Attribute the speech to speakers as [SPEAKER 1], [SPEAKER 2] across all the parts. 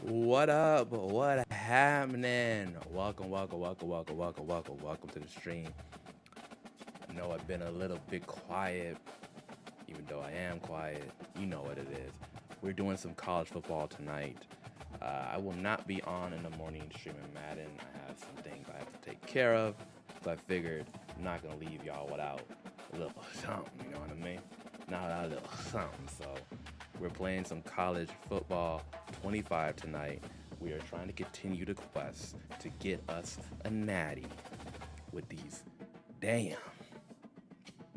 [SPEAKER 1] What up? What happening? Welcome to the stream. I know I've been a little bit quiet, even though I am quiet. You know what it is. We're doing some college football tonight. I will not be on in the morning streaming Madden. I have some things I have to take care of, so I figured I'm not gonna leave y'all without a little something. You know what I mean? Not without a little something. So we're playing some college football 25 tonight. We are trying to continue the quest to get us a natty with these damn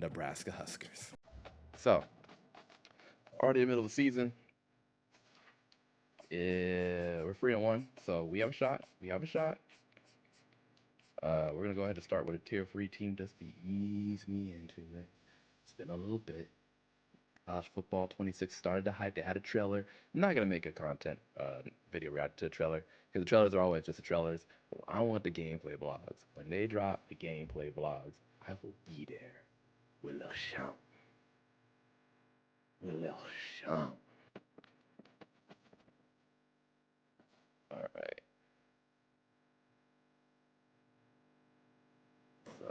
[SPEAKER 1] Nebraska Huskers. So, already in the middle of the season. We're 3-1, so we have a shot. We're gonna go ahead and start with a tier 3 team just to ease me into it. It's been a little bit. College football 26 started to hype. They had a trailer. I'm not gonna make a content video react to a trailer because the trailers are always just the trailers. I want the gameplay vlogs. When they drop the gameplay vlogs, I will be there with a little shout. All right. So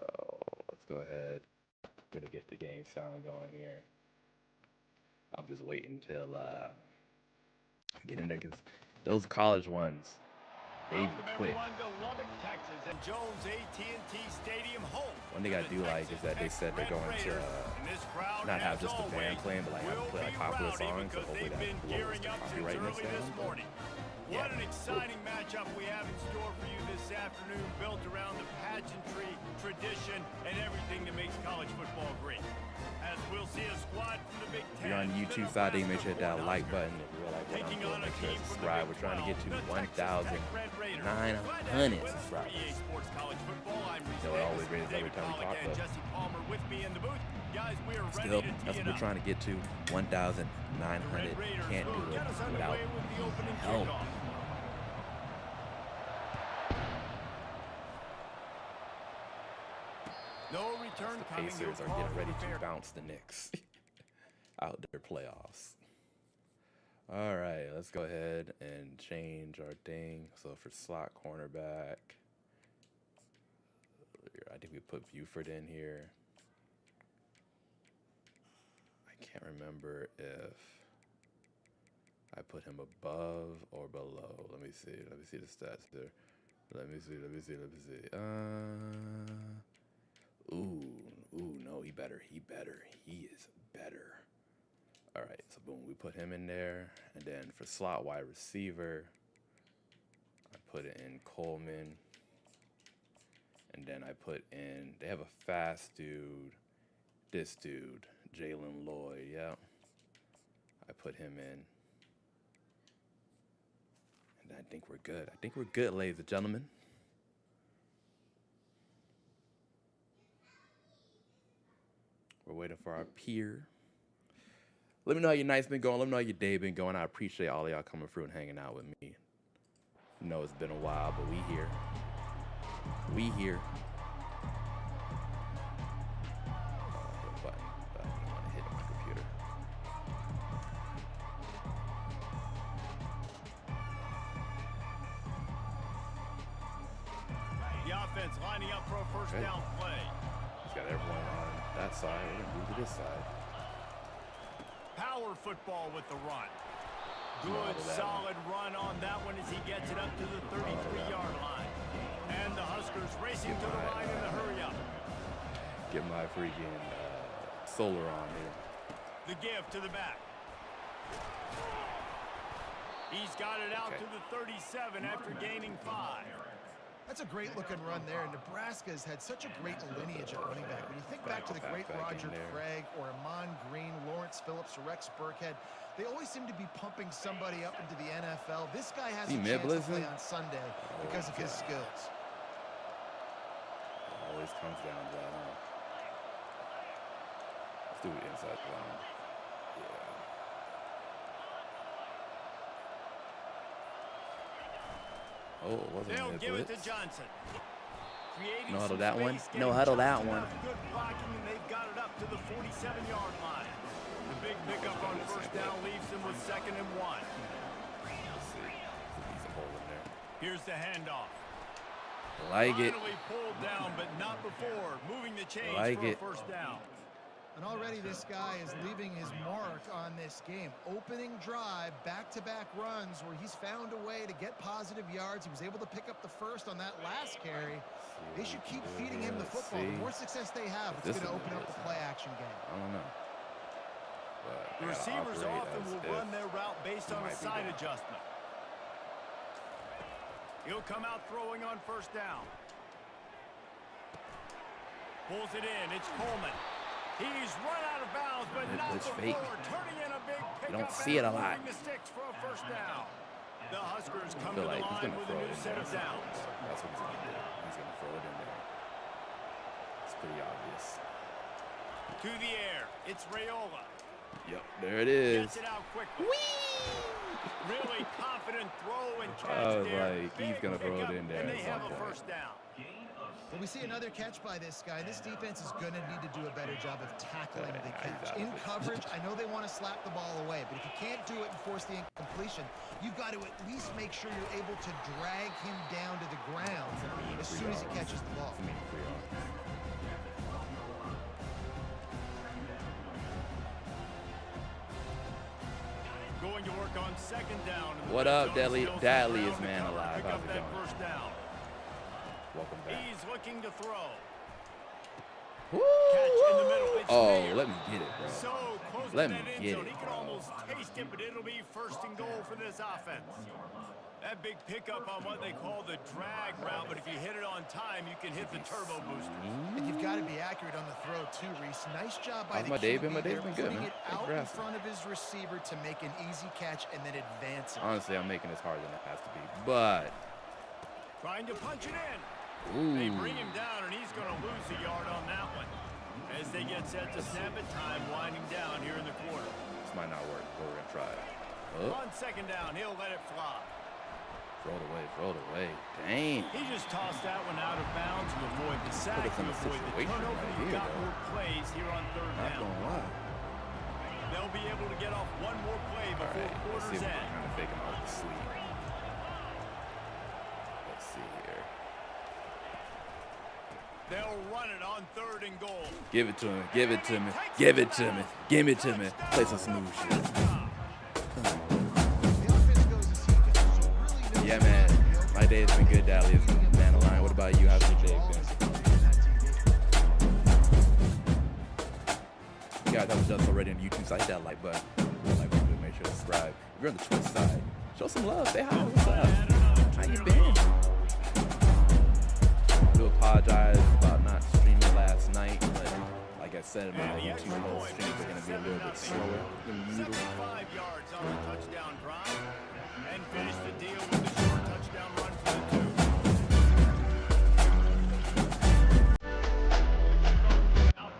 [SPEAKER 1] let's go ahead. I'm gonna get the game sound going here. I'm just waiting till I get in there because those college ones, they quick. One thing I do like is that they said they're going to not have just the band playing, but like have play like popular songs. So hopefully that lowers the copyrightness down.
[SPEAKER 2] What an exciting matchup we have in store for you this afternoon, built around the pageantry, tradition, and everything that makes college football great. As we'll see a squad from the Big Ten.
[SPEAKER 1] If you're on YouTube side, make sure to hit that like button. If you like what I'm doing, make sure to subscribe. We're trying to get to 1,900 subscribers. You know, it always raises every time we talk, but still, that's what we're trying to get to. 1,900. Can't do it without help.
[SPEAKER 2] No return
[SPEAKER 1] the Pacers are getting ready to bounce the Knicks out their playoffs. All right, let's go ahead and change our thing. So for slot cornerback, I think we put Buford in here. I can't remember if I put him above or below. Let me see the stats there. Let me see. Ooh, no, he better. He is better. All right, so boom, we put him in there. And then for slot wide receiver, I put it in Coleman. And then I put in, they have a fast dude, this dude, Jalen Lloyd, yeah. I put him in. And I think we're good. Ladies and gentlemen. We're waiting for our peer. Let me know how your night's been going. Let me know how your day been going. I appreciate all of y'all coming through and hanging out with me. I know it's been a while, but we here. Hit my computer.
[SPEAKER 2] The offense lining up for a first down play.
[SPEAKER 1] He's got everyone on that side. We're gonna move to this side.
[SPEAKER 2] Power football with the run. Good, solid run on that one as he gets it up to the 33-yard line. And the Huskers racing to the line in the hurry up.
[SPEAKER 1] Get my freaking solar on here.
[SPEAKER 2] The give to the back. He's got it out to the 37 after gaining 5.
[SPEAKER 3] That's a great-looking run there. Nebraska's had such a great lineage at running back. When you think back to the great Roger Craig or Amon Green, Lawrence Phillips, or Rex Burkhead, they always seem to be pumping somebody up into the NFL. This guy has a chance to play on Sunday because of his skills.
[SPEAKER 1] It always comes down to that, huh? Let's do it inside zone. Oh, it wasn't
[SPEAKER 2] They'll give it to
[SPEAKER 1] blitz.
[SPEAKER 2] Johnson.
[SPEAKER 1] No huddle that one. No huddle that one.
[SPEAKER 2] Good blocking, and they've got it up to the 47-yard line. The big pickup on first down leaves them with 2nd and 1. Here's the handoff.
[SPEAKER 1] Like it.
[SPEAKER 2] Finally pulled down, but not before moving the chains
[SPEAKER 1] Like
[SPEAKER 2] for
[SPEAKER 1] it.
[SPEAKER 2] a first down.
[SPEAKER 3] And already this guy is leaving his mark on this game. Opening drive, back-to-back runs where he's found a way to get positive yards. He was able to pick up the first on that last carry. They should keep feeding him the football. The more success they have, it's going to open up the play-action game.
[SPEAKER 1] I don't know. But
[SPEAKER 2] The receivers often will run their route based on a side adjustment. He'll come out throwing on first down. Pulls it in. It's Coleman. He's run out of bounds, but not before turning in a big pickup.
[SPEAKER 1] You don't see it a lot.
[SPEAKER 2] The sticks for a first down. The Huskers come to the
[SPEAKER 1] like
[SPEAKER 2] line with a new set of downs.
[SPEAKER 1] That's what he's going to do. He's going to throw it in there. It's pretty obvious.
[SPEAKER 2] To the air. It's Raiola.
[SPEAKER 1] Yep, there it is.
[SPEAKER 2] Gets it out quickly. Really confident throw and catch
[SPEAKER 1] I was
[SPEAKER 2] there.
[SPEAKER 1] like, he's going to throw it in there.
[SPEAKER 2] And they have a first down.
[SPEAKER 3] Well, we see another catch by this guy. This defense is going to need to do a better job of tackling the catch. In coverage, I know they want to slap the ball away, but if you can't do it and force the incompletion, you've got to at least make sure you're able to drag him down to the ground as soon as he catches the ball.
[SPEAKER 2] Going to work on second down.
[SPEAKER 1] What up, Dadley is man alive. How's it going?
[SPEAKER 2] First down.
[SPEAKER 1] Welcome back.
[SPEAKER 2] He's looking to throw.
[SPEAKER 1] Woo!
[SPEAKER 2] Catch in the middle. It's
[SPEAKER 1] Oh,
[SPEAKER 2] Mayer.
[SPEAKER 1] let me get it, bro.
[SPEAKER 2] So close
[SPEAKER 1] Let
[SPEAKER 2] to
[SPEAKER 1] me
[SPEAKER 2] that end
[SPEAKER 1] get
[SPEAKER 2] zone.
[SPEAKER 1] it,
[SPEAKER 2] He can
[SPEAKER 1] bro.
[SPEAKER 2] almost taste it, but it'll be first and goal for this offense. That big pickup on what they call the drag route, but if you hit it on time, you can hit the turbo booster.
[SPEAKER 3] And you've got to be accurate on the throw too, Reese. Nice job by
[SPEAKER 1] How's
[SPEAKER 3] the
[SPEAKER 1] my day
[SPEAKER 3] QB
[SPEAKER 1] been? My day's
[SPEAKER 3] there,
[SPEAKER 1] been good,
[SPEAKER 3] putting
[SPEAKER 1] man.
[SPEAKER 3] it
[SPEAKER 1] Thanks
[SPEAKER 3] out
[SPEAKER 1] for
[SPEAKER 3] in
[SPEAKER 1] asking.
[SPEAKER 3] front of his receiver to make an easy catch and then advance it.
[SPEAKER 1] Honestly, I'm making this harder than it has to be. But,
[SPEAKER 2] Trying to punch it in.
[SPEAKER 1] ooh.
[SPEAKER 2] They bring him down, and he's going to lose a yard on that one. As they get set to snap it, time winding down here in the quarter.
[SPEAKER 1] This might not work, but we're going to try it.
[SPEAKER 2] On second down, he'll let it fly.
[SPEAKER 1] Throw it away, throw it away. Dang.
[SPEAKER 2] He just tossed that one out of bounds to avoid the sack,
[SPEAKER 1] Put us in
[SPEAKER 2] to
[SPEAKER 1] a
[SPEAKER 2] avoid the
[SPEAKER 1] situation
[SPEAKER 2] turnover.
[SPEAKER 1] right
[SPEAKER 2] You've
[SPEAKER 1] here,
[SPEAKER 2] got
[SPEAKER 1] though.
[SPEAKER 2] more plays here on third
[SPEAKER 1] Not
[SPEAKER 2] down.
[SPEAKER 1] gonna lie.
[SPEAKER 2] They'll be able to get off one more play
[SPEAKER 1] All
[SPEAKER 2] before
[SPEAKER 1] right, let's see
[SPEAKER 2] quarter's
[SPEAKER 1] if we can
[SPEAKER 2] end.
[SPEAKER 1] kind of fake him out of sleep. Let's see here.
[SPEAKER 2] They'll run it on third and goal.
[SPEAKER 1] Give it to him, give it to me, give it to me, give it to me. Play some smooth shit.
[SPEAKER 3] The offense goes as he goes, so really no
[SPEAKER 1] Yeah, man. My day has been good, Dally. Man alive. What about you? How's your day been? You guys have just already on the YouTube site. Hit that like button. Like button. Make sure to subscribe. If you're on the Twitch side, show some love. Say hi. What's up? How you been? I do apologize about not streaming last night, but like I said, my YouTube whole streams are going to be a little bit slower than usual.
[SPEAKER 2] 75 yards on the touchdown drive. And finish the deal with the short touchdown run for the two.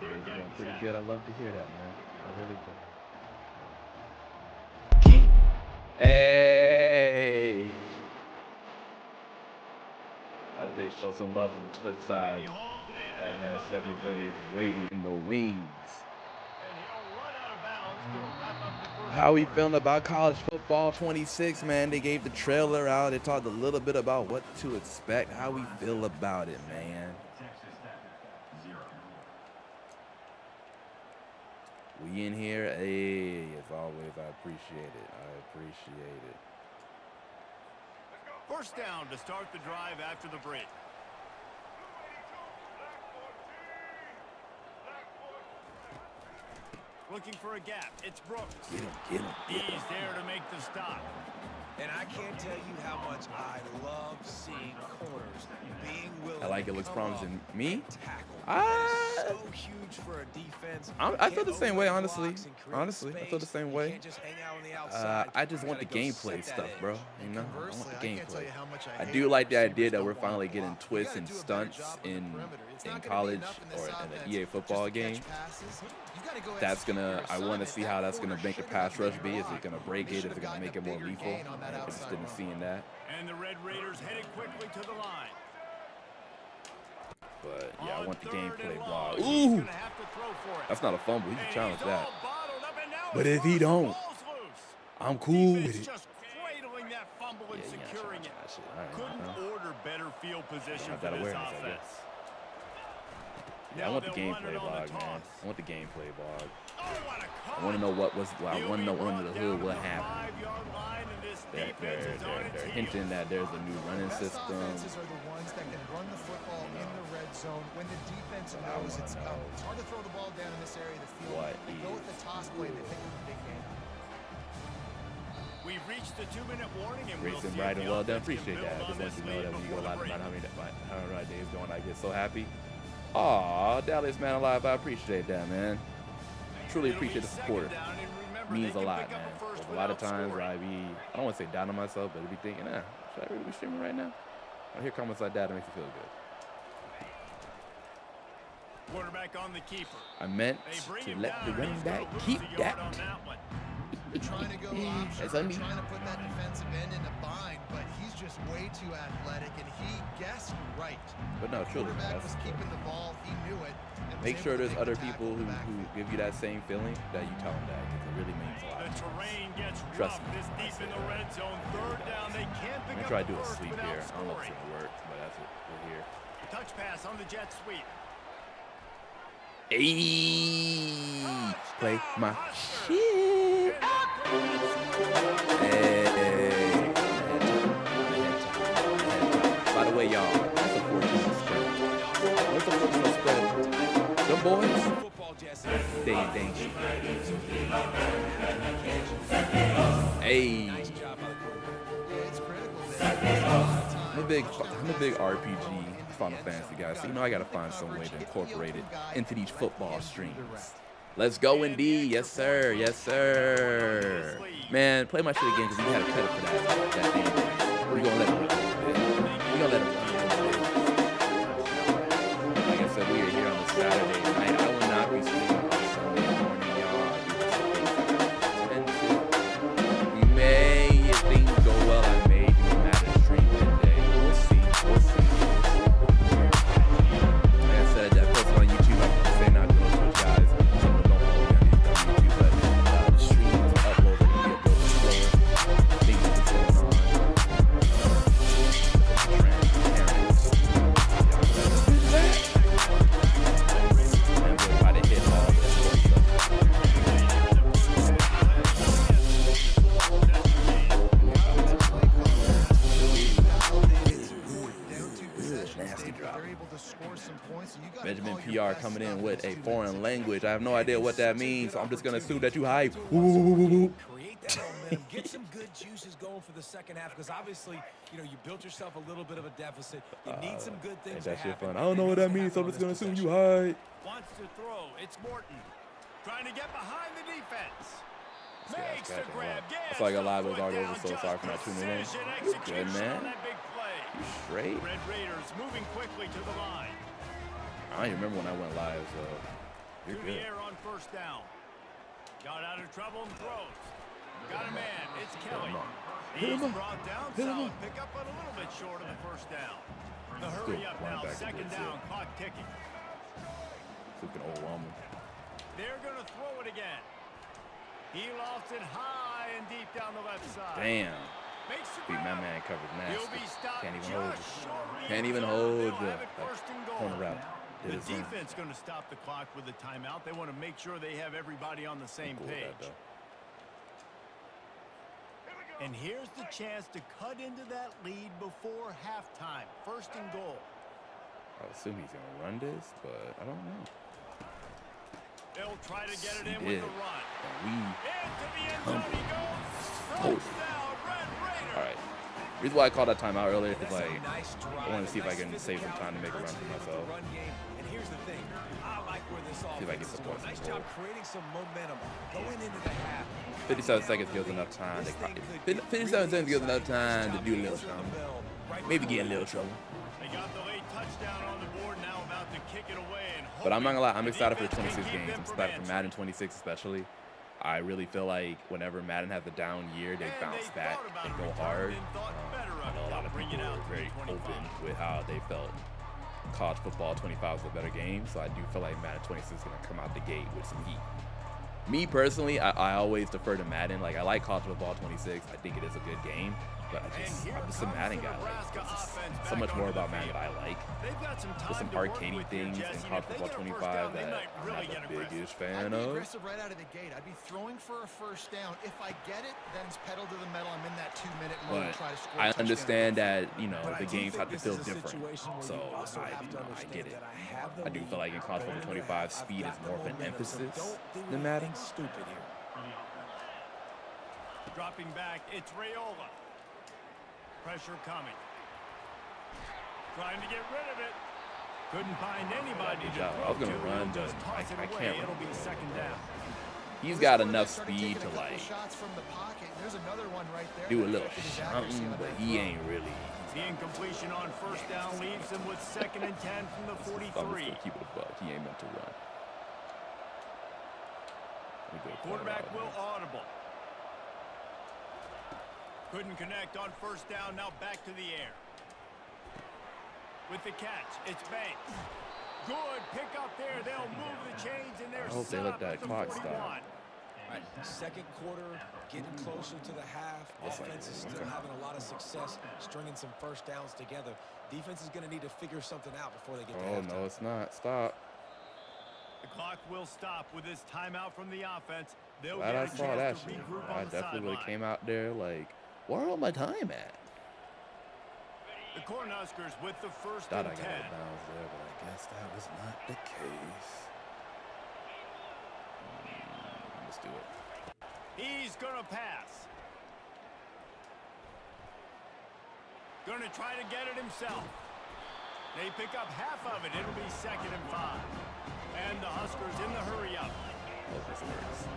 [SPEAKER 1] Doing pretty good. I love to hear that, man. I really do. Hey! I think show some love on the Twitch side. And that's everybody waiting in the wings.
[SPEAKER 2] And he'll run out of bounds to wrap up the first
[SPEAKER 1] How we
[SPEAKER 2] quarter.
[SPEAKER 1] feeling about college football 26, man? They gave the trailer out. They talked a little bit about what to expect. How we feel about it, man? We in here? Hey, as always, I appreciate it. I appreciate it.
[SPEAKER 2] First down to start the drive after the break. Looking for a gap. It's Brooks.
[SPEAKER 1] Get him, get him, get him.
[SPEAKER 2] He's there to make the stop.
[SPEAKER 4] And I can't tell you how much I love seeing corners being willing
[SPEAKER 1] I like it.
[SPEAKER 4] to
[SPEAKER 1] Looks
[SPEAKER 4] come
[SPEAKER 1] promising.
[SPEAKER 4] up
[SPEAKER 1] Me?
[SPEAKER 4] and tackle.
[SPEAKER 1] Ah.
[SPEAKER 4] That is so huge for a defense.
[SPEAKER 1] I feel
[SPEAKER 4] You
[SPEAKER 1] the
[SPEAKER 4] can't
[SPEAKER 1] same way,
[SPEAKER 4] overlook
[SPEAKER 1] honestly.
[SPEAKER 4] blocks and create
[SPEAKER 1] Honestly, I feel the
[SPEAKER 4] space.
[SPEAKER 1] same
[SPEAKER 4] You
[SPEAKER 1] way.
[SPEAKER 4] can't just hang out on the outside.
[SPEAKER 1] I just
[SPEAKER 4] You
[SPEAKER 1] want the
[SPEAKER 4] gotta go
[SPEAKER 1] gameplay
[SPEAKER 4] set that
[SPEAKER 1] stuff,
[SPEAKER 4] edge.
[SPEAKER 1] bro. You know, I want
[SPEAKER 3] Conversely,
[SPEAKER 1] the
[SPEAKER 3] I can't tell
[SPEAKER 1] gameplay.
[SPEAKER 3] you how much
[SPEAKER 1] I
[SPEAKER 3] hate
[SPEAKER 1] do
[SPEAKER 3] when
[SPEAKER 1] like the
[SPEAKER 3] receivers
[SPEAKER 1] idea that
[SPEAKER 3] don't
[SPEAKER 1] we're
[SPEAKER 3] wanna
[SPEAKER 1] finally
[SPEAKER 3] block.
[SPEAKER 1] getting
[SPEAKER 3] You
[SPEAKER 1] twists
[SPEAKER 3] gotta
[SPEAKER 1] and
[SPEAKER 3] do a better
[SPEAKER 1] stunts
[SPEAKER 3] job on the
[SPEAKER 1] in
[SPEAKER 3] perimeter. It's
[SPEAKER 1] in
[SPEAKER 3] not gonna be
[SPEAKER 1] college
[SPEAKER 3] enough in this
[SPEAKER 1] or in
[SPEAKER 3] offense
[SPEAKER 1] an EA
[SPEAKER 3] just
[SPEAKER 1] football
[SPEAKER 3] to catch
[SPEAKER 1] game.
[SPEAKER 3] passes. You gotta go
[SPEAKER 1] That's
[SPEAKER 3] execute
[SPEAKER 1] gonna.
[SPEAKER 3] your
[SPEAKER 1] I want to
[SPEAKER 3] assignment.
[SPEAKER 1] see
[SPEAKER 3] That
[SPEAKER 1] how that's gonna
[SPEAKER 3] corner
[SPEAKER 1] make the
[SPEAKER 3] should've
[SPEAKER 1] pass
[SPEAKER 3] gotten
[SPEAKER 1] rush be. Is it
[SPEAKER 3] blocked.
[SPEAKER 1] gonna break
[SPEAKER 3] They
[SPEAKER 1] it? Is
[SPEAKER 3] should've
[SPEAKER 1] it gonna
[SPEAKER 3] gotten
[SPEAKER 1] make
[SPEAKER 3] a
[SPEAKER 1] it more
[SPEAKER 3] bigger
[SPEAKER 1] lethal?
[SPEAKER 3] gain on that
[SPEAKER 1] I'm
[SPEAKER 3] outside
[SPEAKER 1] interested in
[SPEAKER 3] run.
[SPEAKER 1] seeing that.
[SPEAKER 2] And the Red Raiders headed quickly to the line.
[SPEAKER 1] But yeah, I
[SPEAKER 2] On
[SPEAKER 1] want the
[SPEAKER 2] third and
[SPEAKER 1] gameplay
[SPEAKER 2] long,
[SPEAKER 1] block.
[SPEAKER 2] he's
[SPEAKER 1] Ooh,
[SPEAKER 2] gonna have to throw for it.
[SPEAKER 1] that's not a fumble. He
[SPEAKER 2] And
[SPEAKER 1] can challenge
[SPEAKER 2] he's
[SPEAKER 1] that.
[SPEAKER 2] all bottled up, and now
[SPEAKER 1] But
[SPEAKER 2] it's
[SPEAKER 1] if he
[SPEAKER 2] loose. The
[SPEAKER 1] don't,
[SPEAKER 2] ball's loose.
[SPEAKER 1] I'm cool
[SPEAKER 2] Defense
[SPEAKER 1] with it.
[SPEAKER 2] just cradling that fumble and securing it.
[SPEAKER 1] Right,
[SPEAKER 2] Couldn't order better field position
[SPEAKER 1] have
[SPEAKER 2] for
[SPEAKER 1] that
[SPEAKER 2] this
[SPEAKER 1] awareness, I
[SPEAKER 2] offense.
[SPEAKER 1] Yeah, I want the gameplay vlog, man. I want the gameplay vlog.
[SPEAKER 2] Oh, what a cut.
[SPEAKER 1] I want to know what was. I want to know under the hood what happened.
[SPEAKER 2] 5-yard line, and this defense is on its
[SPEAKER 1] They're
[SPEAKER 2] heels.
[SPEAKER 1] hinting that there's a new running
[SPEAKER 3] Best
[SPEAKER 1] system.
[SPEAKER 3] offenses are the ones that can run the football in the red zone when the defense knows it's coming. It's hard to throw the ball down in this area of the field.
[SPEAKER 1] What
[SPEAKER 3] They go with the toss play and they pick up the big game.
[SPEAKER 2] We've reached the 2-minute warning, and
[SPEAKER 1] Great
[SPEAKER 2] we'll
[SPEAKER 1] and
[SPEAKER 2] see
[SPEAKER 1] bright
[SPEAKER 2] if
[SPEAKER 1] and
[SPEAKER 2] the
[SPEAKER 1] well done.
[SPEAKER 2] offense can
[SPEAKER 1] Appreciate that. I
[SPEAKER 2] build
[SPEAKER 1] just
[SPEAKER 2] on
[SPEAKER 1] want you to know
[SPEAKER 2] this
[SPEAKER 1] that when you go
[SPEAKER 2] lead
[SPEAKER 1] live,
[SPEAKER 2] before
[SPEAKER 1] about
[SPEAKER 2] the
[SPEAKER 1] how many days going, I get so happy. Aw, Dallas Man Alive, I appreciate that, man. Truly appreciate the support. Means a lot, man. A lot of times I don't want to say down on myself, but I be thinking, should I really be streaming right now? I hear comments like that, it makes me feel good.
[SPEAKER 2] Quarterback on the keeper.
[SPEAKER 1] I meant to let the running back keep that.
[SPEAKER 3] Trying to go option,
[SPEAKER 1] That's on me.
[SPEAKER 3] trying to put that defensive end in a bind, but he's just way too athletic, and he guessed right.
[SPEAKER 1] But no, truly,
[SPEAKER 3] Quarterback was
[SPEAKER 1] that's,
[SPEAKER 3] keeping the ball. He knew it. And was
[SPEAKER 1] make
[SPEAKER 3] able
[SPEAKER 1] sure
[SPEAKER 3] to
[SPEAKER 1] there's
[SPEAKER 3] make
[SPEAKER 1] other
[SPEAKER 3] the tackle
[SPEAKER 1] people
[SPEAKER 3] in the
[SPEAKER 1] who
[SPEAKER 3] backfield.
[SPEAKER 1] give you that same feeling that you tell them that, because it really means a lot.
[SPEAKER 2] The terrain gets
[SPEAKER 1] Trust
[SPEAKER 2] rough.
[SPEAKER 1] me,
[SPEAKER 2] This
[SPEAKER 1] I
[SPEAKER 2] deep
[SPEAKER 1] say
[SPEAKER 2] in the
[SPEAKER 1] that.
[SPEAKER 2] red zone. Third down. They can't
[SPEAKER 1] I'm
[SPEAKER 2] pick
[SPEAKER 1] gonna
[SPEAKER 2] up
[SPEAKER 1] try to
[SPEAKER 2] the
[SPEAKER 1] do a
[SPEAKER 2] first
[SPEAKER 1] sleep
[SPEAKER 2] without
[SPEAKER 1] here. I don't know if
[SPEAKER 2] scoring.
[SPEAKER 1] it's gonna work, but that's what we're here.
[SPEAKER 2] Touch pass on the jet sweep.
[SPEAKER 1] Hey, play my
[SPEAKER 2] Husker.
[SPEAKER 1] shit. Hey. By the way, y'all, that's a 14 spread. What's a 14 spread? Them boys, they ain't shit. Hey,
[SPEAKER 3] It's critical that
[SPEAKER 1] I'm a big RPG Final Fantasy guy, so you know I gotta find some way to incorporate it into these football streams. Let's go indeed, yes sir, yes sir. Man, play my shit again because you had a cut for that thing. We're gonna let him run a little bit. We're gonna let him run a little bit. Like I said, we are here on a Saturday night. I will not be sleeping on Sunday morning, y'all. And we may, if things go well, I may do a Madden stream today. We'll see. We'll see. Like I said, I posted on YouTube. I'm saying not to go Twitch, guys. Some of them don't follow me on YouTube, but the streams are uploaded and be a little slower. Things are going on. And we'll try to hit all this nasty drop.
[SPEAKER 3] they're able to score some points. And you gotta
[SPEAKER 1] Benjamin
[SPEAKER 3] call your
[SPEAKER 1] PR
[SPEAKER 3] best
[SPEAKER 1] coming
[SPEAKER 3] stuff
[SPEAKER 1] in with a
[SPEAKER 3] 2
[SPEAKER 1] foreign
[SPEAKER 3] minutes.
[SPEAKER 1] language. I have no idea what that means, so I'm just gonna assume that you hype. Ooh.
[SPEAKER 4] Create that momentum. Get some good juices going for the second half, because obviously, you know, you built yourself a little bit of a deficit. You need some good things
[SPEAKER 1] Ain't
[SPEAKER 4] to
[SPEAKER 1] that shit
[SPEAKER 4] happen.
[SPEAKER 1] fun? I don't know what that means, so I'm just gonna assume you hype.
[SPEAKER 2] Wants to throw. It's Morton. Trying to get behind the defense.
[SPEAKER 1] This guy's
[SPEAKER 2] Makes the
[SPEAKER 1] catching
[SPEAKER 2] grab.
[SPEAKER 1] up.
[SPEAKER 2] Gets
[SPEAKER 1] I saw you got
[SPEAKER 2] the
[SPEAKER 1] live with
[SPEAKER 2] foot
[SPEAKER 1] Guard
[SPEAKER 2] down.
[SPEAKER 1] over, so
[SPEAKER 2] Just
[SPEAKER 1] sorry for not tuning in.
[SPEAKER 2] precision
[SPEAKER 1] You good,
[SPEAKER 2] execution
[SPEAKER 1] man?
[SPEAKER 2] on that big play.
[SPEAKER 1] You straight?
[SPEAKER 2] Red Raiders moving quickly to the line.
[SPEAKER 1] I don't even remember when I went live, so you're
[SPEAKER 2] To
[SPEAKER 1] good.
[SPEAKER 2] the air on first down. Got out of trouble and throws. Got a man. It's Kelly. He's brought down solid. Pick up but a little bit short of the first down. The hurry up now.
[SPEAKER 1] linebacker
[SPEAKER 2] Second
[SPEAKER 1] blitz,
[SPEAKER 2] down.
[SPEAKER 1] yeah.
[SPEAKER 2] Clock ticking.
[SPEAKER 1] Freaking overwhelming.
[SPEAKER 2] They're going to throw it again. He lofts it high and deep down the left side.
[SPEAKER 1] Damn.
[SPEAKER 2] Makes the
[SPEAKER 1] Beat my
[SPEAKER 2] grab.
[SPEAKER 1] man covered
[SPEAKER 2] He'll
[SPEAKER 1] nasty.
[SPEAKER 2] be stopped
[SPEAKER 1] Can't even
[SPEAKER 2] just
[SPEAKER 1] hold
[SPEAKER 2] short of
[SPEAKER 1] you.
[SPEAKER 2] the
[SPEAKER 1] Can't
[SPEAKER 2] end
[SPEAKER 1] even
[SPEAKER 2] zone.
[SPEAKER 1] hold
[SPEAKER 2] They'll
[SPEAKER 1] you.
[SPEAKER 2] have it first and goal.
[SPEAKER 1] Corner route.
[SPEAKER 2] The
[SPEAKER 1] Did his thing.
[SPEAKER 2] defense going to stop the clock with a timeout. They want to make sure they have everybody on the same
[SPEAKER 1] Cool with that,
[SPEAKER 2] page.
[SPEAKER 1] though.
[SPEAKER 2] And here's the chance to cut into that lead before halftime. First and goal.
[SPEAKER 1] I assume he's gonna run this, but I don't know.
[SPEAKER 2] They'll try to get it
[SPEAKER 1] He
[SPEAKER 2] in with
[SPEAKER 1] did.
[SPEAKER 2] the run.
[SPEAKER 1] And
[SPEAKER 2] Into the end zone he goes.
[SPEAKER 1] Oh.
[SPEAKER 2] Touchdown, Red Raiders.
[SPEAKER 1] all right. Reason why I called that timeout earlier because
[SPEAKER 4] That's
[SPEAKER 1] like
[SPEAKER 4] a nice drive,
[SPEAKER 1] I want to see if I
[SPEAKER 4] nice
[SPEAKER 1] can save some time to make a run for
[SPEAKER 4] physicality with the
[SPEAKER 1] myself.
[SPEAKER 4] run game. And here's the thing, I like where this
[SPEAKER 1] See if I
[SPEAKER 4] offense
[SPEAKER 1] get
[SPEAKER 4] is
[SPEAKER 1] some
[SPEAKER 4] going.
[SPEAKER 1] points on
[SPEAKER 4] Nice
[SPEAKER 1] the
[SPEAKER 4] job
[SPEAKER 1] board.
[SPEAKER 4] creating some momentum going into the half.
[SPEAKER 1] 57 seconds gives enough time. 57 seconds gives enough time to do a little something. Maybe get in a little trouble.
[SPEAKER 2] They got the late touchdown on the board, now about to kick it away. And
[SPEAKER 1] But I'm not gonna lie, I'm
[SPEAKER 2] hoping
[SPEAKER 1] excited for the
[SPEAKER 2] defense
[SPEAKER 1] 26
[SPEAKER 2] can keep
[SPEAKER 1] games.
[SPEAKER 2] them
[SPEAKER 1] I'm
[SPEAKER 2] from
[SPEAKER 1] excited for
[SPEAKER 2] answering.
[SPEAKER 1] Madden 26 especially. I really feel like whenever Madden has a down year, they
[SPEAKER 2] And
[SPEAKER 1] bounce
[SPEAKER 2] they
[SPEAKER 1] back
[SPEAKER 2] thought about
[SPEAKER 1] and
[SPEAKER 2] a
[SPEAKER 1] go
[SPEAKER 2] return
[SPEAKER 1] hard.
[SPEAKER 2] and thought better
[SPEAKER 1] I
[SPEAKER 2] of
[SPEAKER 1] know
[SPEAKER 2] it.
[SPEAKER 1] a lot of
[SPEAKER 2] Bring
[SPEAKER 1] people
[SPEAKER 2] it out
[SPEAKER 1] were
[SPEAKER 2] to
[SPEAKER 1] very
[SPEAKER 2] 25.
[SPEAKER 1] open with how they felt college football 25 is a better game. So I do feel like Madden 26 is gonna come out the gate with some heat. Me personally, I always defer to Madden. Like I like college football 26. I think it is a good game. But I'm just a Madden guy. Like, so much more about Madden that I like. There's some arcadey things in College Football 25 that I'm not the biggest fan
[SPEAKER 3] I'd be
[SPEAKER 1] of.
[SPEAKER 3] aggressive right out of the gate. I'd be throwing for a first down. If I get it, then it's pedal to the metal. I'm in that 2-minute mode to try to score.
[SPEAKER 1] I understand that, you know, the games have to feel different. So I get it. I do feel like in College Football 25, speed is more of an emphasis than Madden.
[SPEAKER 4] Stupid here.
[SPEAKER 2] Dropping back, it's Raiola. Pressure coming. Trying to get rid of it. Couldn't find anybody to throw
[SPEAKER 1] I was gonna run, but
[SPEAKER 2] just toss it
[SPEAKER 1] I
[SPEAKER 2] away.
[SPEAKER 1] can't.
[SPEAKER 2] It'll be second down.
[SPEAKER 1] He's got enough speed to like do a little something, but he ain't really.
[SPEAKER 2] The incompletion on first down leaves him with 2nd and 10 from the 43.
[SPEAKER 1] I'm just gonna keep it a buck. He ain't meant to run.
[SPEAKER 2] Quarterback will audible. Couldn't connect on first down. Now back to the air. With the catch, it's Banks. Good pick up there. They'll move the chains and they're
[SPEAKER 1] I hope they let that clock stop.
[SPEAKER 4] All right, second quarter, getting closer to the half. Offense is still having a lot of success stringing some first downs together. Defense is going to need to figure something out before they get to halftime.
[SPEAKER 1] Oh, no, it's not. Stop.
[SPEAKER 2] The clock will stop with this timeout from the offense. They'll
[SPEAKER 1] Glad
[SPEAKER 2] get
[SPEAKER 1] I
[SPEAKER 2] a
[SPEAKER 1] saw that
[SPEAKER 2] chance to
[SPEAKER 1] shit.
[SPEAKER 2] regroup
[SPEAKER 1] I
[SPEAKER 2] on the
[SPEAKER 1] definitely would have
[SPEAKER 2] sideline.
[SPEAKER 1] came out there like, where all my time at?
[SPEAKER 2] The Cornhuskers with the first
[SPEAKER 1] Thought
[SPEAKER 2] and
[SPEAKER 1] I got
[SPEAKER 2] 10.
[SPEAKER 1] it bounced there, but I guess that was not the case. Let's do it.
[SPEAKER 2] He's going to pass. Going to try to get it himself. They pick up half of it. It'll be 2nd and 5. And the Huskers in the hurry up.
[SPEAKER 1] Hope this works.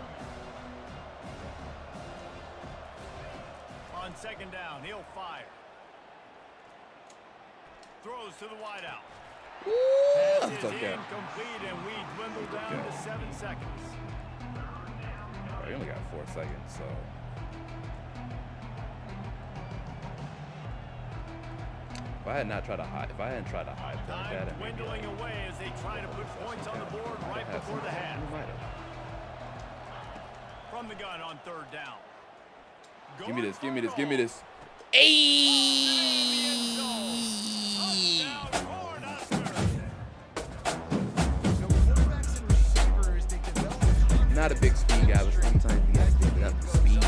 [SPEAKER 2] On 2nd down, he'll fire. Throws to the wideout. Pass
[SPEAKER 1] That's
[SPEAKER 2] is
[SPEAKER 1] okay.
[SPEAKER 2] incomplete, and we dwindle down to 7 seconds.
[SPEAKER 1] We only got 4 seconds, so. If I hadn't tried to hide point that,
[SPEAKER 2] Time
[SPEAKER 1] and maybe
[SPEAKER 2] dwindling
[SPEAKER 1] like,
[SPEAKER 2] away as they try to put points on the board right before the half.
[SPEAKER 1] we might have.
[SPEAKER 2] From the gun on 3rd down.
[SPEAKER 1] Give me this, give me this, give me this. Not a big speed guy, but sometimes you gotta give it up to speed.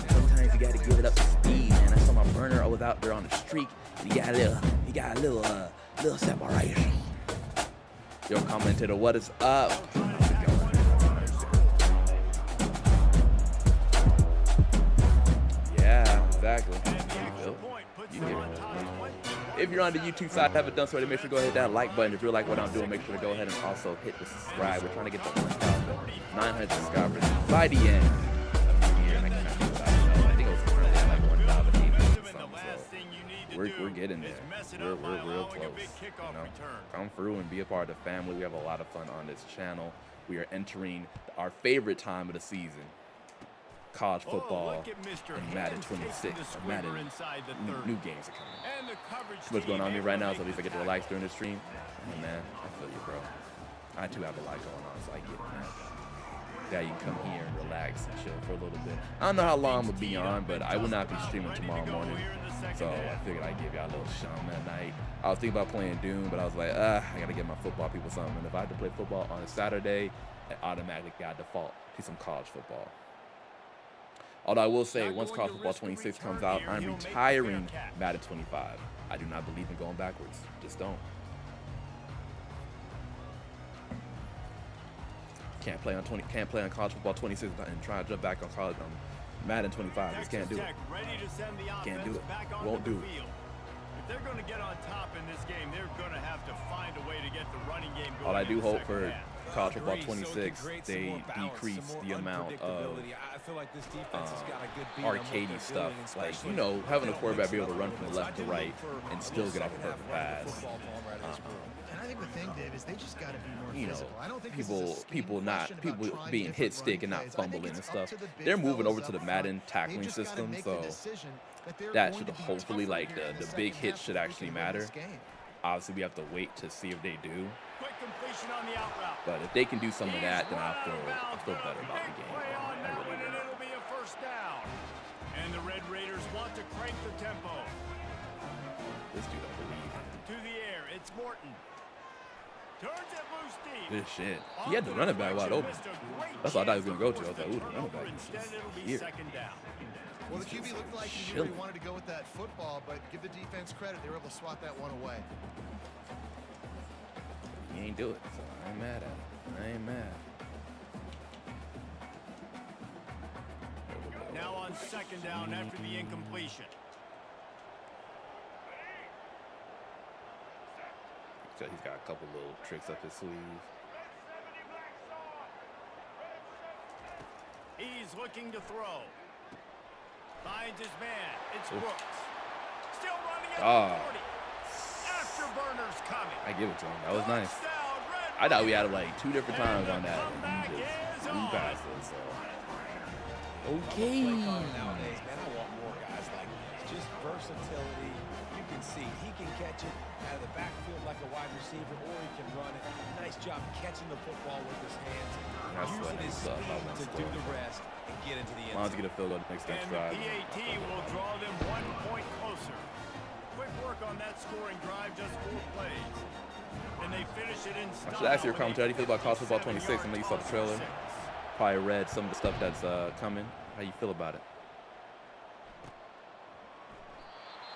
[SPEAKER 1] Sometimes you gotta give it up to speed, man. I saw my burner. I was out there on the streak, and he got a little separation. Yo, commentator, what is up? Yeah, exactly. If you're on the YouTube side, haven't done so already, make sure to go ahead and hit that like button. If you like what I'm doing, make sure to go ahead and also hit the subscribe. We're trying to get to 900 subscribers by the end of the year. And I cannot do without it. I think it was currently at like 1,800 or something. So we're getting there. We're real close. You know, come through and be a part of the family. We have a lot of fun on this channel. We are entering our favorite time of the season. College football and Madden 26. Madden new games are coming. What's going on here right now? So at least I get to relax during the stream. Oh, man, I feel you, bro. I too have a lot going on, so I get it, man. Yeah, you can come here and relax and chill for a little bit. I don't know how long I'm gonna be on, but I will not be streaming tomorrow morning. So I figured I'd give y'all a little shum at night. I was thinking about playing Doom, but I was like, I gotta give my football people something. And if I had to play football on a Saturday, it automatically got default to some college football. Although I will say, once College Football 26 comes out, I'm retiring Madden 25. I do not believe in going backwards. Just don't. Can't play on College Football 26 and try to jump back on Madden 25. Just can't do it. Can't do it. Won't do it.
[SPEAKER 2] If they're going to get on top in this game, they're going to have to find a way to get the running game going.
[SPEAKER 1] All I do hope for College Football 26, they decrease the amount of arcadey stuff. Like, you know, having a quarterback be able to run from the left to right and still get off a perfect pass.
[SPEAKER 3] And I think the thing, Dave, is they just got to be more
[SPEAKER 1] You know,
[SPEAKER 3] physical. I don't think
[SPEAKER 1] people being hit stick and not fumbling and stuff. They're moving over to the Madden tackling system, so that should hopefully, like, the big hits should actually matter. Obviously, we have to wait to see if they do. But if they can do some of that, then I feel better about the game. I really do.
[SPEAKER 2] And the Red Raiders want to crank the tempo.
[SPEAKER 1] This dude don't believe.
[SPEAKER 2] To the air, it's Morton. Turns it loose deep.
[SPEAKER 1] Good shit. He had the running back wide open. That's what I thought he was going to go to. I was like, ooh, the running back is
[SPEAKER 2] Instead, it'll be
[SPEAKER 1] here.
[SPEAKER 2] second down.
[SPEAKER 3] Well, the QB looked like he really wanted to go with that football, but give the defense credit. They were able to swat that one away.
[SPEAKER 1] He ain't do it, so I ain't mad at him. I ain't mad.
[SPEAKER 2] Now on second down after the incompletion.
[SPEAKER 1] So he's got a couple little tricks up his sleeve.
[SPEAKER 2] He's looking to throw. Finds his man. It's Brooks. Still running at the 40. Afterburners coming.
[SPEAKER 1] I give it to him. That was nice. I thought we had him like 2 different times on that. He just blew past it. So. Okay.
[SPEAKER 4] Nowadays, man, I want more guys like this. Just versatility. You can see he can catch it out of the backfield like a wide receiver, or he can run it. Nice job catching the football with his hands. Using his speed to do the rest and get into the end zone.
[SPEAKER 1] Get a field goal next
[SPEAKER 2] And
[SPEAKER 1] drive.
[SPEAKER 2] the PAT will draw them 1 point closer. Quick work on that scoring drive, just 4 plays. And they finish it in style.
[SPEAKER 1] I should ask your commentary. How do you feel about college football 26? I know you saw the trailer. Probably read some of the stuff that's coming. How you feel about it?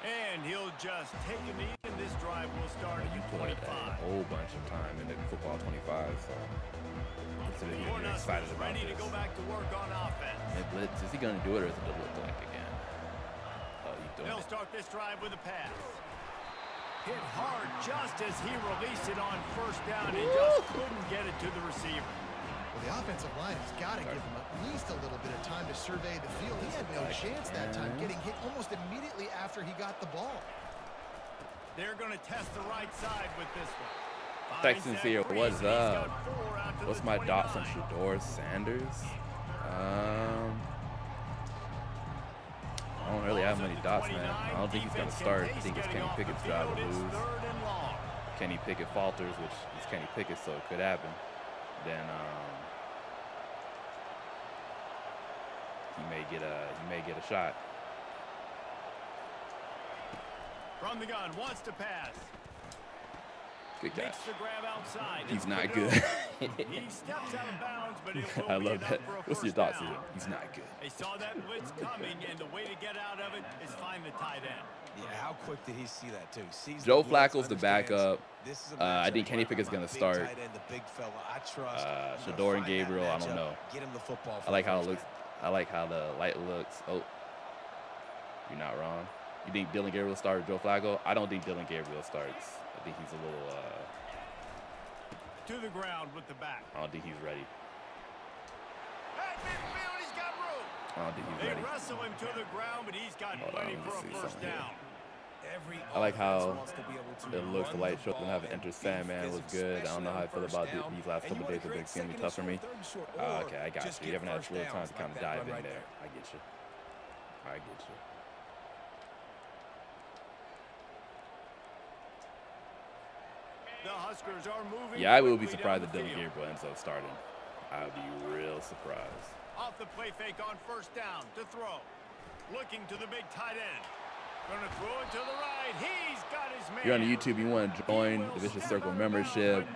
[SPEAKER 2] And he'll just take a knee, and this drive will start
[SPEAKER 1] You
[SPEAKER 2] at
[SPEAKER 1] put
[SPEAKER 2] 25.
[SPEAKER 1] a whole bunch of time in the football 25, so you're excited about
[SPEAKER 2] ready
[SPEAKER 1] this.
[SPEAKER 2] to go back to work on offense.
[SPEAKER 1] And blitz, is he going to do it, or is it a look like again? Oh, he's doing
[SPEAKER 2] They'll
[SPEAKER 1] it.
[SPEAKER 2] start this drive with a pass. Hit hard just as he released it on first down and just couldn't get it to the receiver.
[SPEAKER 3] Well, the offensive line has got to give him at least a little bit of time to survey the field. He had no chance that time, getting hit almost immediately after he got the ball.
[SPEAKER 2] They're going to test the right side with this one.
[SPEAKER 1] Texans here, what's up? What's my dots on Shador Sanders? I don't really have many dots, man. I don't think he's going to start. I think it's Kenny Pickett's job to lose. Kenny Pickett falters, which is Kenny Pickett, so it could happen. Then he may get a shot.
[SPEAKER 2] From the gun, wants to pass.
[SPEAKER 1] Good catch.
[SPEAKER 2] Makes the grab outside.
[SPEAKER 1] He's not good.
[SPEAKER 2] He steps out of bounds, but it will
[SPEAKER 1] I
[SPEAKER 2] be
[SPEAKER 1] love
[SPEAKER 2] enough
[SPEAKER 1] that.
[SPEAKER 2] for a
[SPEAKER 1] What's your
[SPEAKER 2] first
[SPEAKER 1] thoughts
[SPEAKER 2] down.
[SPEAKER 1] here? He's not good.
[SPEAKER 2] They saw that blitz coming, and the way to get out of it is find the tight end.
[SPEAKER 4] Yeah, how quick did he see that, too? Sees
[SPEAKER 1] Joe
[SPEAKER 4] the blitz,
[SPEAKER 1] Flacco's the
[SPEAKER 4] understands
[SPEAKER 1] backup.
[SPEAKER 4] this is a
[SPEAKER 1] I
[SPEAKER 4] matchup
[SPEAKER 1] think Kenny
[SPEAKER 4] where
[SPEAKER 1] Pickett's
[SPEAKER 4] I'm
[SPEAKER 1] gonna
[SPEAKER 4] a big
[SPEAKER 1] start.
[SPEAKER 4] tight end, the big fella. I trust. I'm gonna
[SPEAKER 1] Shador and
[SPEAKER 4] find that
[SPEAKER 1] Gabriel, I don't
[SPEAKER 4] matchup,
[SPEAKER 1] know.
[SPEAKER 4] Get him the football.
[SPEAKER 1] I like how it looks. I like how the light looks. Oh, you're not wrong. You think Dylan Gabriel starts Joe Flacco? I don't think Dylan Gabriel starts. I think he's a little.
[SPEAKER 2] To the ground with the back.
[SPEAKER 1] I don't think he's ready.
[SPEAKER 2] At midfield, he's got room.
[SPEAKER 1] I don't think he's
[SPEAKER 2] They
[SPEAKER 1] ready.
[SPEAKER 2] wrestle him to the ground, but he's got
[SPEAKER 1] Hold on,
[SPEAKER 2] plenty
[SPEAKER 1] let me
[SPEAKER 2] for
[SPEAKER 1] see
[SPEAKER 2] a first
[SPEAKER 1] something here.
[SPEAKER 2] down.
[SPEAKER 1] I like how it looks. The light showed them having Enter Sandman was good. I don't know how I feel about these last couple of days. Have been extremely tough for me. Okay, I got you. You haven't had a little time to kind of dive in there. I get you. I get you.
[SPEAKER 2] The Huskers are moving.
[SPEAKER 1] Yeah, I will be
[SPEAKER 2] quickly
[SPEAKER 1] surprised
[SPEAKER 2] down
[SPEAKER 1] if
[SPEAKER 2] the
[SPEAKER 1] Dylan
[SPEAKER 2] field.
[SPEAKER 1] Gabriel ends up starting. I would be real surprised.
[SPEAKER 2] Off the play fake on first down to throw. Looking to the big tight end. Gonna throw it to the right. He's got his man.
[SPEAKER 1] If you're on the YouTube, you want to join the Vicious Circle membership,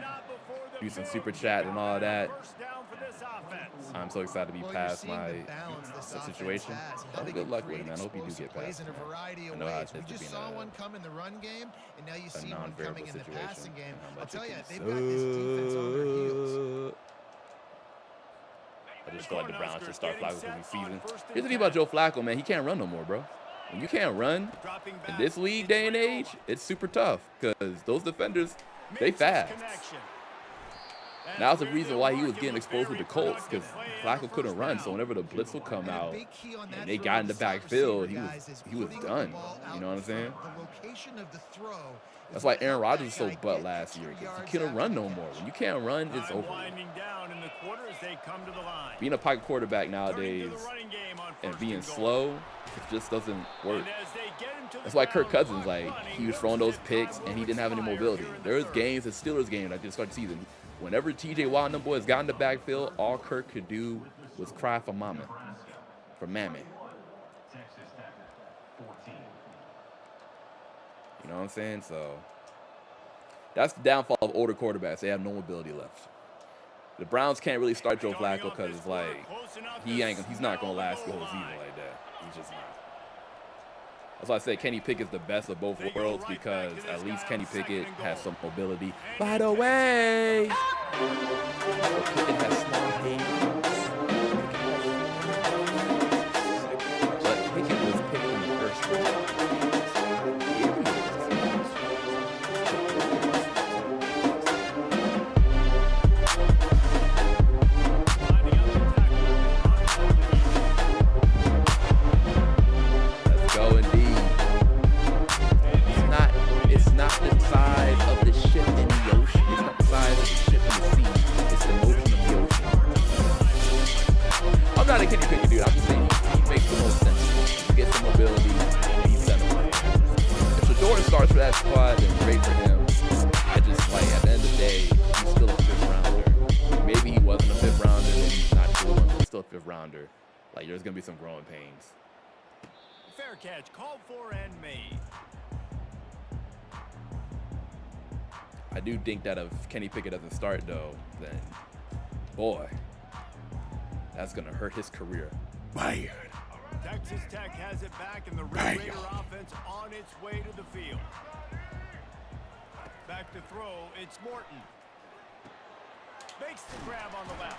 [SPEAKER 1] do some super chat and all of that. I'm so excited to be past my situation. Good luck with it, man. I hope you do get past it. I know how it is to be in
[SPEAKER 3] saw one come in the run game, and now you see one
[SPEAKER 1] non-variable
[SPEAKER 3] coming in the
[SPEAKER 1] situation.
[SPEAKER 3] passing game.
[SPEAKER 1] and how
[SPEAKER 3] I'll
[SPEAKER 1] much
[SPEAKER 3] tell
[SPEAKER 1] it
[SPEAKER 3] you,
[SPEAKER 1] can
[SPEAKER 3] they've got this defense on their heels.
[SPEAKER 1] I just feel like the Browns should start Flacco for the season. Here's the thing about Joe Flacco, man. He can't run no more, bro. When you can't run in this league day and age, it's super tough because those defenders, they fast. Now's the reason why he was getting exposed with the Colts, because Flacco couldn't run. So whenever the blitz would come out and they got in the backfield, he was done. You know what I'm saying? That's why Aaron Rodgers was so butt last year, because he couldn't run no more. When you can't run, it's over. Being a pocket quarterback nowadays and being slow, it just doesn't work. That's why Kirk Cousins, like, he was throwing those picks and he didn't have any mobility. There's games, the Steelers game, like, just started the season. Whenever T.J. Watt and them boys got in the backfield, all Kirk could do was cry for mama, for mammy. You know what I'm saying? So that's the downfall of older quarterbacks. They have no mobility left. The Browns can't really start Joe Flacco because it's like he's not gonna last the whole season like that. He's just not. That's why I say Kenny Pickett's the best of both worlds because at least Kenny Pickett has some mobility. By the way, Pickett has small hands. But Pickett was picked in the first round. Like, there's going to be some growing pains.
[SPEAKER 2] Fair catch, called for and made.
[SPEAKER 1] I do think that if Kenny Pickett doesn't start, though, then, boy, that's going to hurt his career. Bad.
[SPEAKER 2] Texas Tech has it back, and the Red Raider offense on its way to the field. Back to throw, it's Morton. Makes the grab on the left.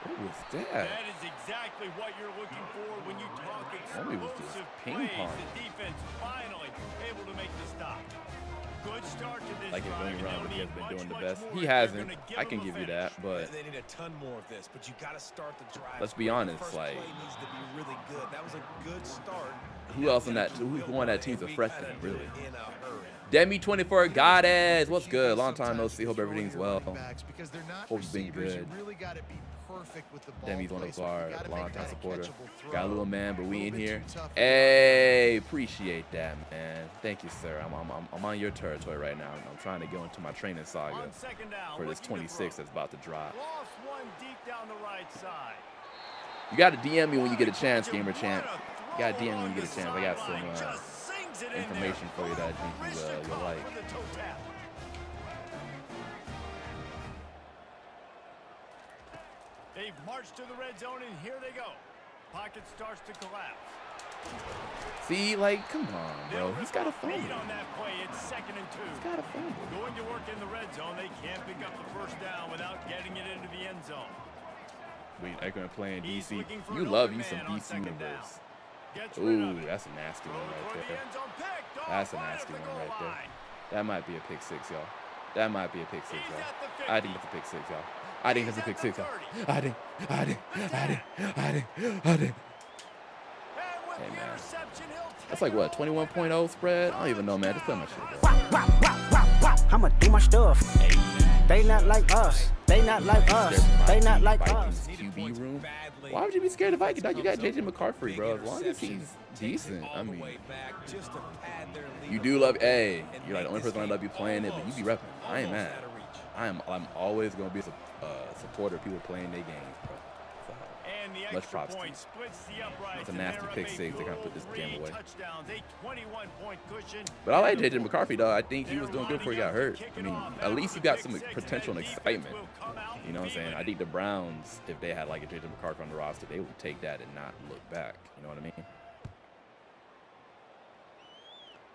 [SPEAKER 1] What was that?
[SPEAKER 2] That is exactly what you're looking for when you talk explosive plays. The defense finally able to make the stop. Good start to this
[SPEAKER 1] like if
[SPEAKER 2] drive.
[SPEAKER 1] Round he hasn't been doing the best. He hasn't. I can give you that, but
[SPEAKER 4] they need a ton more of this. But you got to start the drive.
[SPEAKER 1] Let's be honest. Like,
[SPEAKER 4] needs to be really good. That was a good start.
[SPEAKER 1] Who else in that? Who on that team's a freshman? Really? Demi24 Goddess. What's good? Long time no see. Hope everything's well. Hope it's been good. Demi's one of our long-time supporter. Got a little man, but we in here. Hey, appreciate that, man. Thank you, sir. I'm on your territory right now. I'm trying to go into my training saga for this 26 that's about to drop. You got to DM me when you get a chance, Gamer Champ. You got to DM me when you get a chance. I got some information for you that I think you'll like.
[SPEAKER 2] They've marched to the red zone, and here they go. Pocket starts to collapse.
[SPEAKER 1] See, like, come on, bro. He's got a fumble.
[SPEAKER 2] On that play, it's 2nd and 2.
[SPEAKER 1] He's got a fumble.
[SPEAKER 2] Going to work in the red zone, they can't pick up the first down without getting it into the end zone.
[SPEAKER 1] Wait, they're going to play in DC. You love you some DC universe. Ooh, that's a nasty one right there. That's a nasty one right there. That might be a pick six, y'all. That might be a pick six, y'all. I think that's a pick six, y'all. I think that's a pick six, y'all. I think. Hey, man. That's like, what, 21.0 spread? I don't even know, man. Just play my shit, bro.
[SPEAKER 5] I'ma do my stuff. They not like us. They not like us. They not like us.
[SPEAKER 1] QB room? Why would you be scared of Vikings? Dog, you got JJ McCarthy, bro. As long as he's decent, I mean. You do love, hey, you're like the only person I love you playing it, but you be repping. I ain't mad. I'm always going to be a supporter of people playing their games, bro. So, much props to you. It's a nasty pick six. They kind of put this game away. But I like JJ McCarthy, though. I think he was doing good before he got hurt. I mean, at least he got some potential and excitement. You know what I'm saying? I think the Browns, if they had like a JJ McCarthy on the roster, they would take that and not look back. You know what I mean?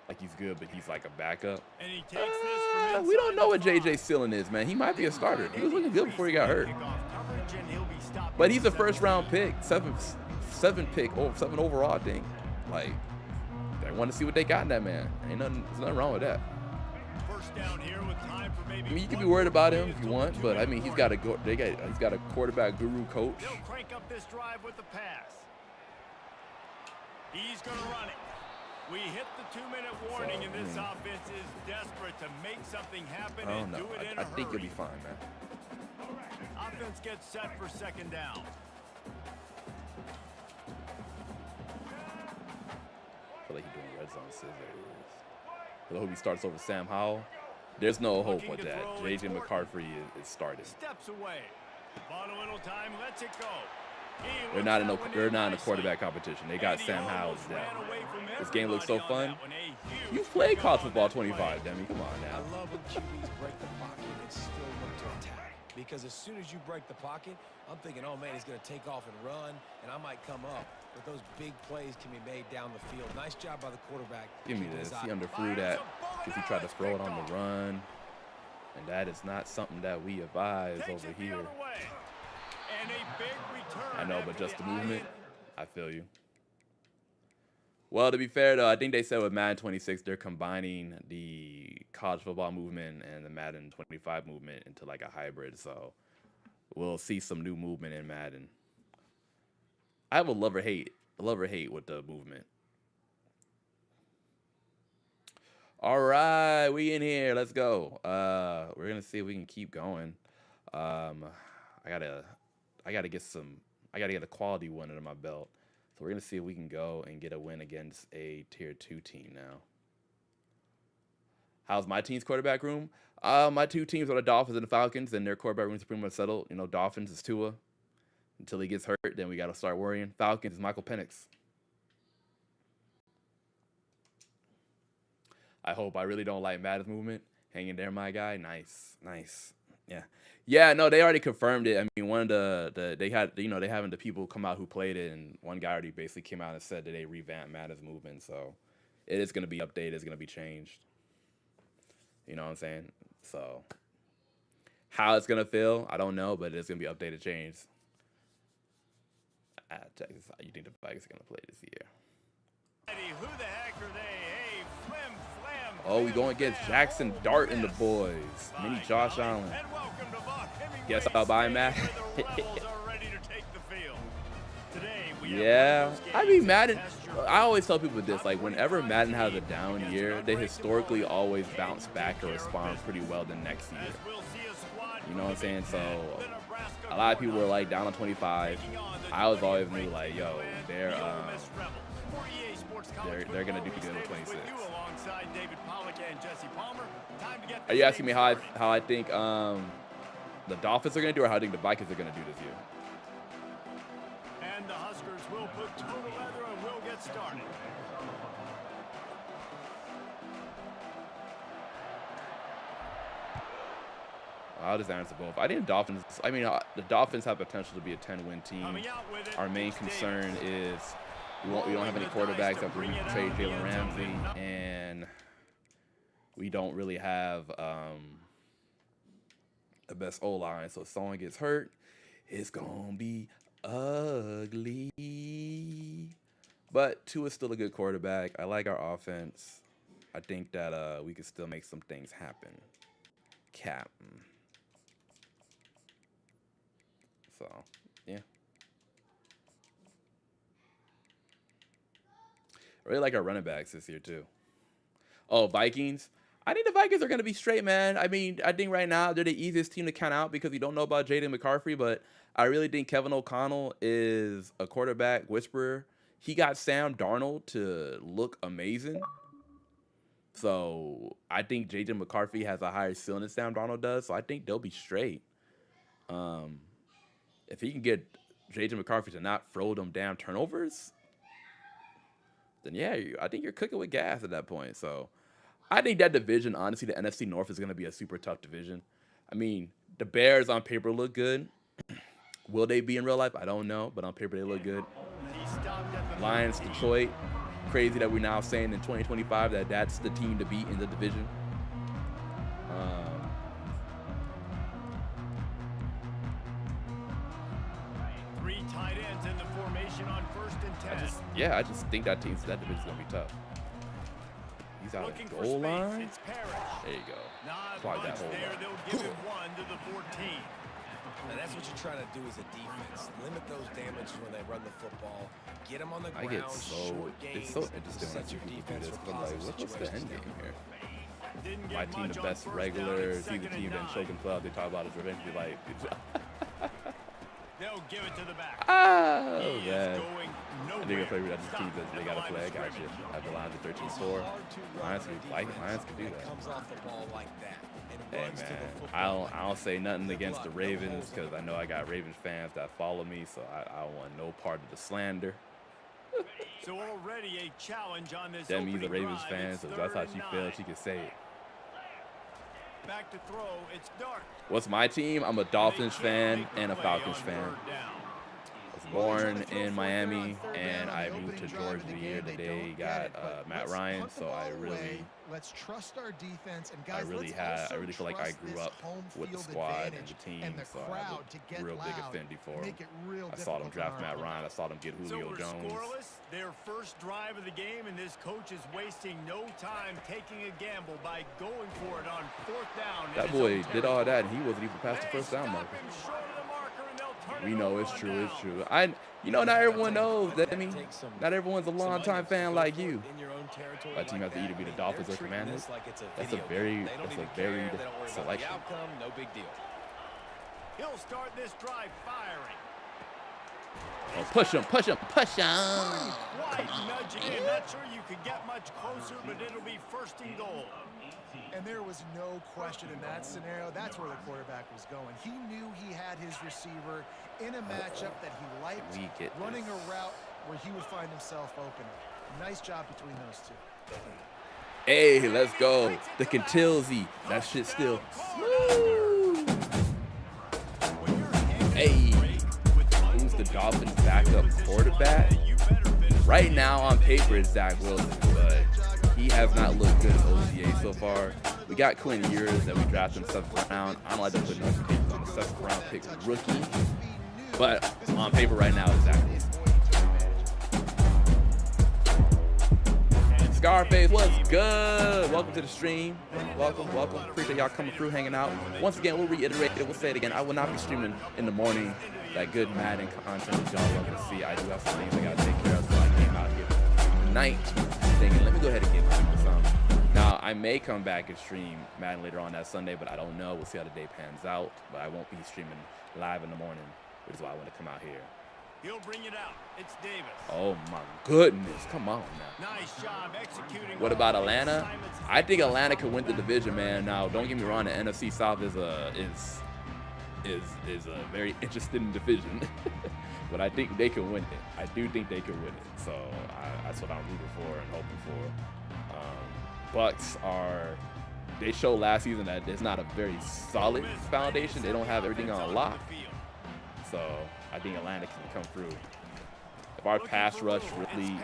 [SPEAKER 1] Like, he's good, but he's like a backup. And he takes this we don't know what JJ's ceiling is, man. He might be a starter. He was looking good before he got hurt. But he's a first-round pick, seven pick, or 7 overall, I think. Like, they want to see what they got in that man. There's nothing wrong with that. I mean, you can be worried about him if you want, but I mean, he's got a quarterback guru coach.
[SPEAKER 2] They'll crank up this drive with the pass. He's going to run it. We hit the 2-minute warning, and this offense is desperate to make something happen and do it in a hurry.
[SPEAKER 1] I think you'll be fine, man.
[SPEAKER 2] Offense gets set for 2nd down.
[SPEAKER 1] I feel like he's doing red zone scissors. I hope he starts over Sam Howell. There's no hope with that. JJ McCarthy is starting.
[SPEAKER 2] Steps away. Bought a little time, lets it go.
[SPEAKER 1] They're not in a quarterback competition. They got Sam Howell's down. This game looks so fun. You played college football 25, Demi. Come on now.
[SPEAKER 4] I love when QBs break the pocket and still look to attack. Because as soon as you break the pocket, I'm thinking, oh man, he's going to take off and run, and I might come up. But those big plays can be made down the field. Nice job by the quarterback.
[SPEAKER 1] Give me this. He underthrew that because he tried to throw it on the run. And that is not something that we advise over here. I know, but just the movement, I feel you. Well, to be fair, though, I think they said with Madden 26, they're combining the college football movement and the Madden 25 movement into like a hybrid. So we'll see some new movement in Madden. I have a love or hate with the movement. All right, we in here. Let's go. We're gonna see if we can keep going. I gotta get a quality one under my belt. So we're gonna see if we can go and get a win against a tier 2 team now. How's my team's quarterback room? My two teams are the Dolphins and the Falcons, and their quarterback rooms are pretty much settled. You know, Dolphins is Tua until he gets hurt. Then we gotta start worrying. Falcons is Michael Penix. I hope. I really don't like Madden's movement. Hang in there, my guy. Nice. Yeah. No, they already confirmed it. I mean, one of they had, you know, they having the people come out who played it, and one guy already basically came out and said that they revamped Madden's movement. So it is going to be updated. It's going to be changed. You know what I'm saying? So how it's going to feel, I don't know, but it's going to be updated, changed. Texas, how you think the Vikings are going to play this year?
[SPEAKER 2] Who the heck are they? Hey, flim, flam,
[SPEAKER 1] oh, we going against Jackson Dart and the boys. Mini Josh Allen. Guess I'll buy Matt. Yeah, I mean, Madden, I always tell people this, like, whenever Madden has a down year, they historically always bounce back or respond pretty well the next year. You know what I'm saying? So a lot of people were like down on 25. I was always knew, like, yo, they're gonna do good with 26. Are you asking me how I think the Dolphins are gonna do, or how I think the Vikings are gonna do this year?
[SPEAKER 2] And the Huskers will put total leather and will get started.
[SPEAKER 1] I'll just answer both. I think the Dolphins have potential to be a 10-win team. Our main concern is we don't have any quarterbacks after we trade Jalen Ramsey, and we don't really have the best O-line. So if someone gets hurt, it's gonna be ugly. But Tua is still a good quarterback. I like our offense. I think that we can still make some things happen. Captain. So, yeah. I really like our running backs this year, too. Oh, Vikings. I think the Vikings are going to be straight, man. I mean, I think right now they're the easiest team to count out because we don't know about Jaden McCarthy, but I really think Kevin O'Connell is a quarterback whisperer. He got Sam Darnold to look amazing. So I think Jaden McCarthy has a higher ceiling than Sam Darnold does, so I think they'll be straight. If he can get Jaden McCarthy to not throw them damn turnovers, then yeah, I think you're cooking with gas at that point. So I think that division, honestly, the NFC North is going to be a super tough division. I mean, the Bears on paper look good. Will they be in real life? I don't know, but on paper they look good. Lions, Detroit. Crazy that we're now saying in 2025 that that's the team to beat in the division.
[SPEAKER 2] Three tight ends in the formation on 1st and 10.
[SPEAKER 1] I just think that division's gonna be tough. He's out of the goal line. There you go. Clog that hole.
[SPEAKER 2] They'll give him 1 to the 14.
[SPEAKER 4] And that's what you're trying to do as a defense. Limit those damages when they run the football. Get them on the ground.
[SPEAKER 1] It's so interesting when I see people do this. I'm like, what's the end game here? My team, the best regular, see the team then choking club. They talk about his revenge. Be like,
[SPEAKER 2] They'll give it to the back.
[SPEAKER 1] Oh,
[SPEAKER 2] He is
[SPEAKER 1] man.
[SPEAKER 2] going
[SPEAKER 1] I think
[SPEAKER 2] nowhere.
[SPEAKER 1] that just keeps it. They got to play. I got you. I have the lines at 13-4. Lions can do that.
[SPEAKER 4] Comes off the ball like that and
[SPEAKER 1] Hey,
[SPEAKER 4] runs to the
[SPEAKER 1] man.
[SPEAKER 4] football.
[SPEAKER 1] I don't say nothing against the Ravens because I know I got Ravens fans that follow me, so I don't want no part of the slander.
[SPEAKER 2] So already a challenge on this
[SPEAKER 1] That means the
[SPEAKER 2] opening
[SPEAKER 1] Ravens
[SPEAKER 2] drive.
[SPEAKER 1] fans,
[SPEAKER 2] It's
[SPEAKER 1] so that's how
[SPEAKER 2] third
[SPEAKER 1] she
[SPEAKER 2] and
[SPEAKER 1] feels.
[SPEAKER 2] 9.
[SPEAKER 1] She can say it.
[SPEAKER 2] Back to throw. It's Dart.
[SPEAKER 1] What's my team? I'm a Dolphins fan and a Falcons fan. I was born in Miami, and I moved to Georgia the year that they got Matt Ryan. So I really feel like I grew up with the squad and the team. So I have a real big affinity for them. I saw them draft Matt Ryan. I saw them get
[SPEAKER 2] So
[SPEAKER 1] Julio
[SPEAKER 2] we're
[SPEAKER 1] Jones.
[SPEAKER 2] scoreless. Their first drive of the game, and this coach is wasting no time taking a gamble by going for it on 4th down. in
[SPEAKER 1] That
[SPEAKER 2] his
[SPEAKER 1] boy
[SPEAKER 2] own
[SPEAKER 1] did all
[SPEAKER 2] territory.
[SPEAKER 1] that, and he wasn't even past the
[SPEAKER 2] They
[SPEAKER 1] first down
[SPEAKER 2] stop
[SPEAKER 1] marker.
[SPEAKER 2] him short of the marker, and they'll turn
[SPEAKER 1] We
[SPEAKER 2] it
[SPEAKER 1] know
[SPEAKER 2] over
[SPEAKER 1] it's
[SPEAKER 2] on
[SPEAKER 1] true. It's
[SPEAKER 2] down.
[SPEAKER 1] true. Not everyone knows that. I mean, not everyone's a longtime fan like you. My team has to either be the Dolphins or Commanders. That's a varied selection.
[SPEAKER 4] No big deal.
[SPEAKER 2] He'll start this drive firing.
[SPEAKER 1] Oh, push him.
[SPEAKER 2] Quite nudging in. Not sure you could get much closer, but it'll be 1st and goal.
[SPEAKER 3] And there was no question in that scenario. That's where the quarterback was going. He knew he had his receiver in a matchup that he liked, running a route where he would find himself open. Nice job between those two.
[SPEAKER 1] Hey, let's go. The Cantilsy. That shit still. Woo. Hey, who's the Dolphins' backup quarterback? Right now on paper it's Zach Wilson, but he has not looked good in OTA so far. We got Quinn Ewers that we drafted in the 7th round. I don't like to put no picks on the 7th round pick rookie, but on paper right now it's Zach Wilson. Scarface, what's good? Welcome to the stream. Welcome. Appreciate y'all coming through, hanging out. Once again, we'll reiterate it. We'll say it again. I will not be streaming in the morning that good Madden content that y'all are going to see. I do have some things I got to take care of, so I came out here tonight thinking, let me go ahead and get people some. Now, I may come back and stream Madden later on that Sunday, but I don't know. We'll see how the day pans out. But I won't be streaming live in the morning, which is why I want to come out here.
[SPEAKER 2] He'll bring it out. It's Davis.
[SPEAKER 1] Oh my goodness! Come on now.
[SPEAKER 2] Nice job executing.
[SPEAKER 1] What about Atlanta? I think Atlanta could win the division, man. Now, don't get me wrong. The NFC South is a very interesting division, but I think they can win it. I do think they can win it. So that's what I'm rooting for and hoping for. Bucks they showed last season that it's not a very solid foundation. They don't have everything on lock. So I think Atlanta can come through. If our pass rush really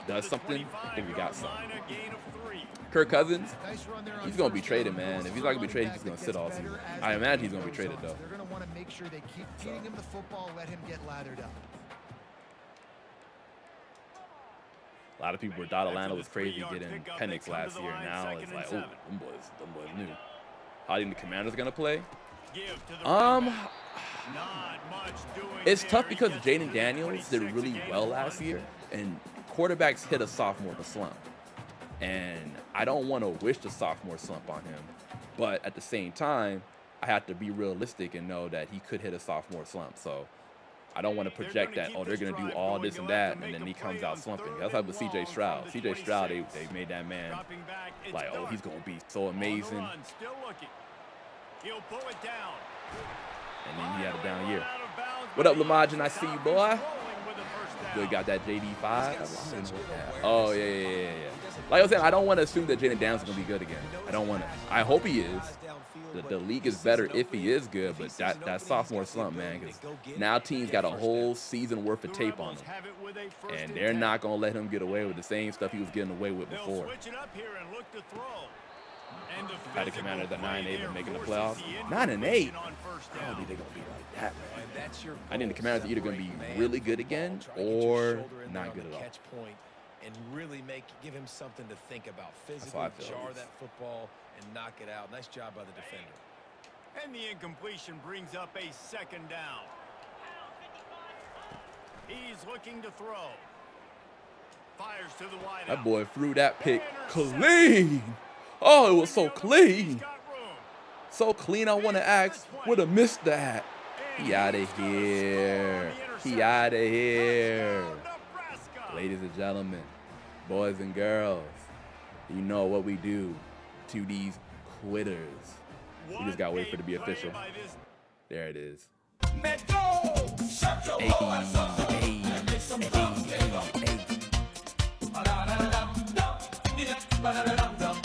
[SPEAKER 1] does something, I think we got something. Kirk Cousins, he's going to be traded, man. If he's not going to be traded, he's going to sit all season. I imagine he's going to be traded, though.
[SPEAKER 3] They're going to want to make sure they keep feeding him the football, let him get lathered up.
[SPEAKER 1] A lot of people thought Atlanta was crazy getting Penix last year. Now it's like, oh, them boys knew. How do you think the Commanders going to play? It's tough because Jaden Daniels did really well last year, and quarterbacks hit a sophomore slump. And I don't want to wish the sophomore slump on him, but at the same time, I have to be realistic and know that he could hit a sophomore slump. So I don't want to project that, oh, they're going to do all this and that, and then he comes out slumping. That's like with C.J. Stroud. C.J. Stroud, they made that man like, oh, he's going to be so amazing.
[SPEAKER 2] He'll pull it down.
[SPEAKER 1] And then he had a down year. What up, Lamajin? I see you, boy. Good, got that JD5. Oh, yeah. Like I was saying, I don't want to assume that Jaden Daniels is going to be good again. I don't want to. I hope he is. The league is better if he is good, but that sophomore slump, man, because now teams got a whole season worth of tape on him. And they're not going to let him get away with the same stuff he was getting away with before. Had the Commanders at 9-8 and making the playoffs. 9-8? I don't think they're going to be like that, man. I think the Commanders are either going to be really good again or not good at all.
[SPEAKER 4] And really give him something to think about. Physically jar that football and knock it out. Nice job by the defender.
[SPEAKER 2] And the incompletion brings up a 2nd down. He's looking to throw. Fires to the wide
[SPEAKER 1] That boy threw that pick clean. Oh, it was so clean. So clean, I want to ask, would have missed that. He out of here. He out of here. Ladies and gentlemen, boys and girls, you know what we do to these quitters. We just gotta wait for it to be official. There it is. Hey.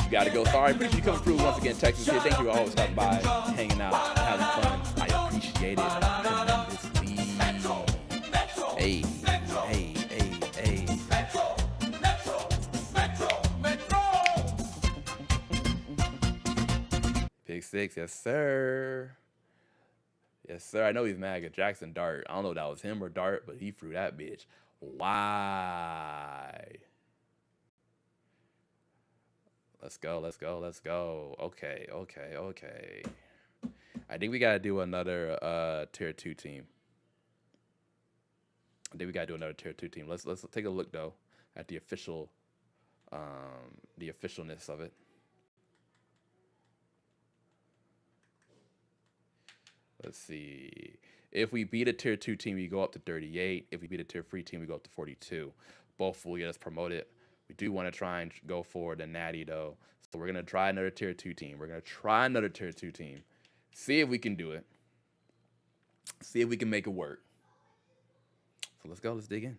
[SPEAKER 1] You gotta go. Sorry, appreciate you coming through once again, Texas here. Thank you all for stopping by, hanging out, having fun. I appreciate it tremendously. Hey. Pick 6, yes sir. Yes sir. I know he's mad at Jackson Dart. I don't know if that was him or Dart, but he threw that bitch. Why? Let's go. Okay. I think we gotta do another tier 2 team. Let's take a look though at the official the officialness of it. Let's see. If we beat a tier 2 team, we go up to 38. If we beat a tier 3 team, we go up to 42. Both will get us promoted. We do want to try and go for the Natty, though. So we're going to try another tier 2 team. See if we can do it. See if we can make it work. So let's go. Let's dig in.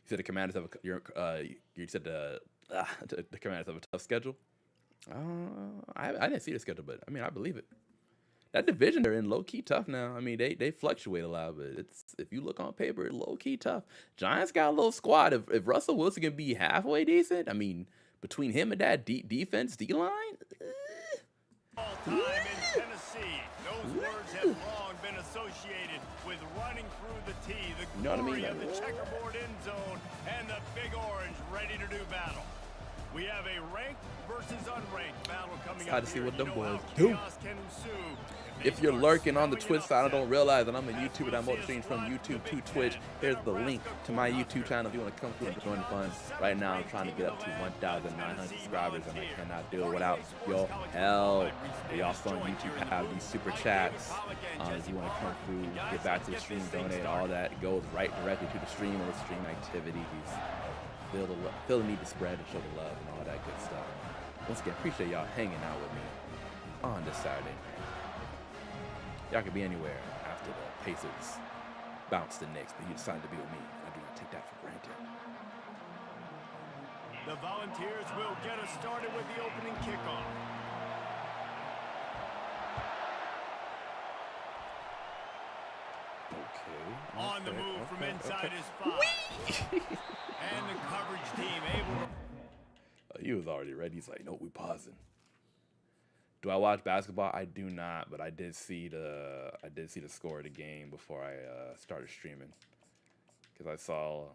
[SPEAKER 1] You said the Commanders have the Commanders have a tough schedule. I didn't see the schedule, but I mean, I believe it. That division they're in low-key tough now. I mean, they fluctuate a lot, but it's, if you look on paper, low-key tough. Giants got a little squad. If Russell Wilson can be halfway decent, I mean, between him and that defense, D-line.
[SPEAKER 2] All time in Tennessee, those words have long been associated with running through the tee, the glory of the checkerboard end zone, and the Big Orange ready to do battle. We have a ranked versus unranked battle coming up.
[SPEAKER 1] To see what them boys do. If you're lurking on the Twitch side, I don't realize that I'm a YouTuber. I'm multi-streaming from YouTube to Twitch. Here's the link to my YouTube channel if you want to come through and join the fun. Right now, I'm trying to get up to 1,900 subscribers, and I cannot do it without your help. We also on YouTube have these super chats. If you want to come through, get back to the stream, donate, all that, it goes right directly to the stream and the stream activities. Feel the need to spread and show the love and all that good stuff. Once again, appreciate y'all hanging out with me on this Saturday night. Y'all could be anywhere after the Pacers bounce the Knicks, but you decided to be with me. I do not take that for granted.
[SPEAKER 2] The Volunteers will get us started with the opening kickoff. On the move from inside his 5. And the coverage team able to...
[SPEAKER 1] He was already ready. He's like, no, we pausing. Do I watch basketball? I do not, but I did see the score of the game before I started streaming. Because I saw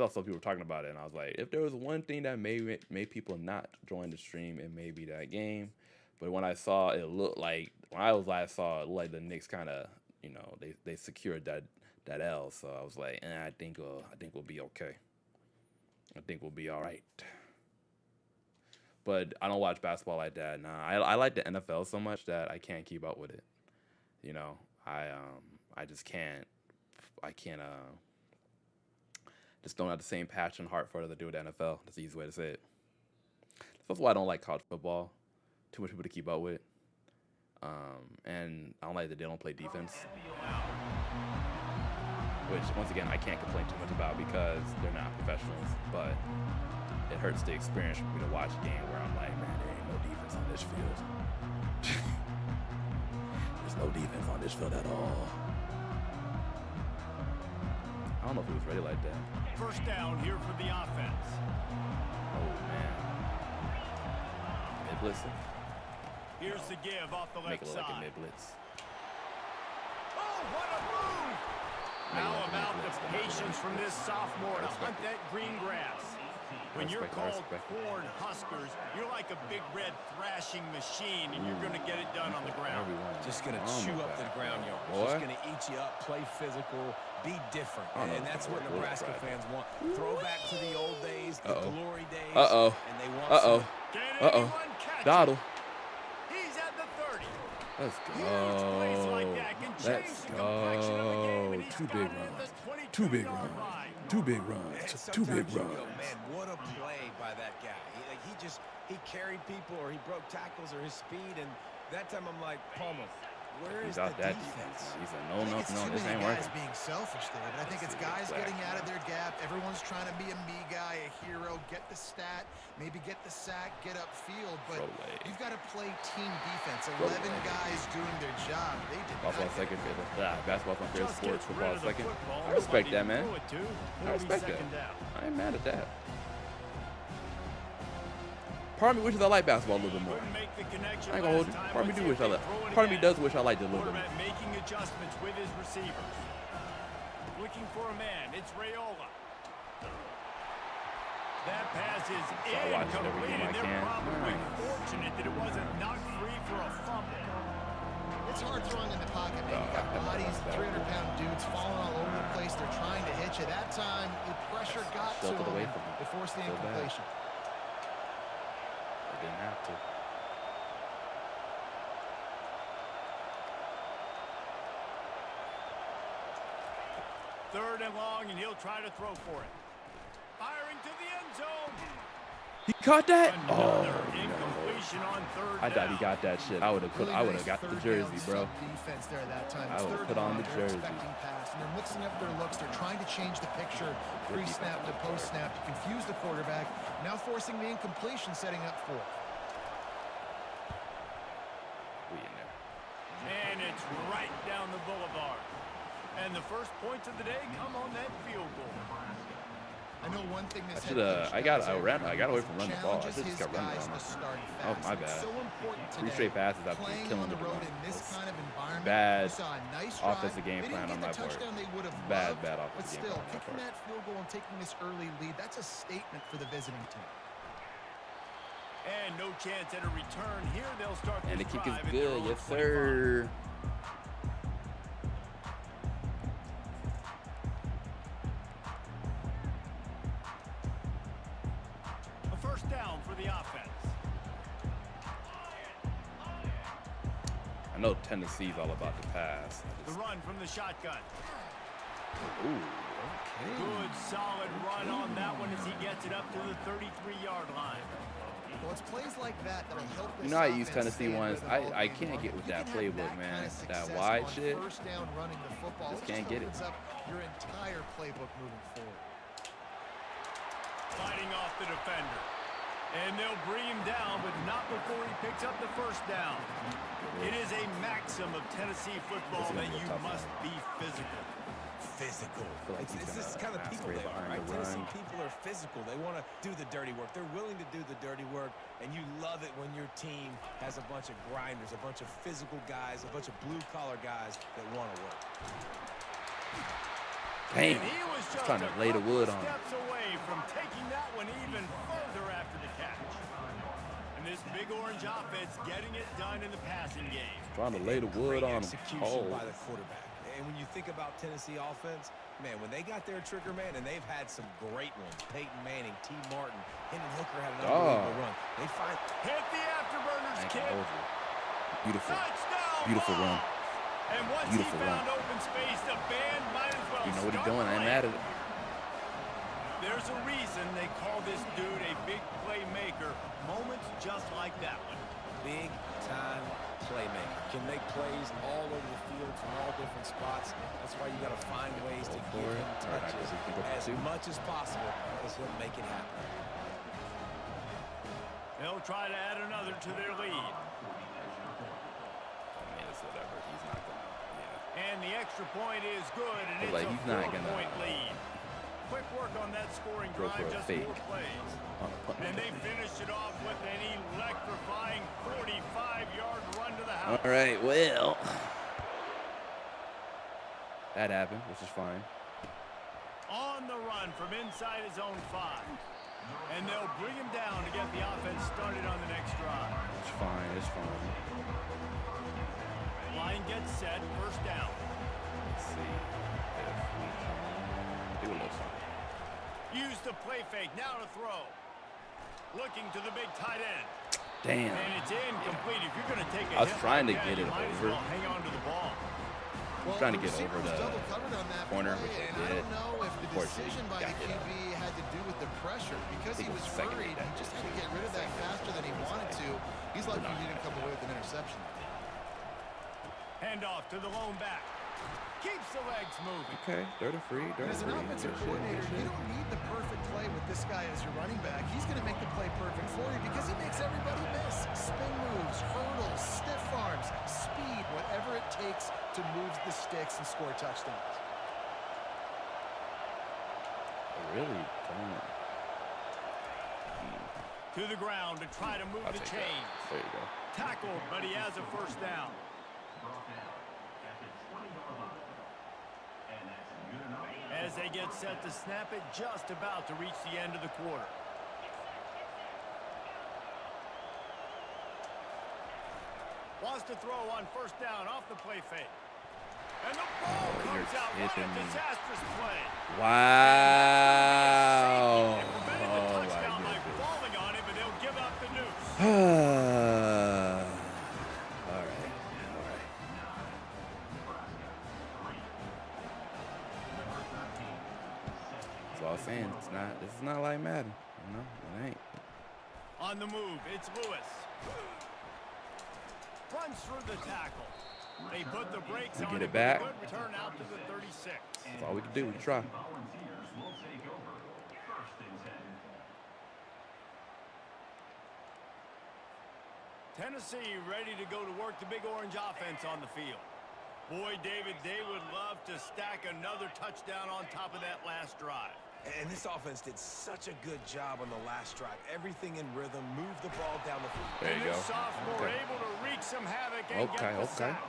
[SPEAKER 1] some people talking about it, and I was like, if there was one thing that made people not join the stream, it may be that game. But when I saw it, looked like the Knicks kind of, they secured that L. So I was like, I think we'll be okay. I think we'll be all right. But I don't watch basketball like that. Nah, I like the NFL so much that I can't keep up with it. I just can't. I can't. Just don't have the same passion, heart for it as I do with the NFL. That's the easy way to say it. That's why I don't like college football. Too much people to keep up with. And I don't like that they don't play defense. Which, once again, I can't complain too much about because they're not professionals. But it hurts the experience for me to watch a game where I'm like, man, there ain't no defense on this field. There's no defense on this field at all. I don't know if it was ready like that.
[SPEAKER 2] First down here for the offense.
[SPEAKER 1] Oh, man. Mid-blitzing.
[SPEAKER 2] Here's the give off the left side.
[SPEAKER 1] Make it like a mid-blitz.
[SPEAKER 2] Oh, what a move! How about the patience from this sophomore to hunt that green grass? When you're called corn huskers, you're like a big red thrashing machine, and you're going to get it done on the ground.
[SPEAKER 4] Just going to chew up the ground yard. Just going to eat you up, play physical, be different. And that's what Nebraska fans want. Throw back to the old days, the glory days. And they want
[SPEAKER 1] Doddle.
[SPEAKER 2] He's at the 30.
[SPEAKER 1] Let's
[SPEAKER 2] Huge plays like
[SPEAKER 1] go.
[SPEAKER 2] that can change
[SPEAKER 1] Let's
[SPEAKER 2] the complexion of the game, and
[SPEAKER 1] go.
[SPEAKER 2] he's
[SPEAKER 1] Two
[SPEAKER 2] got
[SPEAKER 1] big
[SPEAKER 2] it at the
[SPEAKER 1] runs. Two big
[SPEAKER 2] 22-yard
[SPEAKER 1] runs.
[SPEAKER 2] line.
[SPEAKER 1] Two big
[SPEAKER 4] And
[SPEAKER 1] runs. Two big
[SPEAKER 4] sometimes you
[SPEAKER 1] runs.
[SPEAKER 4] go, man, what a play by that guy. He carried people, or he broke tackles, or his speed, and that time I'm like, Palmer, where is
[SPEAKER 1] He's out
[SPEAKER 4] the
[SPEAKER 1] that
[SPEAKER 4] defense?
[SPEAKER 1] He's like,
[SPEAKER 3] I
[SPEAKER 1] no,
[SPEAKER 3] think
[SPEAKER 1] no,
[SPEAKER 3] it's
[SPEAKER 1] no,
[SPEAKER 3] too
[SPEAKER 1] this
[SPEAKER 3] many
[SPEAKER 1] ain't
[SPEAKER 3] guys
[SPEAKER 1] working.
[SPEAKER 3] being selfish there, but I think it's guys getting out of their gap. Everyone's trying to be a me guy, a hero, get the stat, maybe get the sack, get upfield. But you've got to play team defense. 11 guys doing their job. They did not.
[SPEAKER 1] Basketball second, basketball's my favorite
[SPEAKER 2] Just
[SPEAKER 1] sport.
[SPEAKER 2] gets
[SPEAKER 1] Football
[SPEAKER 2] rid of the
[SPEAKER 1] second.
[SPEAKER 2] football.
[SPEAKER 1] I respect
[SPEAKER 2] Nobody
[SPEAKER 1] that, man.
[SPEAKER 2] threw it to.
[SPEAKER 1] I
[SPEAKER 2] It'll be
[SPEAKER 1] respect that.
[SPEAKER 2] second down.
[SPEAKER 1] I ain't mad at that. Part of me wishes I liked basketball a little bit more.
[SPEAKER 2] Couldn't make the connection
[SPEAKER 1] I ain't gonna hold you.
[SPEAKER 2] last time.
[SPEAKER 1] Part of me
[SPEAKER 2] Let's
[SPEAKER 1] do wish
[SPEAKER 2] see
[SPEAKER 1] I
[SPEAKER 2] if
[SPEAKER 1] liked.
[SPEAKER 2] they throw it
[SPEAKER 1] Part of me
[SPEAKER 2] again.
[SPEAKER 1] does wish I liked it a little bit more.
[SPEAKER 2] Quarterback making adjustments with his receivers. Looking for a man. It's Raiola. That pass is
[SPEAKER 1] I watch it every
[SPEAKER 2] incomplete,
[SPEAKER 1] game I
[SPEAKER 2] and they're
[SPEAKER 1] can.
[SPEAKER 2] probably
[SPEAKER 1] Nice.
[SPEAKER 2] fortunate that it wasn't knocked free for a fumble.
[SPEAKER 3] It's hard throwing in the pocket, man. You got bodies, 300-pound dudes falling all over the place. They're trying to hit you. That time, the pressure got to
[SPEAKER 1] Sheltered away
[SPEAKER 3] them.
[SPEAKER 1] from him.
[SPEAKER 3] They forced the
[SPEAKER 1] Feel bad.
[SPEAKER 3] incompletion.
[SPEAKER 1] I didn't have to.
[SPEAKER 2] Third and long, and he'll try to throw for it. Firing to the end zone.
[SPEAKER 1] He caught that? Oh,
[SPEAKER 2] Another
[SPEAKER 1] no.
[SPEAKER 2] incompletion on third
[SPEAKER 1] I thought he
[SPEAKER 2] down.
[SPEAKER 1] got that shit. I would have
[SPEAKER 3] Really nice
[SPEAKER 1] got the
[SPEAKER 3] third
[SPEAKER 1] jersey,
[SPEAKER 3] down
[SPEAKER 1] bro.
[SPEAKER 3] Defense there that time.
[SPEAKER 1] I
[SPEAKER 3] It's
[SPEAKER 1] would've
[SPEAKER 3] third
[SPEAKER 1] put
[SPEAKER 3] and
[SPEAKER 1] on
[SPEAKER 3] long.
[SPEAKER 1] the
[SPEAKER 3] They're
[SPEAKER 1] jersey.
[SPEAKER 3] expecting pass, and they're mixing up their looks. They're trying to change the picture, pre-snap to post-snap, to confuse the quarterback. Now forcing the incompletion, setting up fourth.
[SPEAKER 1] We in there.
[SPEAKER 2] And it's right down the boulevard. And the first points of the day come on that field goal.
[SPEAKER 3] I know one thing this
[SPEAKER 1] I got away from running the ball. I just kept running. Oh, my bad.
[SPEAKER 3] So important today,
[SPEAKER 1] 3 straight passes after
[SPEAKER 3] playing
[SPEAKER 1] killing
[SPEAKER 3] on the
[SPEAKER 1] the
[SPEAKER 3] road
[SPEAKER 1] run.
[SPEAKER 3] in this kind of environment.
[SPEAKER 1] Bad
[SPEAKER 3] We saw a nice
[SPEAKER 1] offensive
[SPEAKER 3] drive.
[SPEAKER 1] game
[SPEAKER 3] They
[SPEAKER 1] plan
[SPEAKER 3] didn't
[SPEAKER 1] on
[SPEAKER 3] get
[SPEAKER 1] my
[SPEAKER 3] the
[SPEAKER 1] part.
[SPEAKER 3] touchdown they would have
[SPEAKER 1] Bad
[SPEAKER 3] loved,
[SPEAKER 1] offensive
[SPEAKER 3] but
[SPEAKER 1] game
[SPEAKER 3] still,
[SPEAKER 1] plan on my
[SPEAKER 3] kicking
[SPEAKER 1] part.
[SPEAKER 3] that field goal and taking this early lead, that's a statement for the visiting team.
[SPEAKER 2] And no chance at a return here. They'll start
[SPEAKER 1] And the
[SPEAKER 2] this
[SPEAKER 1] kick is
[SPEAKER 2] drive at their
[SPEAKER 1] good,
[SPEAKER 2] own
[SPEAKER 1] yes
[SPEAKER 2] 25.
[SPEAKER 1] sir.
[SPEAKER 2] A first down for the offense.
[SPEAKER 1] I know Tennessee's all about the pass.
[SPEAKER 2] The run from the shotgun.
[SPEAKER 1] Ooh, okay.
[SPEAKER 2] Good solid run on that one as he gets it up to the 33-yard line.
[SPEAKER 3] Well, it's plays like that that'll help this
[SPEAKER 1] You know I use
[SPEAKER 3] offense
[SPEAKER 1] Tennessee
[SPEAKER 3] stay
[SPEAKER 1] ones.
[SPEAKER 3] with the ball
[SPEAKER 1] I
[SPEAKER 3] game
[SPEAKER 1] can't
[SPEAKER 3] long.
[SPEAKER 1] get with
[SPEAKER 3] You
[SPEAKER 1] that
[SPEAKER 3] can have
[SPEAKER 1] playbook,
[SPEAKER 3] that
[SPEAKER 1] man.
[SPEAKER 3] kind of
[SPEAKER 1] That
[SPEAKER 3] success
[SPEAKER 1] wide
[SPEAKER 3] on
[SPEAKER 1] shit.
[SPEAKER 3] First down running the football.
[SPEAKER 1] Just
[SPEAKER 3] It
[SPEAKER 1] can't get it.
[SPEAKER 3] opens up your entire playbook moving forward.
[SPEAKER 2] Fighting off the defender. And they'll bring him down, but not before he picks up the first down. It is a maxim of Tennessee football
[SPEAKER 1] This is gonna
[SPEAKER 2] that
[SPEAKER 1] be a
[SPEAKER 2] you
[SPEAKER 1] tough
[SPEAKER 2] must
[SPEAKER 1] one.
[SPEAKER 2] be physical.
[SPEAKER 4] Physical.
[SPEAKER 1] feel like
[SPEAKER 4] It's
[SPEAKER 1] he's
[SPEAKER 4] this
[SPEAKER 1] gonna
[SPEAKER 4] kind of people
[SPEAKER 1] masquerade
[SPEAKER 4] they are,
[SPEAKER 1] behind
[SPEAKER 4] right?
[SPEAKER 1] the
[SPEAKER 4] Tennessee
[SPEAKER 1] run.
[SPEAKER 4] people are physical. They want to do the dirty work. They're willing to do the dirty work, and you love it when your team has a bunch of grinders, a bunch of physical guys, a bunch of blue-collar guys that want to work.
[SPEAKER 1] Damn.
[SPEAKER 2] And he was just
[SPEAKER 1] Trying to lay the
[SPEAKER 2] a
[SPEAKER 1] wood
[SPEAKER 2] couple
[SPEAKER 1] on him.
[SPEAKER 2] steps away from taking that one even further after the catch. And this big orange offense getting it done in the passing game.
[SPEAKER 1] Trying to lay the wood
[SPEAKER 4] Great
[SPEAKER 1] on him.
[SPEAKER 4] execution
[SPEAKER 1] Oh.
[SPEAKER 4] by the quarterback. And when you think about Tennessee offense, man, when they got their trigger man, and they've had some great ones. Peyton Manning, T. Martin, Hendon Hooker had an unbelievable run. They find
[SPEAKER 2] Hit the afterburners,
[SPEAKER 1] I
[SPEAKER 2] kid.
[SPEAKER 1] can hold you. Beautiful.
[SPEAKER 2] Touchdown
[SPEAKER 1] Beautiful
[SPEAKER 2] ball.
[SPEAKER 1] run.
[SPEAKER 2] And once
[SPEAKER 1] Beautiful
[SPEAKER 2] he found
[SPEAKER 1] run.
[SPEAKER 2] open space, the band might as well
[SPEAKER 1] You know what he's
[SPEAKER 2] start
[SPEAKER 1] doing. I ain't
[SPEAKER 2] playing.
[SPEAKER 1] mad at it.
[SPEAKER 2] There's a reason they call this dude a big playmaker. Moments just like that one.
[SPEAKER 4] big-time playmaker. Can make plays all over the field from all different spots. That's why you got to find ways to give him touches as much as possible as he'll make it happen.
[SPEAKER 2] They'll try to add another to their lead.
[SPEAKER 1] I mean, it's whatever. He's not gonna. Yeah.
[SPEAKER 2] And the extra point is good, and
[SPEAKER 1] But,
[SPEAKER 2] it's
[SPEAKER 1] like,
[SPEAKER 2] a
[SPEAKER 1] he's not gonna
[SPEAKER 2] 4-point lead. Quick work on that scoring
[SPEAKER 1] Go for
[SPEAKER 2] drive,
[SPEAKER 1] a
[SPEAKER 2] just
[SPEAKER 1] fake
[SPEAKER 2] 4 plays.
[SPEAKER 1] On a punt.
[SPEAKER 2] And they finished it off with an electrifying 45-yard run to the house.
[SPEAKER 1] All right. Well, that happened, which is fine.
[SPEAKER 2] On the run from inside his own 5. And they'll bring him down to get the offense started on the next drive.
[SPEAKER 1] It's fine. It's fine.
[SPEAKER 2] Line gets set, first down.
[SPEAKER 1] Let's see if we can do a little something.
[SPEAKER 2] Use the play fake, now to throw. Looking to the big tight end.
[SPEAKER 1] Damn.
[SPEAKER 2] And it's incomplete. If you're going to take a
[SPEAKER 1] I was
[SPEAKER 2] hit
[SPEAKER 1] trying to
[SPEAKER 2] like
[SPEAKER 1] get
[SPEAKER 2] that,
[SPEAKER 1] it
[SPEAKER 2] you might as
[SPEAKER 1] over.
[SPEAKER 2] well hang on to the ball.
[SPEAKER 3] Well,
[SPEAKER 1] trying to get
[SPEAKER 3] receiver
[SPEAKER 1] over
[SPEAKER 3] was
[SPEAKER 1] the
[SPEAKER 3] double covered on that
[SPEAKER 1] corner,
[SPEAKER 3] play,
[SPEAKER 1] which he
[SPEAKER 3] and I
[SPEAKER 1] did.
[SPEAKER 3] don't know if the
[SPEAKER 1] Unfortunately,
[SPEAKER 3] decision by
[SPEAKER 1] got
[SPEAKER 3] the
[SPEAKER 1] hit up.
[SPEAKER 3] QB had to do with the pressure. Because
[SPEAKER 1] think
[SPEAKER 3] he
[SPEAKER 1] it
[SPEAKER 3] was
[SPEAKER 1] was second
[SPEAKER 3] worried,
[SPEAKER 1] that
[SPEAKER 3] he just had to
[SPEAKER 1] did.
[SPEAKER 3] get rid of that faster than he wanted to. He's lucky he didn't come away with an interception.
[SPEAKER 2] Hand off to the lone back. Keeps the legs moving.
[SPEAKER 1] Okay, third and free.
[SPEAKER 3] And as an offensive coordinator, you don't need the perfect play with this guy as your running back. He's going to make the play perfect for you because he makes everybody miss. Spin moves, hurdles, stiff arms, speed, whatever it takes to move the sticks and score touchdowns.
[SPEAKER 1] I really don't.
[SPEAKER 2] To the ground to try to move
[SPEAKER 1] I'll
[SPEAKER 2] the
[SPEAKER 1] take
[SPEAKER 2] chains.
[SPEAKER 1] that. There you go.
[SPEAKER 2] Tackled, but he has a first down. As they get set to snap it, just about to reach the end of the quarter. Wants to throw on first down off the play fake. And the ball comes out. What a disastrous play.
[SPEAKER 1] Wow.
[SPEAKER 2] They prevented the touchdown by falling on him, and they'll give up the noose.
[SPEAKER 1] All right. That's all I was saying. This is not like Madden. You know, it ain't.
[SPEAKER 2] On the move, it's Lewis. Runs through the tackle. They put the brakes on
[SPEAKER 1] get
[SPEAKER 2] it,
[SPEAKER 1] it back.
[SPEAKER 2] but a good return out to the 36.
[SPEAKER 1] That's all we can do. We can try.
[SPEAKER 2] Tennessee ready to go to work the big orange offense on the field. Boy, David, they would love to stack another touchdown on top of that last drive.
[SPEAKER 4] And this offense did such a good job on the last drive. Everything in rhythm, move the ball down the field.
[SPEAKER 1] There you go.
[SPEAKER 2] This sophomore able to wreak some havoc and get the sack.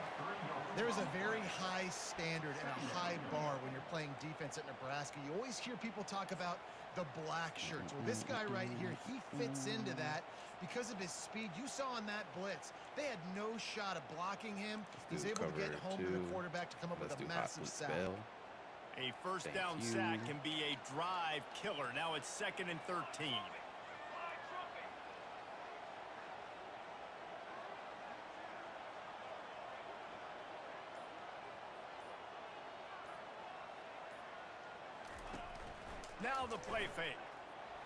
[SPEAKER 3] There is a very high standard and a high bar when you're playing defense at Nebraska. You always hear people talk about the black shirts. Well, this guy right here, he fits into that because of his speed. You saw on that blitz, they had no shot of blocking him. He's able to get home to the quarterback to come up with a massive sack.
[SPEAKER 2] A first down sack can be a drive killer. Now it's 2nd and 13. Now the play fake.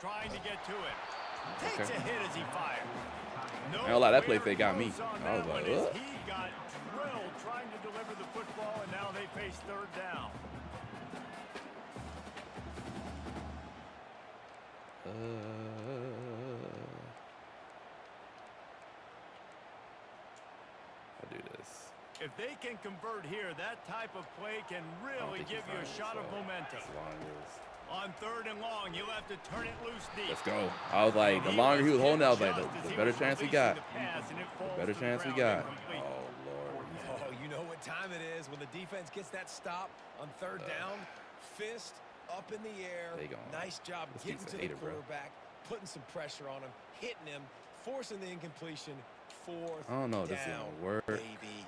[SPEAKER 2] Trying to get to it. Takes a hit as he fired. No,
[SPEAKER 1] I ain't gonna lie, that play fake got me. I was like, ugh.
[SPEAKER 2] He got drilled trying to deliver the football, and now they face third down.
[SPEAKER 1] I'll do this.
[SPEAKER 2] If they can convert here, that type of play can really give you a shot of momentum.
[SPEAKER 1] As long as
[SPEAKER 2] On 3rd and long, you'll have to turn it loose deep.
[SPEAKER 1] let's go. I was like, the longer he was holding it, I was like, the better chance we got. The better chance we got. Oh, Lord.
[SPEAKER 4] Oh, you know what time it is when the defense gets that stop on 3rd down. Fist up in the air.
[SPEAKER 1] There you go.
[SPEAKER 4] Nice job
[SPEAKER 1] This
[SPEAKER 4] getting
[SPEAKER 1] dude's
[SPEAKER 4] to
[SPEAKER 1] a
[SPEAKER 4] the
[SPEAKER 1] hater, bro.
[SPEAKER 4] quarterback, putting some pressure on him, hitting him, forcing the incompletion. 4th
[SPEAKER 1] I don't know if this is
[SPEAKER 4] down,
[SPEAKER 1] gonna work.
[SPEAKER 4] baby.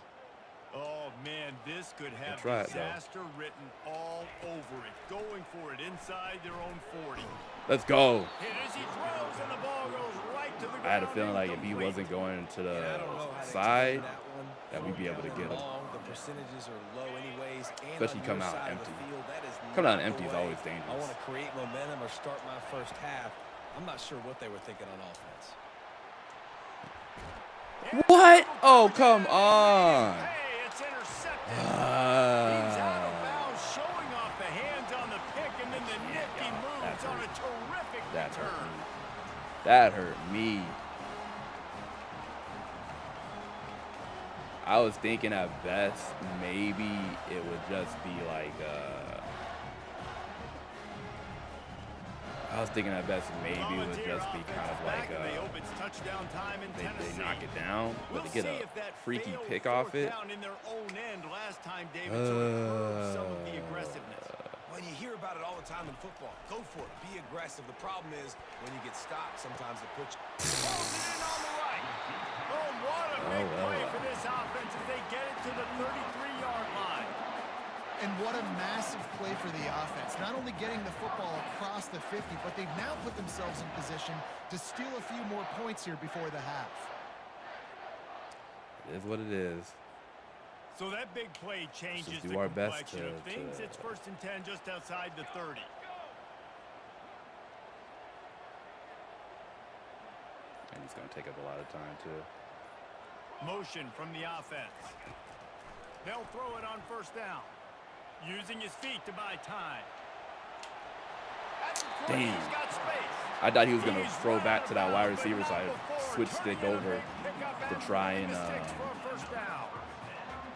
[SPEAKER 2] Oh, man, this could have
[SPEAKER 1] try it, though.
[SPEAKER 2] disaster written all over it. Going for it inside their own 40.
[SPEAKER 1] Let's go.
[SPEAKER 2] Hit as he throws, and the ball goes right to the ground.
[SPEAKER 1] I had a feeling like if he wasn't going to the
[SPEAKER 4] I don't know how to
[SPEAKER 1] side,
[SPEAKER 4] explain that one.
[SPEAKER 1] that we'd be able to get him.
[SPEAKER 4] The percentages are low anyways. And
[SPEAKER 1] Especially
[SPEAKER 4] on
[SPEAKER 1] come
[SPEAKER 4] your
[SPEAKER 1] out
[SPEAKER 4] side of the
[SPEAKER 1] empty.
[SPEAKER 4] field, that is
[SPEAKER 1] Coming out
[SPEAKER 4] not
[SPEAKER 1] empty
[SPEAKER 4] the
[SPEAKER 1] is
[SPEAKER 4] way
[SPEAKER 1] always
[SPEAKER 4] I
[SPEAKER 1] dangerous.
[SPEAKER 4] want to create momentum or start my first half. I'm not sure what they were thinking on offense.
[SPEAKER 1] What? Oh, come on.
[SPEAKER 2] Hey, it's intercepted. He's out of bounds, showing off the hands on the pick, and then the nifty moves on a terrific
[SPEAKER 1] That hurt
[SPEAKER 2] return.
[SPEAKER 1] me. That hurt me. I was thinking at best, maybe it would just be like, I was thinking at best, maybe it would just be kind of like,
[SPEAKER 2] they hope it's touchdown time in
[SPEAKER 1] they
[SPEAKER 2] Tennessee.
[SPEAKER 1] knock it down, but to
[SPEAKER 2] We'll
[SPEAKER 1] get
[SPEAKER 2] see
[SPEAKER 1] a
[SPEAKER 2] if that
[SPEAKER 1] freaky
[SPEAKER 2] failed
[SPEAKER 1] pick off
[SPEAKER 2] fourth
[SPEAKER 1] it.
[SPEAKER 2] down in their own end last time, David, so it curbs some of the aggressiveness.
[SPEAKER 4] Well, you hear about it all the time in football. Go for it. Be aggressive. The problem is when you get stopped, sometimes it puts you.
[SPEAKER 2] Throws it in on the right. Oh, what a big play for this offense as they get it to the 33-yard line.
[SPEAKER 3] And what a massive play for the offense. Not only getting the football across the 50, but they've now put themselves in position to steal a few more points here before the half.
[SPEAKER 1] It is what it is.
[SPEAKER 2] So that big play changes the
[SPEAKER 1] do our best
[SPEAKER 2] complexion of things. It's 1st and 10 just outside the 30.
[SPEAKER 1] And he's going to take up a lot of time, too.
[SPEAKER 2] Motion from the offense. They'll throw it on 1st down. Using his feet to buy time.
[SPEAKER 1] Damn.
[SPEAKER 2] He's got space.
[SPEAKER 1] I thought he was going to throw back to that wide receiver side, switch stick over to try and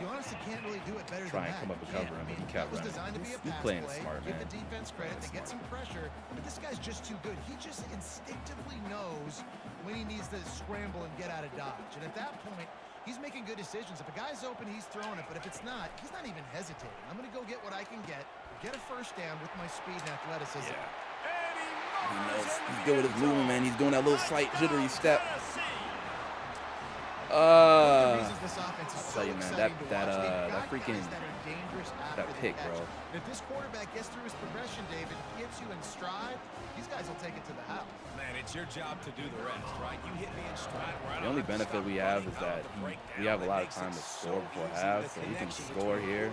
[SPEAKER 3] You honestly can't really do it better
[SPEAKER 1] try
[SPEAKER 3] than
[SPEAKER 1] and come
[SPEAKER 3] that.
[SPEAKER 1] up and cover him, but he kept running. He's playing smart, man.
[SPEAKER 3] Give the defense credit to get some pressure, but this guy's just too good. He just instinctively knows when he needs to scramble and get out of dodge. And at that point, he's making good decisions. If a guy's open, he's throwing it, but if it's not, he's not even hesitating. I'm going to go get what I can get a 1st down with my speed and athleticism.
[SPEAKER 1] Yeah. He knows he's good with his movement, man. He's doing that little slight jittery step. I'll tell you, man, that freaking pick, bro.
[SPEAKER 3] If this quarterback gets through his progression, David, gets you in stride, these guys will take it to the house.
[SPEAKER 4] Man, it's your job to do the rest, right? You hit me in stride.
[SPEAKER 1] The only benefit we have is that we have a lot of time to score before half, so we can score here.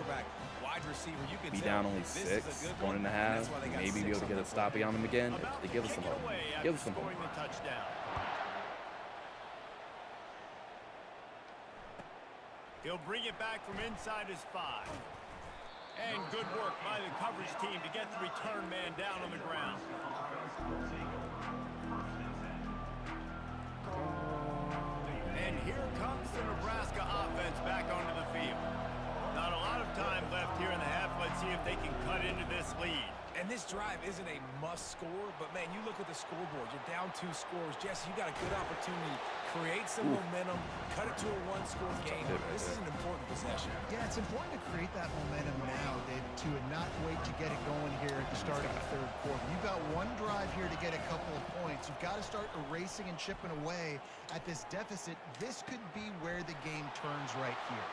[SPEAKER 1] Be down only 6 going into half, maybe be able to get a stop on him again. They give us some hope. Give us some hope.
[SPEAKER 2] He'll bring it back from inside his 5. And good work by the coverage team to get the return man down on the ground. And here comes the Nebraska offense back onto the field. Not a lot of time left here in the half. Let's see if they can cut into this lead.
[SPEAKER 4] And this drive isn't a must score, but man, you look at the scoreboard. You're down 2 scores. Jesse, you got a good opportunity. Create some momentum. Cut it to a 1-score game. This is an important possession.
[SPEAKER 3] Yeah, it's important to create that momentum now, David, too, and not wait to get it going here at the start of the 3rd quarter. You've got one drive here to get a couple of points. You've got to start erasing and chipping away at this deficit. This could be where the game turns right here.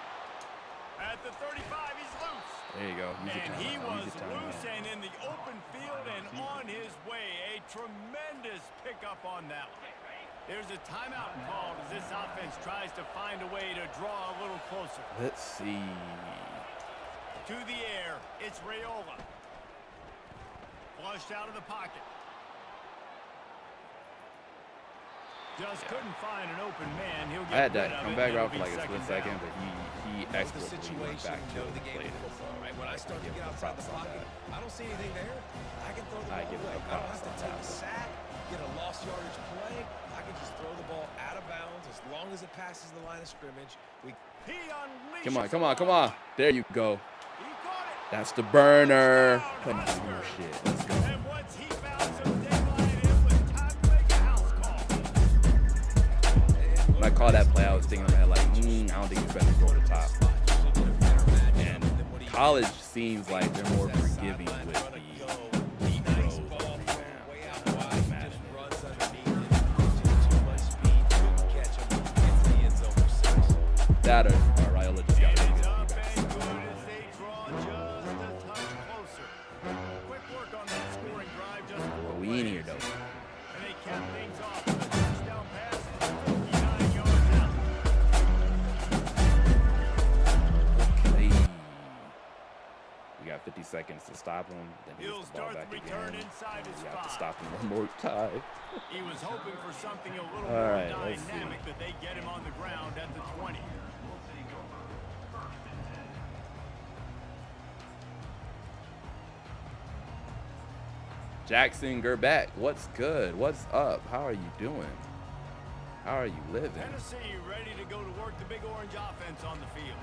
[SPEAKER 2] At the 35, he's loose.
[SPEAKER 1] There you go.
[SPEAKER 2] And he was loose and in the open field and on his way. A tremendous pickup on that one. There's a timeout called as this offense tries to find a way to draw a little closer.
[SPEAKER 1] Let's see.
[SPEAKER 2] To the air, it's Raiola. Flushed out of the pocket. Just couldn't find an open man. He'll get
[SPEAKER 1] I had that come back out for like a split second, but he expertly went back to the plate. So
[SPEAKER 4] when I start to get outside the pocket, I don't see anything there. I can throw the ball away. I don't have to take a sack, get a lost yardage play. I can just throw the ball out of bounds as long as it passes the line of scrimmage.
[SPEAKER 1] Come on, come on, come on. There you go. That's the burner. Putting some more shit. Let's go.
[SPEAKER 2] And once he found some daylight, it was time to make a house call.
[SPEAKER 1] When I call that play, I was thinking in my head, like, I don't think he's better to go to the top. And college seems like they're more forgiving with the deep throws. That or Raiola just got it. But we in here, though. Okay. We got 50 seconds to stop him. Then he gets the ball back again. We have to stop him one more time.
[SPEAKER 2] He was hoping for something a little more dynamic, but they get him on the ground at the 20.
[SPEAKER 1] Jackson Gerbeck, what's good? What's up? How are you doing? How are you living?
[SPEAKER 2] Tennessee ready to go to work the Big Orange offense on the field.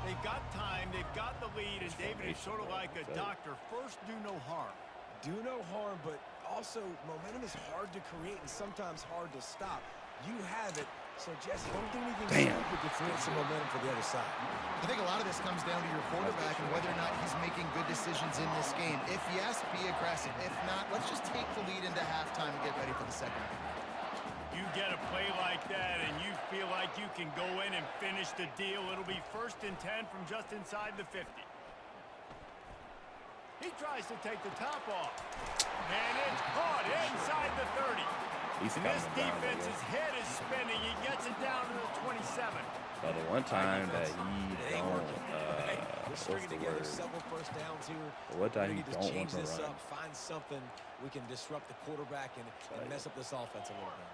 [SPEAKER 2] They've got time, they've got the lead, and David is sort of like a doctor. First, do no harm.
[SPEAKER 4] Do no harm, but also momentum is hard to create and sometimes hard to stop. You have it, so Jesse, don't do anything stupid to create some momentum for the other side.
[SPEAKER 3] I think a lot of this comes down to your quarterback and whether or not he's making good decisions in this game. If yes, be aggressive. If not, let's just take the lead into halftime and get ready for the second half.
[SPEAKER 2] You get a play like that and you feel like you can go in and finish the deal. It'll be 1st and 10 from just inside the 50. He tries to take the top off. And it's caught inside the 30.
[SPEAKER 1] He's
[SPEAKER 2] And this defense's head is spinning. He gets it down to the 27.
[SPEAKER 1] So the one time that he don't, what's the word?
[SPEAKER 4] Several first downs here.
[SPEAKER 1] What time he don't want
[SPEAKER 4] change
[SPEAKER 1] to
[SPEAKER 4] this
[SPEAKER 1] run?
[SPEAKER 4] up, find something we can disrupt the quarterback and mess up this offense a little bit.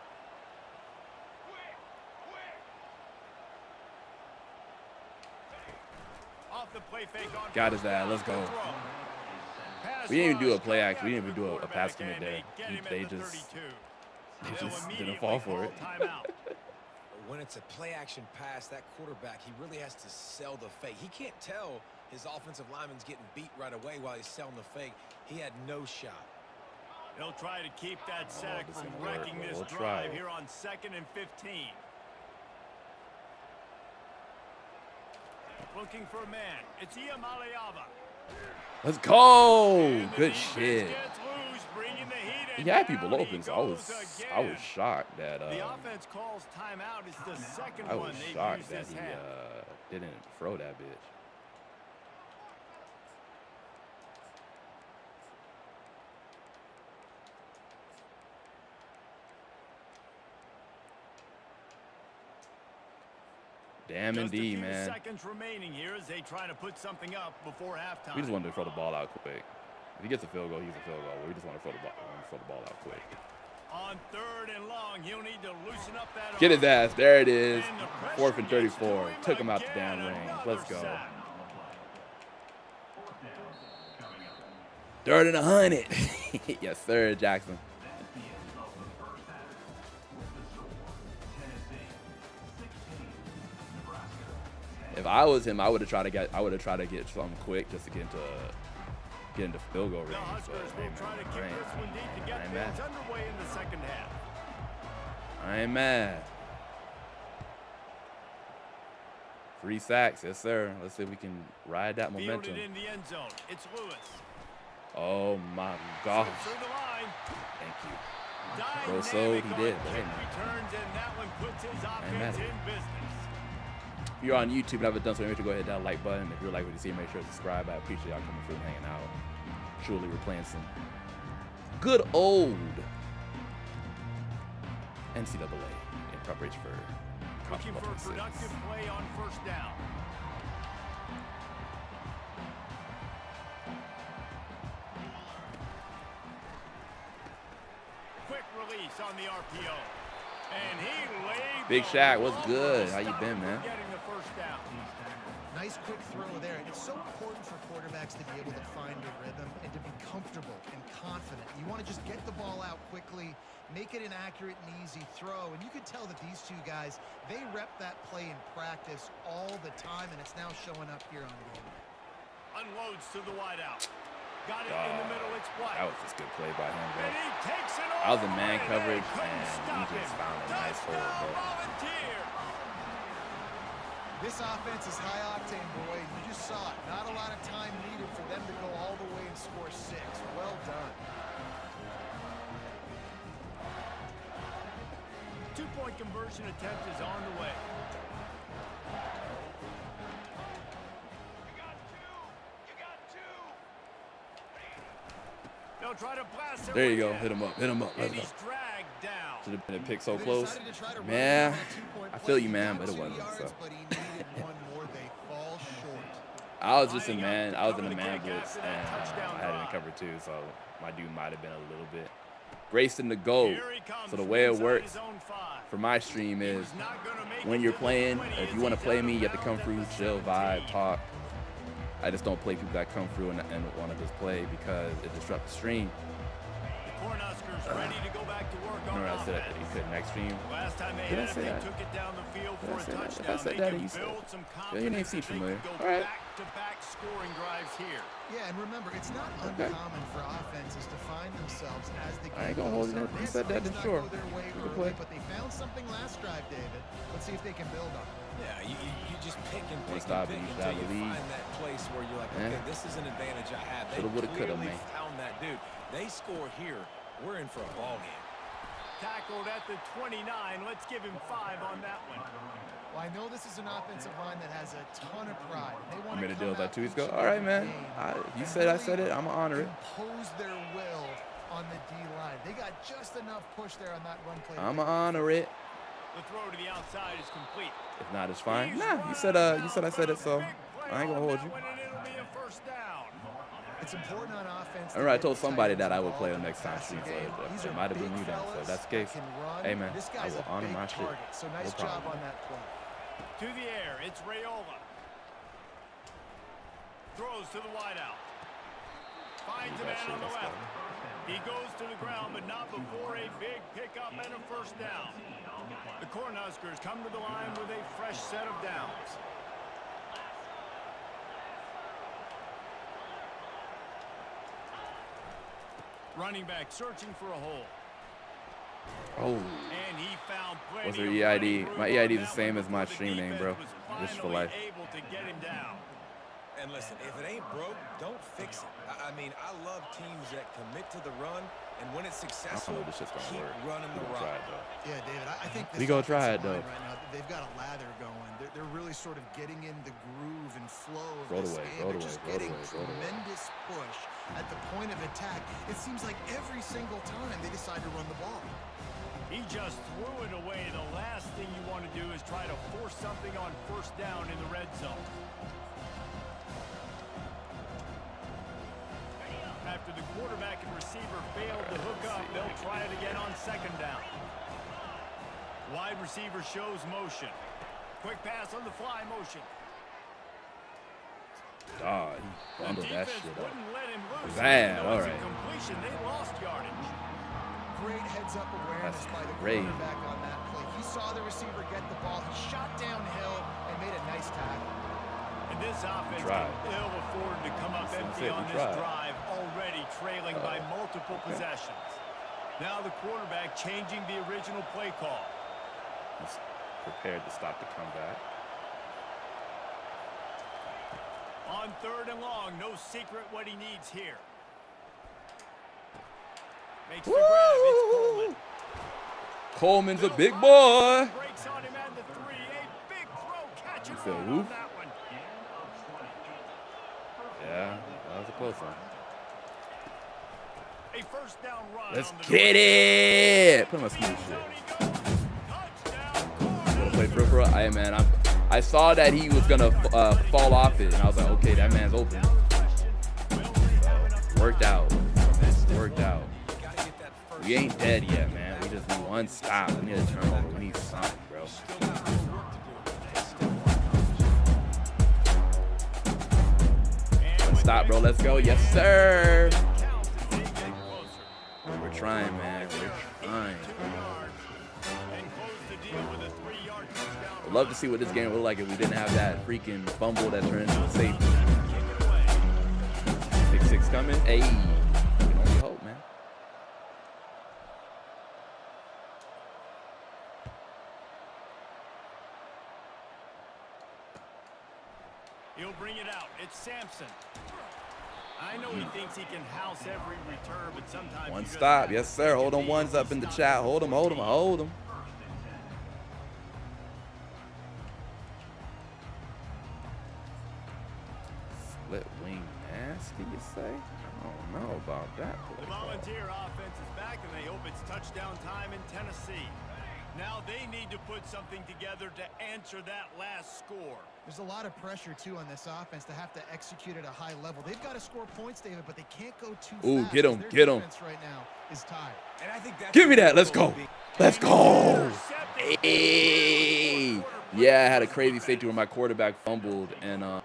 [SPEAKER 2] Off the play fake on
[SPEAKER 1] Got his ass. Let's go. We didn't even do a play action. We didn't even do a pass commit there. They just didn't fall for it.
[SPEAKER 4] When it's a play action pass, that quarterback, he really has to sell the fake. He can't tell his offensive lineman's getting beat right away while he's selling the fake. He had no shot.
[SPEAKER 2] He'll try to keep that sack
[SPEAKER 1] this
[SPEAKER 2] from
[SPEAKER 1] ain't work,
[SPEAKER 2] wrecking
[SPEAKER 1] but
[SPEAKER 2] this
[SPEAKER 1] we'll
[SPEAKER 2] drive
[SPEAKER 1] try.
[SPEAKER 2] here on 2nd and 15. Looking for a man. It's Iamaleava.
[SPEAKER 1] Let's go.
[SPEAKER 2] And the
[SPEAKER 1] Good
[SPEAKER 2] defense
[SPEAKER 1] shit.
[SPEAKER 2] gets loose, bringing the heat, and
[SPEAKER 1] He had people
[SPEAKER 2] down he
[SPEAKER 1] open, so I
[SPEAKER 2] goes
[SPEAKER 1] was
[SPEAKER 2] again.
[SPEAKER 1] shocked that
[SPEAKER 2] The offense calls timeout. It's the second
[SPEAKER 1] I was
[SPEAKER 2] one they've
[SPEAKER 1] shocked
[SPEAKER 2] used
[SPEAKER 1] that
[SPEAKER 2] this
[SPEAKER 1] he
[SPEAKER 2] half.
[SPEAKER 1] didn't throw that bitch. Damn
[SPEAKER 2] Just a
[SPEAKER 1] indeed,
[SPEAKER 2] few
[SPEAKER 1] man.
[SPEAKER 2] seconds remaining here as they try to put something up before halftime.
[SPEAKER 1] We just wanted to throw the ball out quick. If he gets a field goal, he gets a field goal. We just want to throw the ball out quick.
[SPEAKER 2] On 3rd and long, he'll need to loosen up that
[SPEAKER 1] Get his
[SPEAKER 2] arm.
[SPEAKER 1] ass. There it is.
[SPEAKER 2] And the
[SPEAKER 1] 4th
[SPEAKER 2] pressure
[SPEAKER 1] and
[SPEAKER 2] gets to
[SPEAKER 1] 34.
[SPEAKER 2] him
[SPEAKER 1] Took him out the
[SPEAKER 2] again.
[SPEAKER 1] damn range.
[SPEAKER 2] Another
[SPEAKER 1] Let's go.
[SPEAKER 2] sack.
[SPEAKER 1] 3rd and 100. Yes, sir, Jackson. If I was him, I would have tried to get something quick just to get into field goal range.
[SPEAKER 2] The Huskers will try to kick this one deep to get things underway in the second half.
[SPEAKER 1] I ain't mad. 3 sacks, yes sir. Let's see if we can ride that momentum.
[SPEAKER 2] Fielded in the end zone. It's Lewis.
[SPEAKER 1] Oh my gosh.
[SPEAKER 2] Through the line.
[SPEAKER 1] Thank you.
[SPEAKER 2] Dynamic
[SPEAKER 1] so he
[SPEAKER 2] on
[SPEAKER 1] did,
[SPEAKER 2] quick
[SPEAKER 1] but hey, man.
[SPEAKER 2] returns, and that one puts his
[SPEAKER 1] mad
[SPEAKER 2] offense
[SPEAKER 1] at
[SPEAKER 2] in business.
[SPEAKER 1] If you're on YouTube and haven't done so, make sure to go ahead and hit that like button. If you're like what you see, make sure to subscribe. I appreciate y'all coming through and hanging out. Truly, we're playing some good old NCAA in preparation for
[SPEAKER 2] Looking for a productive play on 1st down. Quick release on the RPO. And he laid
[SPEAKER 1] Big
[SPEAKER 2] the
[SPEAKER 1] Shaq, what's
[SPEAKER 2] lumber
[SPEAKER 1] good?
[SPEAKER 2] to
[SPEAKER 1] How you
[SPEAKER 2] stop
[SPEAKER 1] been,
[SPEAKER 2] him
[SPEAKER 1] man?
[SPEAKER 2] from Getting the 1st down.
[SPEAKER 3] Nice quick throw there. And it's so important for quarterbacks to be able to find a rhythm and to be comfortable and confident. You want to just get the ball out quickly, make it an accurate and easy throw. And you can tell that these two guys, they rep that play in practice all the time, and it's now showing up here on game day.
[SPEAKER 2] Unloads to the wideout. Got it in the middle. It's White.
[SPEAKER 1] That was just good play by him, bro.
[SPEAKER 2] And he takes it
[SPEAKER 1] That was a
[SPEAKER 2] all
[SPEAKER 1] man
[SPEAKER 2] the way,
[SPEAKER 1] coverage,
[SPEAKER 2] they couldn't
[SPEAKER 1] and
[SPEAKER 2] stop
[SPEAKER 1] he just
[SPEAKER 2] him.
[SPEAKER 1] found a nice hole,
[SPEAKER 2] Touchdown,
[SPEAKER 1] bro.
[SPEAKER 2] Volunteer.
[SPEAKER 3] This offense is high octane, boy. You just saw it. Not a lot of time needed for them to go all the way and score 6. Well done.
[SPEAKER 2] 2-point conversion attempt is on the way. They'll try to blast their
[SPEAKER 1] There you
[SPEAKER 2] way
[SPEAKER 1] go.
[SPEAKER 2] in.
[SPEAKER 1] Hit him up. Hit him up.
[SPEAKER 2] And
[SPEAKER 1] Let's go.
[SPEAKER 2] he's dragged down.
[SPEAKER 1] Should have been a pick so
[SPEAKER 3] They
[SPEAKER 1] close.
[SPEAKER 3] decided to try to run
[SPEAKER 1] Man,
[SPEAKER 3] that 2-point
[SPEAKER 1] I
[SPEAKER 3] play.
[SPEAKER 1] feel you,
[SPEAKER 3] He
[SPEAKER 1] man,
[SPEAKER 3] got
[SPEAKER 1] but it
[SPEAKER 3] 2
[SPEAKER 1] wasn't.
[SPEAKER 3] yards,
[SPEAKER 1] So
[SPEAKER 3] but he needed one more. They fall short.
[SPEAKER 1] I was just in
[SPEAKER 2] Lining up
[SPEAKER 1] man.
[SPEAKER 2] to
[SPEAKER 1] I was in
[SPEAKER 2] cover
[SPEAKER 1] the
[SPEAKER 2] the
[SPEAKER 1] man
[SPEAKER 2] kick
[SPEAKER 1] blitz,
[SPEAKER 2] after
[SPEAKER 1] and
[SPEAKER 2] that touchdown
[SPEAKER 1] I had it in
[SPEAKER 2] drive.
[SPEAKER 1] cover 2, so my dude might have been a little bit racing to go.
[SPEAKER 2] Here he comes
[SPEAKER 1] So the
[SPEAKER 2] from
[SPEAKER 1] way it
[SPEAKER 2] inside
[SPEAKER 1] works
[SPEAKER 2] his own 5.
[SPEAKER 1] for my stream is
[SPEAKER 2] He's not gonna make
[SPEAKER 1] when
[SPEAKER 2] it
[SPEAKER 1] you're
[SPEAKER 2] to the
[SPEAKER 1] playing,
[SPEAKER 2] 20
[SPEAKER 1] if
[SPEAKER 2] as
[SPEAKER 1] you want to
[SPEAKER 2] he's
[SPEAKER 1] play
[SPEAKER 2] out
[SPEAKER 1] me,
[SPEAKER 2] of
[SPEAKER 1] you have to come
[SPEAKER 2] bounds
[SPEAKER 1] through,
[SPEAKER 2] at the
[SPEAKER 1] chill,
[SPEAKER 2] 17.
[SPEAKER 1] vibe, talk. I just don't play people that come through and want to just play because it disrupts the stream.
[SPEAKER 2] The Cornhuskers ready to go back to work on
[SPEAKER 1] Remember I said
[SPEAKER 2] offense.
[SPEAKER 1] that you could next stream?
[SPEAKER 2] Last time they
[SPEAKER 1] Did I
[SPEAKER 2] had it,
[SPEAKER 1] say
[SPEAKER 2] they
[SPEAKER 1] that?
[SPEAKER 2] took it down the field
[SPEAKER 1] Did I
[SPEAKER 2] for a
[SPEAKER 1] say that? If I
[SPEAKER 2] touchdown.
[SPEAKER 1] said
[SPEAKER 2] They
[SPEAKER 1] that,
[SPEAKER 2] can
[SPEAKER 1] you said
[SPEAKER 2] build
[SPEAKER 1] it.
[SPEAKER 2] some
[SPEAKER 1] Yeah, your name
[SPEAKER 2] confidence.
[SPEAKER 1] seems
[SPEAKER 2] They
[SPEAKER 1] familiar.
[SPEAKER 2] can go
[SPEAKER 1] All right.
[SPEAKER 2] back-to-back scoring drives here.
[SPEAKER 3] Yeah, and remember, it's not
[SPEAKER 1] Okay.
[SPEAKER 3] uncommon for offenses to find themselves as the game
[SPEAKER 1] I ain't gonna hold
[SPEAKER 3] goes
[SPEAKER 1] you
[SPEAKER 3] on.
[SPEAKER 1] up. You
[SPEAKER 3] This
[SPEAKER 1] said that,
[SPEAKER 3] might
[SPEAKER 1] then
[SPEAKER 3] not
[SPEAKER 1] sure.
[SPEAKER 3] go their way
[SPEAKER 1] You can
[SPEAKER 3] early,
[SPEAKER 1] play.
[SPEAKER 3] but they found something last drive, David. Let's see if they can build on it.
[SPEAKER 4] Yeah, you just pick and pick
[SPEAKER 1] stop
[SPEAKER 4] and
[SPEAKER 1] it.
[SPEAKER 4] pick
[SPEAKER 1] You should have
[SPEAKER 4] until
[SPEAKER 1] the
[SPEAKER 4] you
[SPEAKER 1] lead.
[SPEAKER 4] find that place where you're like,
[SPEAKER 1] Yeah.
[SPEAKER 4] okay, this is an advantage I have. They
[SPEAKER 1] Shoulda, woulda, coulda,
[SPEAKER 4] clearly
[SPEAKER 1] man.
[SPEAKER 4] found that dude. They score here, we're in for a ball game.
[SPEAKER 2] tackled at the 29. Let's give him 5 on that one.
[SPEAKER 3] Well, I know this is an offensive line that has a ton of pride. They want
[SPEAKER 1] You
[SPEAKER 3] to
[SPEAKER 1] made a deal
[SPEAKER 3] come
[SPEAKER 1] like
[SPEAKER 3] out
[SPEAKER 1] 2 weeks
[SPEAKER 3] each
[SPEAKER 1] ago.
[SPEAKER 3] and
[SPEAKER 1] All right,
[SPEAKER 3] every
[SPEAKER 1] man.
[SPEAKER 3] game
[SPEAKER 1] You
[SPEAKER 3] and
[SPEAKER 1] said I
[SPEAKER 3] really
[SPEAKER 1] said it. I'm gonna honor it.
[SPEAKER 3] impose their will on the D-line. They got just enough push there on that run play.
[SPEAKER 1] I'm gonna honor it.
[SPEAKER 2] The throw to the outside is complete.
[SPEAKER 1] If not, it's fine. Nah, you said I said it, so I ain't gonna hold you.
[SPEAKER 2] It'll be a first down.
[SPEAKER 3] It's important on offense.
[SPEAKER 1] I remember I told somebody that I would play them next time, so it might have been you then. So if that's the case, hey man, I will honor my shit.
[SPEAKER 3] So nice job on that play.
[SPEAKER 2] To the air, it's Raiola. Throws to the wideout. Finds a man on the left. He goes to the ground, but not before a big pickup and a first down. The Cornhuskers come to the line with a fresh set of downs. Running back searching for a hole.
[SPEAKER 1] Oh.
[SPEAKER 2] And he found plenty.
[SPEAKER 1] What's your EID? My EID is the same as my stream name, bro. Just for life.
[SPEAKER 2] Able to get him down.
[SPEAKER 4] And listen, if it ain't broke, don't fix it. I mean, I love teams that commit to the run, and when it's successful,
[SPEAKER 1] I don't know if this shit's gonna
[SPEAKER 4] keep
[SPEAKER 1] work.
[SPEAKER 4] running the rock.
[SPEAKER 3] Yeah, David, I think this
[SPEAKER 1] We gonna try it,
[SPEAKER 3] offensive line
[SPEAKER 1] though.
[SPEAKER 3] right now, they've got a lather going. They're really sort of getting in the groove and flow of
[SPEAKER 1] Roll
[SPEAKER 3] this
[SPEAKER 1] away,
[SPEAKER 3] game.
[SPEAKER 1] roll
[SPEAKER 3] They're
[SPEAKER 1] away,
[SPEAKER 3] just
[SPEAKER 1] roll
[SPEAKER 3] getting
[SPEAKER 1] away, roll away.
[SPEAKER 3] tremendous push at the point of attack. It seems like every single time they decide to run the ball.
[SPEAKER 2] He just threw it away. The last thing you want to do is try to force something on first down in the red zone. After the quarterback and receiver failed to hook up, they'll try it again on second down. Wide receiver shows motion. Quick pass on the fly motion.
[SPEAKER 1] Dog, he bundled that shit up.
[SPEAKER 2] Wouldn't let him loose.
[SPEAKER 1] Bad, all right.
[SPEAKER 2] Completion, they lost yardage.
[SPEAKER 3] Great heads-up awareness
[SPEAKER 1] That's
[SPEAKER 3] by the
[SPEAKER 1] great.
[SPEAKER 3] quarterback on that play. He saw the receiver get the ball. He shot downhill and made a nice tackle.
[SPEAKER 2] And this offense
[SPEAKER 1] Tried.
[SPEAKER 2] can ill afford to come up empty on this drive, already trailing by multiple possessions. Now the quarterback changing the original play call.
[SPEAKER 1] He's prepared to stop the comeback.
[SPEAKER 2] On third and long, no secret what he needs here. Makes the grab, it's Coleman.
[SPEAKER 1] Coleman's a big boy.
[SPEAKER 2] Breaks on him at the 3, a big throw, catch and
[SPEAKER 1] feel
[SPEAKER 2] run
[SPEAKER 1] who?
[SPEAKER 2] on that one.
[SPEAKER 1] Yeah, that was a close one.
[SPEAKER 2] A first down run.
[SPEAKER 1] Let's
[SPEAKER 2] on the
[SPEAKER 1] get it. Put him on smooth shit. Gonna play for hey man, I saw that he was gonna fall off it, and I was like, okay, that man's open. Worked out. Worked out. We ain't dead yet, man. We just need one stop. We need a turnover. We need something, bro. One stop, bro. Let's go. Yes, sir. We're trying, man. We're trying. I'd love to see what this game would look like if we didn't have that freaking fumble that turned into a safety. 6-6 coming. Hey, we can only hope, man.
[SPEAKER 2] He'll bring it out. It's Sampson. I know he thinks he can house every return, but sometimes
[SPEAKER 1] One stop. Yes, sir. Hold them ones up in the chat. Hold them, hold them, hold them. Split wing mask, did you say? I don't know about that.
[SPEAKER 2] The Volunteer offense is back, and they hope it's touchdown time in Tennessee. Now they need to put something together to answer that last score.
[SPEAKER 3] There's a lot of pressure, too, on this offense to have to execute at a high level. They've got to score points, David, but they can't go too fast.
[SPEAKER 1] Ooh, get him, get him.
[SPEAKER 3] Right now is tied.
[SPEAKER 4] And I think that's
[SPEAKER 1] Give me that. Let's go. Let's go. Hey. Yeah, I had a crazy safety where my quarterback fumbled, and I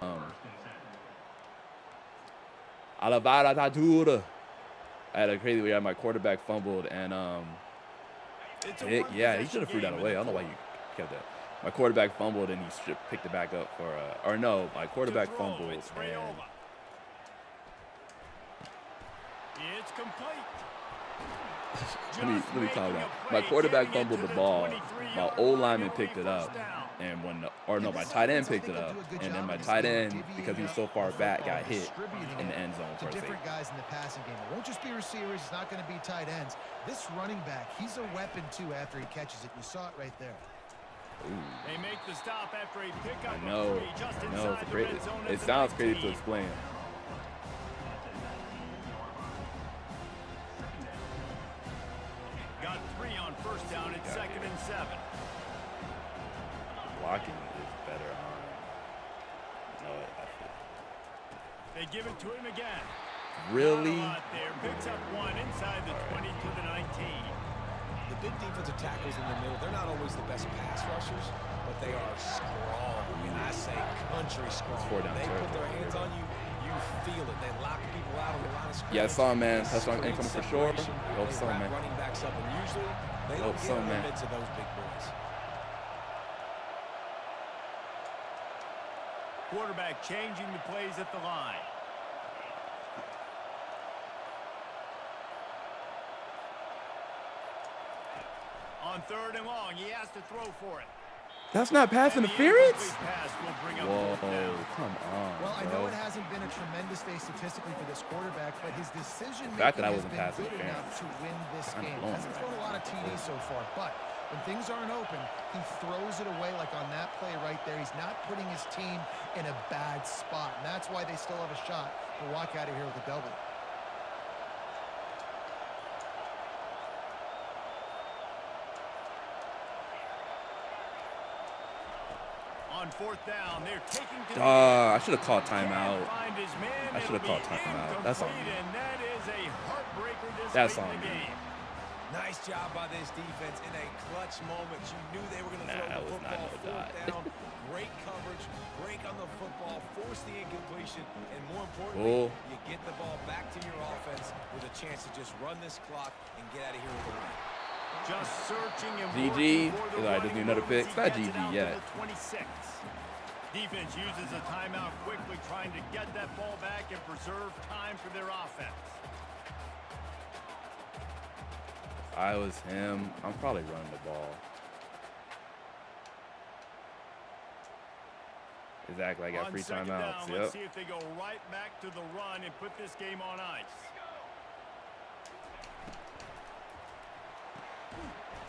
[SPEAKER 1] had a crazy where my quarterback fumbled, and yeah, he should have threw that away. I don't know why you kept that. My quarterback fumbled, and he picked it back up for or no, my quarterback fumbled, and
[SPEAKER 2] It's complete.
[SPEAKER 1] let me calm down. My quarterback fumbled the ball. My old lineman picked it up, And my tight end picked it up, and then my tight end, because he was so far back, got hit in the end zone for a safety.
[SPEAKER 3] Different guys in the passing game. It won't just be receivers. It's not going to be tight ends. This running back, he's a weapon too after he catches it. You saw it right there.
[SPEAKER 2] Ooh. They make the stop after a pickup.
[SPEAKER 1] I know. It's crazy. It sounds crazy to explain.
[SPEAKER 2] Got 3 on first down at 2nd and 7.
[SPEAKER 1] Blocking is better on.
[SPEAKER 2] They give it to him again.
[SPEAKER 1] Really?
[SPEAKER 2] There picks up 1 inside the 20 to the 19.
[SPEAKER 4] The big defensive tackles in the middle, they're not always the best pass rushers, but they are strong. And I say country strong. They put their hands on you, you feel it. They lock people out on the line of scrimmage.
[SPEAKER 1] Yeah, I saw him, man. Touchdown income for sure. I hope so, man.
[SPEAKER 4] Running backs up, and usually they don't get in the midst of those big boys.
[SPEAKER 2] Quarterback changing the plays at the line. On 3rd and long, he has to throw for it.
[SPEAKER 1] That's not pass interference?
[SPEAKER 2] Whoa,
[SPEAKER 1] come on.
[SPEAKER 3] Well, I know it hasn't been a tremendous day statistically for this quarterback, but his decision-making has been good enough to win this game. Hasn't thrown a lot of TDs so far, but when things aren't open, he throws it away like on that play right there. He's not putting his team in a bad spot, and that's why they still have a shot to walk out of here with a W.
[SPEAKER 2] On 4th down, they're taking to
[SPEAKER 1] I should have called timeout. I should have called timeout. That's on me.
[SPEAKER 2] That is a heartbreaker this
[SPEAKER 1] That's
[SPEAKER 2] late
[SPEAKER 1] on
[SPEAKER 2] in the
[SPEAKER 1] me.
[SPEAKER 2] game.
[SPEAKER 4] Nice job by this defense in a clutch moment. You knew they were going to throw the football 4th down. Great coverage, break on the football, force the incompletion, and more importantly, you get the ball back to your offense with a chance to just run this clock and get out of here with a win.
[SPEAKER 2] Just searching and
[SPEAKER 1] GG. Doesn't need another pick. It's not GG yet.
[SPEAKER 2] 26. Defense uses a timeout quickly, trying to get that ball back and preserve time for their offense.
[SPEAKER 1] If I was him, I'm probably running the ball. Exactly, I got free timeouts.
[SPEAKER 2] Let's see if they go right back to the run and put this game on ice.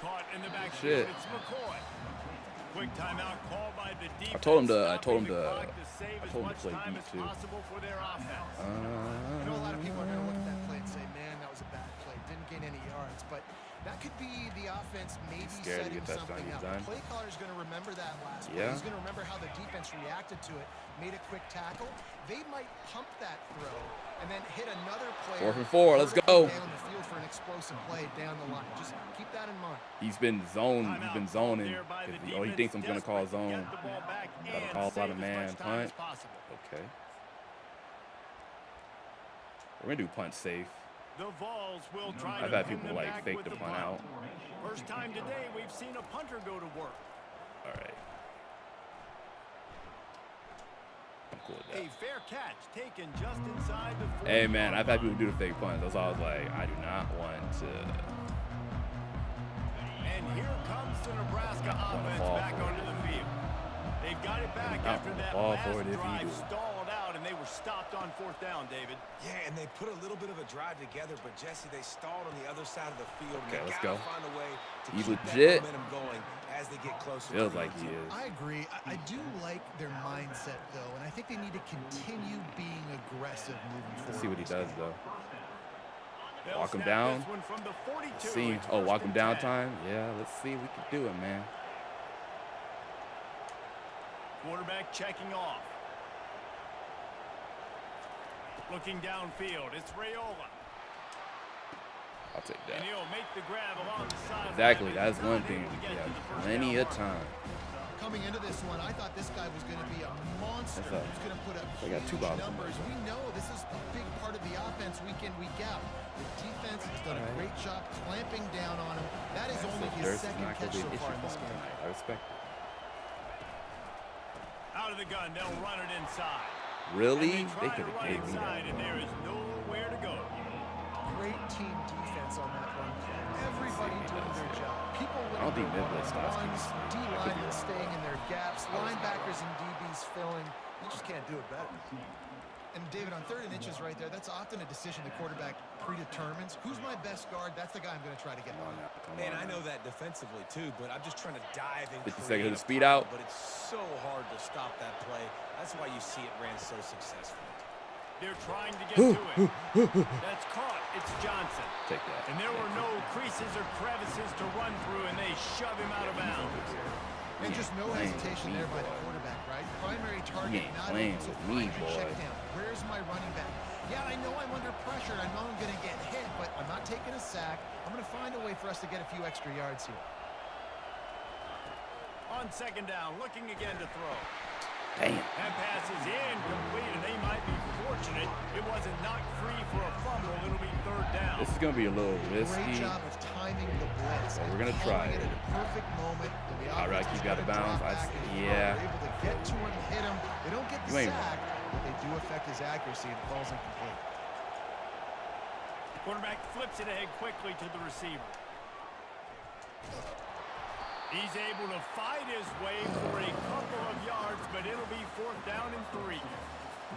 [SPEAKER 2] Caught in the back.
[SPEAKER 1] Shit.
[SPEAKER 2] It's McCoy. Quick timeout call by the defense.
[SPEAKER 1] I told him to play deep too.
[SPEAKER 2] For their offense.
[SPEAKER 3] I know a lot of people are going to look at that play and say, man, that was a bad play. Didn't gain any yards. But that could be the offense maybe setting something up. The play caller's going to remember that last play. He's going to remember how the defense reacted to it, made a quick tackle. They might pump that throw and then hit another play.
[SPEAKER 1] 4th and 4, let's go.
[SPEAKER 3] Down the field for an explosive play down the line. Just keep that in mind.
[SPEAKER 1] He's been zoning. He's been zoning. He thinks I'm going to call zone. Got to call out a man punt. Okay. We're going to do punt safe.
[SPEAKER 2] The Vols will try
[SPEAKER 1] I've had people like fake the punt out.
[SPEAKER 2] First time today we've seen a punter go to work.
[SPEAKER 1] All right. I'm cool with that.
[SPEAKER 2] A fair catch taken just inside the 40.
[SPEAKER 1] Hey man, I've had people do the fake punt. That's why I was like, I do not want to.
[SPEAKER 2] And here comes the Nebraska offense back onto the field. They've got it back after that last drive stalled out, and they were stopped on 4th down, David.
[SPEAKER 4] Yeah, and they put a little bit of a drive together, but Jesse, they stalled on the other side of the field.
[SPEAKER 1] Okay, let's go.
[SPEAKER 4] Find a way to
[SPEAKER 1] He's
[SPEAKER 4] keep
[SPEAKER 1] legit.
[SPEAKER 4] that momentum going as they get closer.
[SPEAKER 1] Feels like he is.
[SPEAKER 3] I agree. I do like their mindset, though, and I think they need to continue being aggressive moving forward.
[SPEAKER 1] Let's see what he does, though.
[SPEAKER 2] They'll
[SPEAKER 1] Walk him
[SPEAKER 2] snap
[SPEAKER 1] down.
[SPEAKER 2] this one from the 42.
[SPEAKER 1] See, walk him down time. Yeah, let's see if we can do it, man.
[SPEAKER 2] Quarterback checking off. Looking downfield, it's Raiola.
[SPEAKER 1] I'll take
[SPEAKER 2] And
[SPEAKER 1] that.
[SPEAKER 2] he'll make the grab along the sideline.
[SPEAKER 1] Exactly, that's one thing. We have plenty of time.
[SPEAKER 3] Coming into this one, I thought this guy was going to be a monster.
[SPEAKER 1] What's up?
[SPEAKER 3] He's going to put up
[SPEAKER 1] They got
[SPEAKER 3] huge
[SPEAKER 1] 2 bottles.
[SPEAKER 3] numbers. We know this is a big part of the offense week in, week out. The defense has done a great job clamping down on him. That is only his second catch so far in this game.
[SPEAKER 1] I respect it.
[SPEAKER 2] Out of the gun, they'll run it inside.
[SPEAKER 1] Really?
[SPEAKER 2] They
[SPEAKER 1] They could have gave me that.
[SPEAKER 2] And there is nowhere to go.
[SPEAKER 3] Great team defense on that run play. Everybody doing their job. People
[SPEAKER 1] I don't think mid-blitz stops
[SPEAKER 3] Ones,
[SPEAKER 1] keeping.
[SPEAKER 3] D linemen staying in their gaps, linebackers and DBs filling. You just can't do it better. And David, on 3rd and inches right there, that's often a decision the quarterback predetermines. Who's my best guard? That's the guy I'm going to try to get on.
[SPEAKER 4] Man, I know that defensively too, but I'm just trying to dive in.
[SPEAKER 1] 50 seconds to speed out.
[SPEAKER 4] But it's so hard to stop that play. That's why you see it ran so successfully.
[SPEAKER 2] They're trying to get to it. That's caught. It's Johnson.
[SPEAKER 1] Take that.
[SPEAKER 2] And there were no creases or crevices to run through, and they shove him out of bounds.
[SPEAKER 3] And just no hesitation there by the quarterback, right? Primary target, not
[SPEAKER 1] playing
[SPEAKER 3] able to
[SPEAKER 1] with me,
[SPEAKER 3] find your
[SPEAKER 1] boy.
[SPEAKER 3] check down. Where's my running back? Yeah, I know I'm under pressure. I know I'm going to get hit, but I'm not taking a sack. I'm going to find a way for us to get a few extra yards here.
[SPEAKER 2] On 2nd down, looking again to throw.
[SPEAKER 1] Damn.
[SPEAKER 2] That pass is incomplete, and they might be fortunate it wasn't knocked free for a fumble. It'll be 3rd down.
[SPEAKER 1] This is gonna be a little risky.
[SPEAKER 3] Great job of timing the blitz.
[SPEAKER 1] But we're gonna try it.
[SPEAKER 3] At a perfect moment.
[SPEAKER 1] I'd rather keep you out of bounds. Yeah.
[SPEAKER 3] They're able to get to him, hit him. They don't get the
[SPEAKER 1] You ain't
[SPEAKER 3] sack, but they do affect his accuracy and falls incomplete.
[SPEAKER 2] Quarterback flips it ahead quickly to the receiver. He's able to fight his way for a couple of yards, but it'll be 4th down and 3.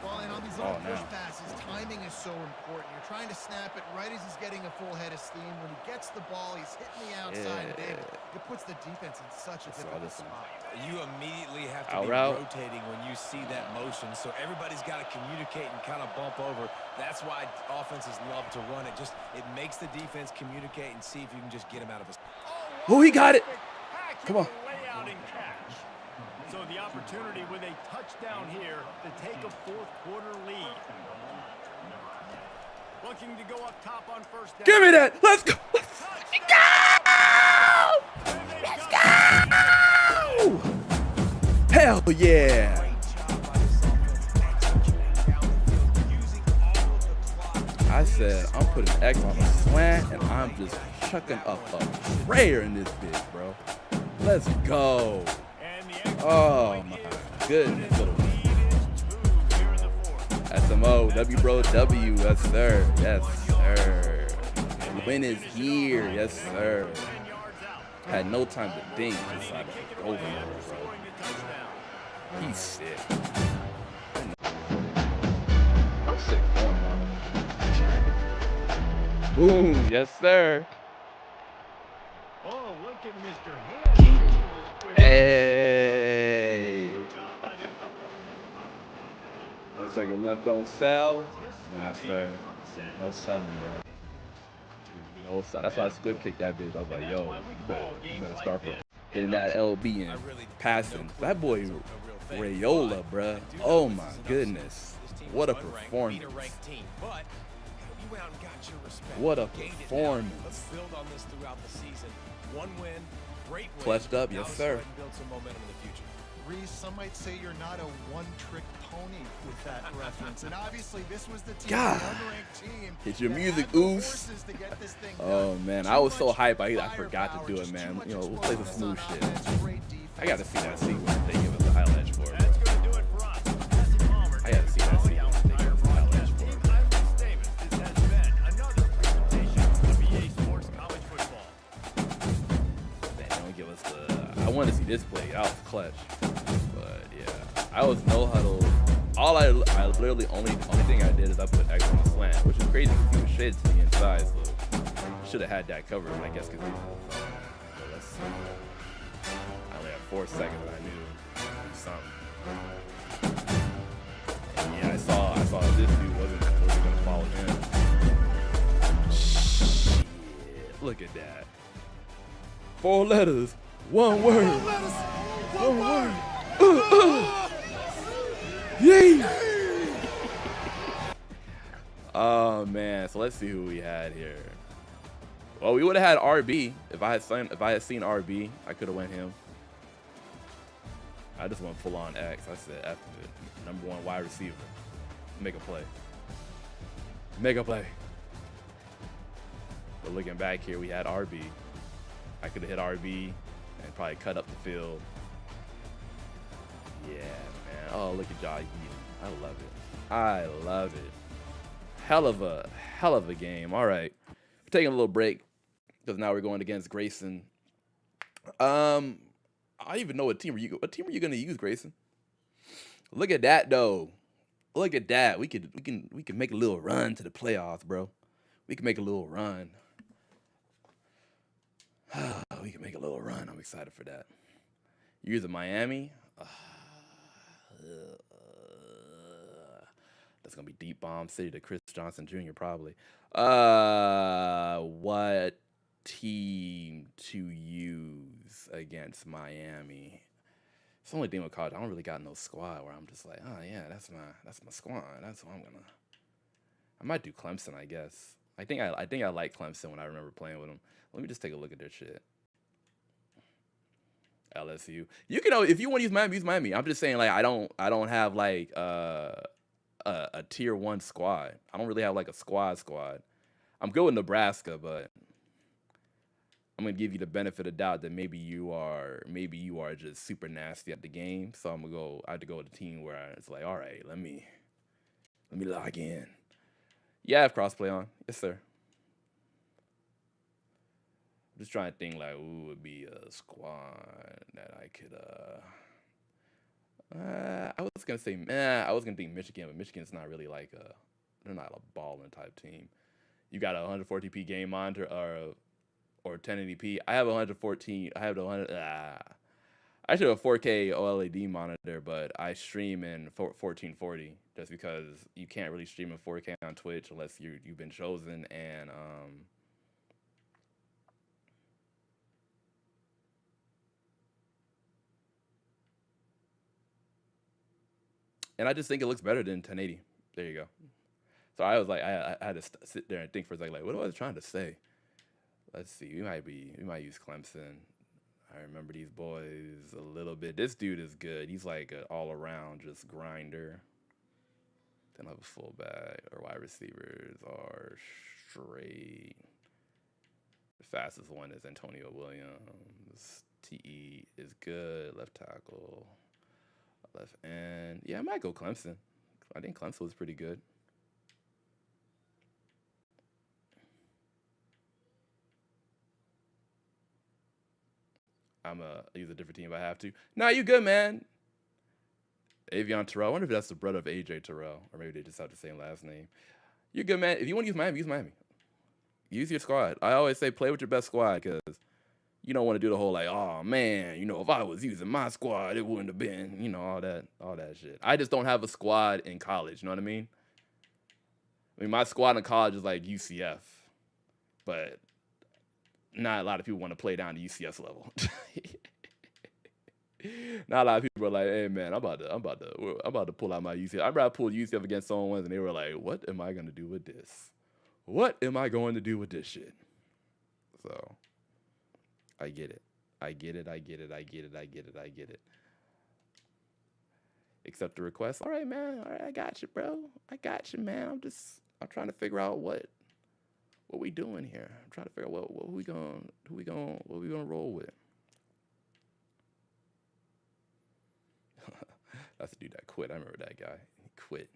[SPEAKER 3] Well, and on these little push passes, timing is so important. You're trying to snap it right as he's getting a full head of steam. When he gets the ball, he's hitting the outside big. It puts the defense in such a difficult spot.
[SPEAKER 4] You immediately have to be rotating when you see that motion, so everybody's got to communicate and kind of bump over. That's why offenses love to run it. It makes the defense communicate and see if you can just get him out of his.
[SPEAKER 1] Oh, he got it. Come on.
[SPEAKER 2] Layout and catch. So the opportunity with a touchdown here to take a 4th quarter lead. Looking to go up top on 1st down.
[SPEAKER 1] Give me that. Let's go. Let's go. Hell yeah. I said I'm putting X on a slant and I'm just chucking up a prayer in this bitch, bro. Let's go. Oh my goodness. SMO, W bro, W, yes sir, yes sir. The win is here, yes sir. Had no time to think, just like over it, bro. He's sick. I'm sick. Boom, yes sir.
[SPEAKER 2] Oh, look at Mr. Hill.
[SPEAKER 1] Hey. Looks like a left on sell. Yes, sir. No selling, bro. No selling. That's why I split kicked that bitch. I was like, yo, you better start from hitting that LB and passing. That boy Rayola, bruh. Oh my goodness. What a performance. What a performance.
[SPEAKER 4] Let's build on this throughout the season. One win, great win.
[SPEAKER 1] Clutched up, yes sir.
[SPEAKER 4] Build some momentum in the future.
[SPEAKER 3] Reese, some might say you're not a one-trick pony with that reference. And obviously this was the team,
[SPEAKER 1] God.
[SPEAKER 3] the unranked team.
[SPEAKER 1] Hit your
[SPEAKER 3] that
[SPEAKER 1] music,
[SPEAKER 3] had the
[SPEAKER 1] Oos.
[SPEAKER 3] forces to get this thing
[SPEAKER 1] Oh
[SPEAKER 3] done.
[SPEAKER 1] man,
[SPEAKER 3] Too
[SPEAKER 1] I was so
[SPEAKER 3] much
[SPEAKER 1] hyped. I forgot to do it,
[SPEAKER 3] firepower,
[SPEAKER 1] man.
[SPEAKER 3] just too
[SPEAKER 1] You know,
[SPEAKER 3] much
[SPEAKER 1] we'll play the
[SPEAKER 3] explosiveness
[SPEAKER 1] smooth
[SPEAKER 3] on
[SPEAKER 1] shit.
[SPEAKER 3] offense, great
[SPEAKER 1] I got to
[SPEAKER 3] defense.
[SPEAKER 1] see that sequence they give us the highlights for,
[SPEAKER 2] That's
[SPEAKER 1] bro.
[SPEAKER 2] going to do it for us. Jesse Palmer.
[SPEAKER 1] I got to see that sequence they give us the highlights for, bro.
[SPEAKER 2] I'm Chris Davis. This has been another presentation of EA Sports College Football.
[SPEAKER 1] Man, don't give us the. I want to see this play. That was clutch. But yeah, I was no huddle. I literally only thing I did is I put X on the slant, which is crazy because he was shaded to the inside, so should have had that covered. I guess because let's see. I only had 4 seconds. I knew to do something. And yeah, I saw this dude wasn't gonna follow him. Shit, look at that. 4 letters, 1 word. 1 word. Yeah. Oh man, so let's see who we had here. Well, we would have had RB if I had seen RB. I could have went him. I just went full on X. I said F it. #1 wide receiver. Make a play. Make a play. But looking back here, we had RB. I could have hit RB and probably cut up the field. Yeah, man. Oh, look at y'all. I love it. I love it. Hell of a game. All right. We're taking a little break because now we're going against Grayson. I don't even know what team are you gonna use, Grayson? Look at that though. Look at that. We could make a little run to the playoffs, bro. We can make a little run. We can make a little run. I'm excited for that. You're using Miami. That's gonna be deep bomb city to Chris Johnson Jr. probably. What team to use against Miami? It's the only thing with college. I don't really got no squad where I'm just like, oh yeah, that's my squad. That's what I'm gonna. I might do Clemson, I guess. I think I like Clemson when I remember playing with them. Let me just take a look at their shit. LSU. You can, if you want to use Miami, use Miami. I'm just saying, like, I don't have like a tier 1 squad. I don't really have like a squad. I'm good with Nebraska, but I'm gonna give you the benefit of doubt that maybe you are just super nasty at the game. So I have to go with a team where it's like, all right, let me log in. Yeah, I have crossplay on. Yes, sir. I'm just trying to think like who would be a squad that I could I was gonna think Michigan, but Michigan's not really like they're not a balling type team. You got a 140p game monitor or 1080p. I have 114. I have the 100. I should have a 4K OLED monitor, but I stream in 1440 just because you can't really stream in 4K on Twitch unless you've been chosen, and I just think it looks better than 1080. There you go. So I was like, I had to sit there and think for a second, like, what was I trying to say? Let's see. We might use Clemson. I remember these boys a little bit. This dude is good. He's like an all-around just grinder. Then I have a fullback or wide receivers are straight. The fastest one is Antonio Williams. TE is good. Left tackle. Left end. Yeah, I might go Clemson. I think Clemson was pretty good. I'm going to use a different team if I have to. Nah, you good, man. Avion Terrell. I wonder if that's the brother of AJ Terrell. Or maybe they just have the same last name. You're good, man. If you want to use Miami, use Miami. Use your squad. I always say play with your best squad because you don't want to do the whole like, oh, man, if I was using my squad, it wouldn't have been, all that shit. I just don't have a squad in college. You know what I mean? My squad in college is like UCF. But not a lot of people want to play down to UCS level. Not a lot of people are like, hey man, I'm about to pull out my UCF. I'd rather pull UCF against someone and they were like, what am I gonna do with this? What am I going to do with this shit? So I get it. Accept the request. All right, man. All right, I got you, bro. I got you, man. I'm trying to figure out what we doing here. I'm trying to figure out what we gonna roll with. That's the dude that quit. I remember that guy. He quit.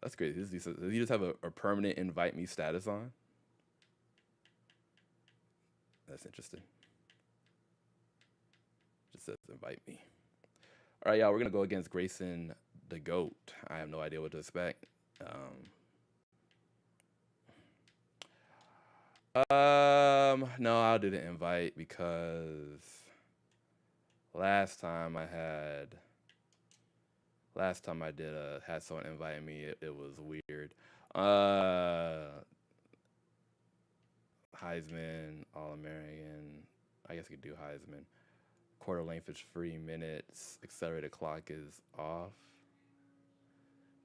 [SPEAKER 1] That's crazy. Does he just have a permanent invite me status on? That's interesting. Just says invite me. All right, y'all. We're gonna go against Grayson the GOAT. I have no idea what to expect. No, I'll do the invite because last time I had someone invite me, it was weird. Heisman, All-American. I guess I could do Heisman. Quarter length is free, minutes. Accelerated clock is off.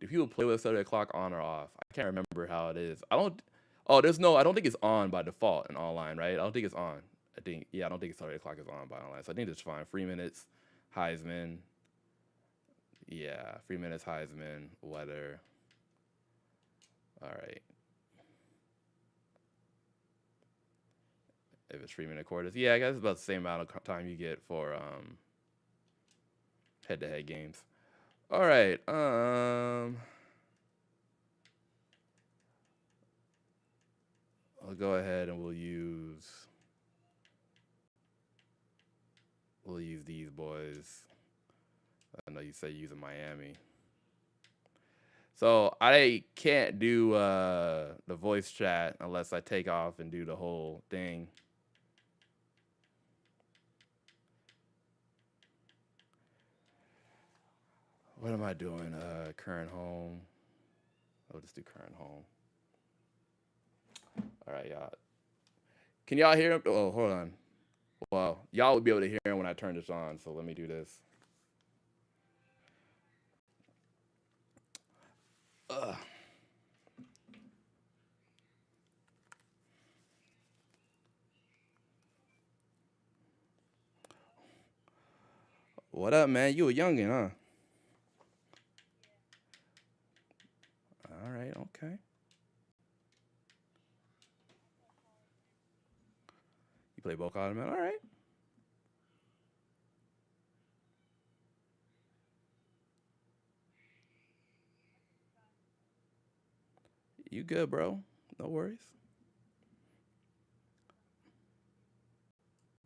[SPEAKER 1] Do people play with accelerated clock on or off? I can't remember how it is. I don't think it's on by default in online, right? I don't think it's on. I don't think accelerated clock is on by online. So I think that's fine. Free minutes, Heisman. Yeah, free minutes, Heisman, weather. All right. If it's 3-minute quarters. Yeah, I guess it's about the same amount of time you get for head-to-head games. All right. I'll go ahead and we'll use these boys. I know you say using Miami. So I can't do the voice chat unless I take off and do the whole thing. What am I doing? Current home. I'll just do current home. All right, y'all. Can y'all hear him? Oh, hold on. Well, y'all will be able to hear him when I turn this on, so let me do this. Ugh. What up, man? You a youngin', huh? All right, okay. You play ball college, man? All right. You good, bro? No worries.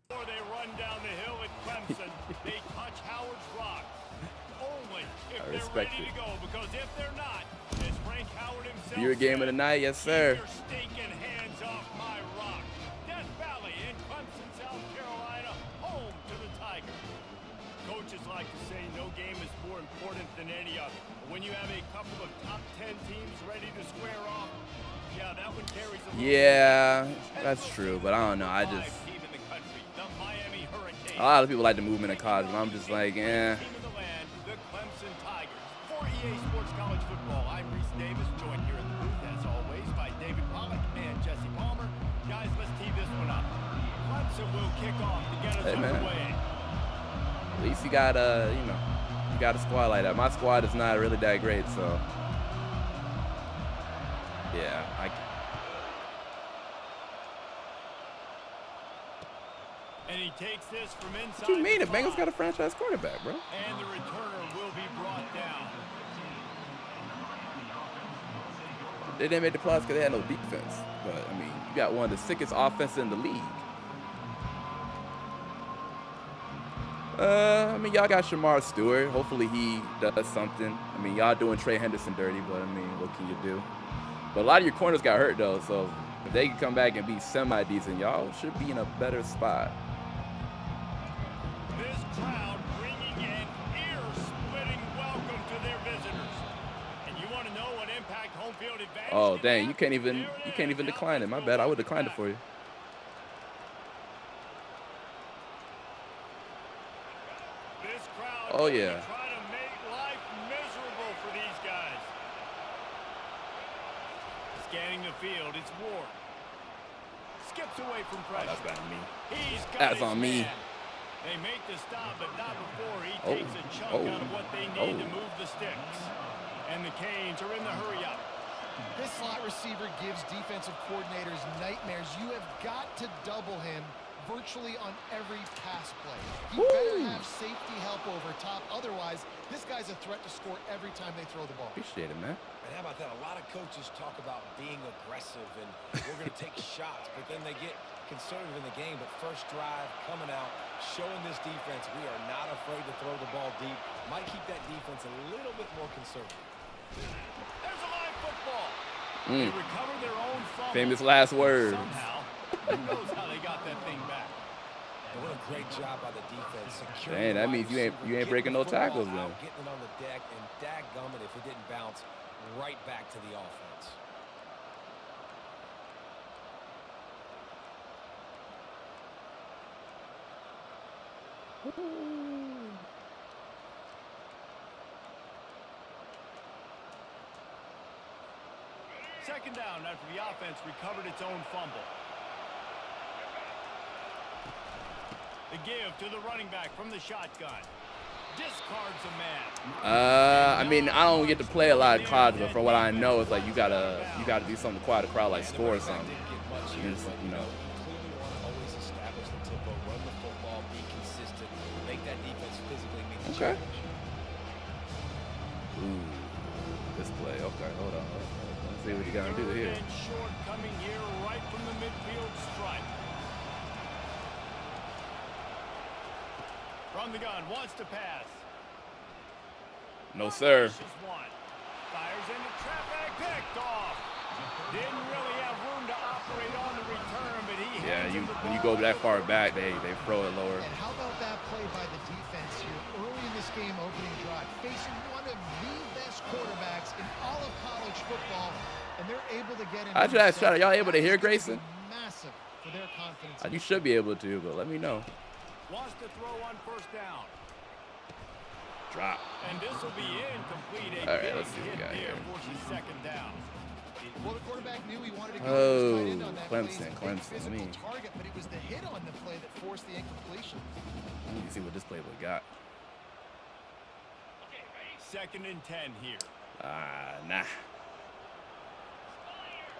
[SPEAKER 2] Before they run down the hill at Clemson, they touch Howard's Rock. Only if they're ready to go, because if they're not, as Frank Howard himself
[SPEAKER 1] Viewer game of the night, yes, sir.
[SPEAKER 2] keep your stinking hands off my rock. Death Valley in Clemson, South Carolina, home to the Tigers. Coaches like to say no game is more important than any other. But when you have a couple of top 10 teams ready to square off, yeah, that one carries a little
[SPEAKER 1] that's true, but I don't know. I just
[SPEAKER 2] team in the country, the Miami Hurricanes.
[SPEAKER 1] a lot of people like to move into college, but I'm just like, eh.
[SPEAKER 2] Team of the land, the Clemson Tigers. For EA Sports College Football, I'm Reese Davis, joined here in the booth, as always, by David Pollack and Jesse Palmer. Guys, let's tee this one up. Clemson will kick off to get us underway.
[SPEAKER 1] At least you got you got a squad like that. My squad is not really that great, so yeah,
[SPEAKER 2] And he takes this from inside.
[SPEAKER 1] What you mean? The Bengals got a franchise quarterback, bro.
[SPEAKER 2] And the returner will be brought down.
[SPEAKER 1] They didn't make the playoffs because they had no defense. But I mean, you got one of the sickest offenses in the league. I mean, y'all got Shamar Stewart. Hopefully he does something. I mean, y'all doing Trey Henderson dirty, but I mean, what can you do? But a lot of your corners got hurt though, so if they can come back and be semi-decent, y'all should be in a better spot.
[SPEAKER 2] This crowd bringing an ear-splitting welcome to their visitors. And you want to know what impact home field advantage?
[SPEAKER 1] Oh dang, you can't even decline it. My bad, I would decline it for you.
[SPEAKER 2] This crowd
[SPEAKER 1] Oh yeah.
[SPEAKER 2] trying to make life miserable for these guys. Scanning the field, it's Ward. Skips away from pressure.
[SPEAKER 1] That's on me.
[SPEAKER 2] He's got
[SPEAKER 1] That's
[SPEAKER 2] his
[SPEAKER 1] on me.
[SPEAKER 2] man. They make the stop, but not before he takes a chunk out of what they need to move the sticks. And the Canes are in the hurry up.
[SPEAKER 3] This slot receiver gives defensive coordinators nightmares. You have got to double him virtually on every pass play. He better have safety help over top. Otherwise, this guy's a threat to score every time they throw the ball.
[SPEAKER 1] Appreciate it, man.
[SPEAKER 4] And how about that? A lot of coaches talk about being aggressive and we're going to take shots, but then they get conservative in the game. But first drive, coming out, showing this defense we are not afraid to throw the ball deep. Might keep that defense a little bit more conservative.
[SPEAKER 2] There's a live football. They recover their own fumble.
[SPEAKER 1] Famous last words.
[SPEAKER 2] Somehow, who knows how they got that thing back.
[SPEAKER 4] And what a great job by the defense.
[SPEAKER 1] Dang, that means you ain't breaking no tackles then.
[SPEAKER 4] Getting it on the deck, and dadgummit if it didn't bounce right back to the offense.
[SPEAKER 2] Second down after the offense recovered its own fumble. The give to the running back from the shotgun. Discards a man.
[SPEAKER 1] I mean, I don't get to play a lot of college, but from what I know, it's like you gotta do something to quiet the crowd, like score or something. Just, you know.
[SPEAKER 4] Clearly want to always establish the tempo, run the football, be consistent, make that defense physically meet the
[SPEAKER 1] Okay.
[SPEAKER 4] challenge.
[SPEAKER 1] Ooh, this play. Okay, hold on. Let's see what you gotta do here.
[SPEAKER 2] Third and short coming here right from the On the gun, wants to pass.
[SPEAKER 1] No, sir.
[SPEAKER 2] Fires into traffic, picked off. Didn't really have room to operate on the return, but he
[SPEAKER 1] when you go that far back, they throw it lower.
[SPEAKER 3] And how about that play by the defense here early in this game, opening drive, facing one of the best quarterbacks in all of college football, and they're able to get in.
[SPEAKER 1] I just try. Y'all able to hear Grayson?
[SPEAKER 3] Massive for their confidence.
[SPEAKER 1] You should be able to, but let me know.
[SPEAKER 2] Wants to throw on first down.
[SPEAKER 1] Drop.
[SPEAKER 2] And this will be incomplete.
[SPEAKER 1] All right, let's see what we got here.
[SPEAKER 2] Second down.
[SPEAKER 3] Well, the quarterback knew he wanted to go
[SPEAKER 1] on that
[SPEAKER 3] Clemson.
[SPEAKER 1] Target,
[SPEAKER 3] but it was the hit on the play that forced the incompletion.
[SPEAKER 1] Let me see what this playbook got.
[SPEAKER 2] Second and 10 here.
[SPEAKER 1] Nah.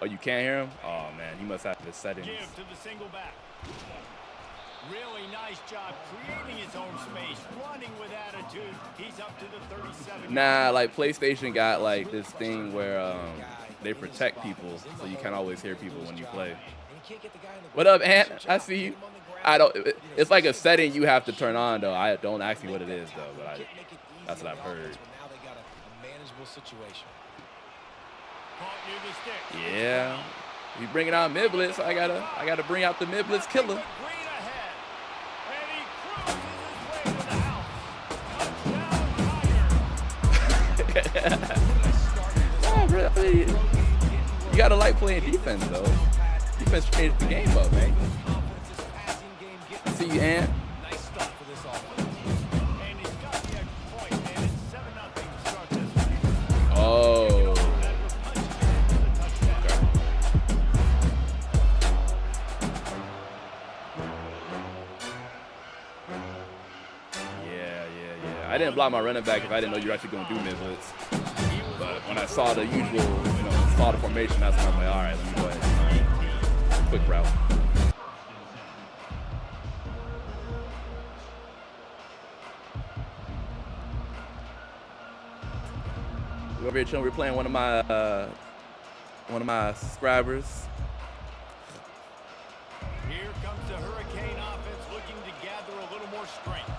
[SPEAKER 1] Oh, you can't hear him? Oh man, he must have the settings.
[SPEAKER 2] Give to the single back. Really nice job creating his own space, running with attitude. He's up to the 37.
[SPEAKER 1] Nah, like PlayStation got like this thing where they protect people, so you can't always hear people when you play. What up, Ant? I see you. It's like a setting you have to turn on though. I don't ask me what it is though, but that's what I've heard. Yeah. You bringing out mid-blitz, I gotta bring out the mid-blitz killer. Oh, really? You gotta like playing defense though. Defense changed the game up, man. See you, Ant.
[SPEAKER 2] Nice start for this offense. And he's got the extra point, man. It's 7-0 to start this.
[SPEAKER 1] Oh. Yeah. I didn't block my running back if I didn't know you were actually gonna do mid-blitz. But when I saw the usual, saw the formation, that's when I'm like, all right, let me go ahead. Quick route. We're over here chilling. We're playing one of my subscribers.
[SPEAKER 2] Here comes the Hurricane offense looking to gather a little more strength.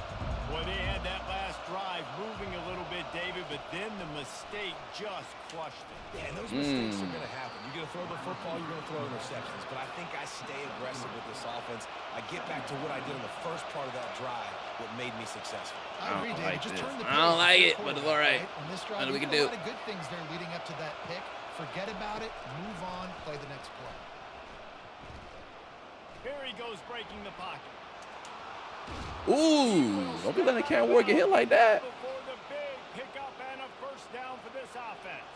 [SPEAKER 2] Boy, they had that last drive moving a little bit, David, but then the mistake just crushed it.
[SPEAKER 4] Yeah, and those mistakes are going to happen. You're going to throw the football, you're going to throw interceptions. But I think I stay aggressive with this offense. I get back to what I did in the first part of that drive, what made me successful.
[SPEAKER 1] I don't like it, but it's all right. What we can do?
[SPEAKER 3] A lot of good things there leading up to that pick. Forget about it, move on, play the next play.
[SPEAKER 2] Here he goes, breaking the pocket.
[SPEAKER 1] Ooh, don't be letting Cam Ward get hit like that.
[SPEAKER 2] Before the big pickup and a first down for this offense.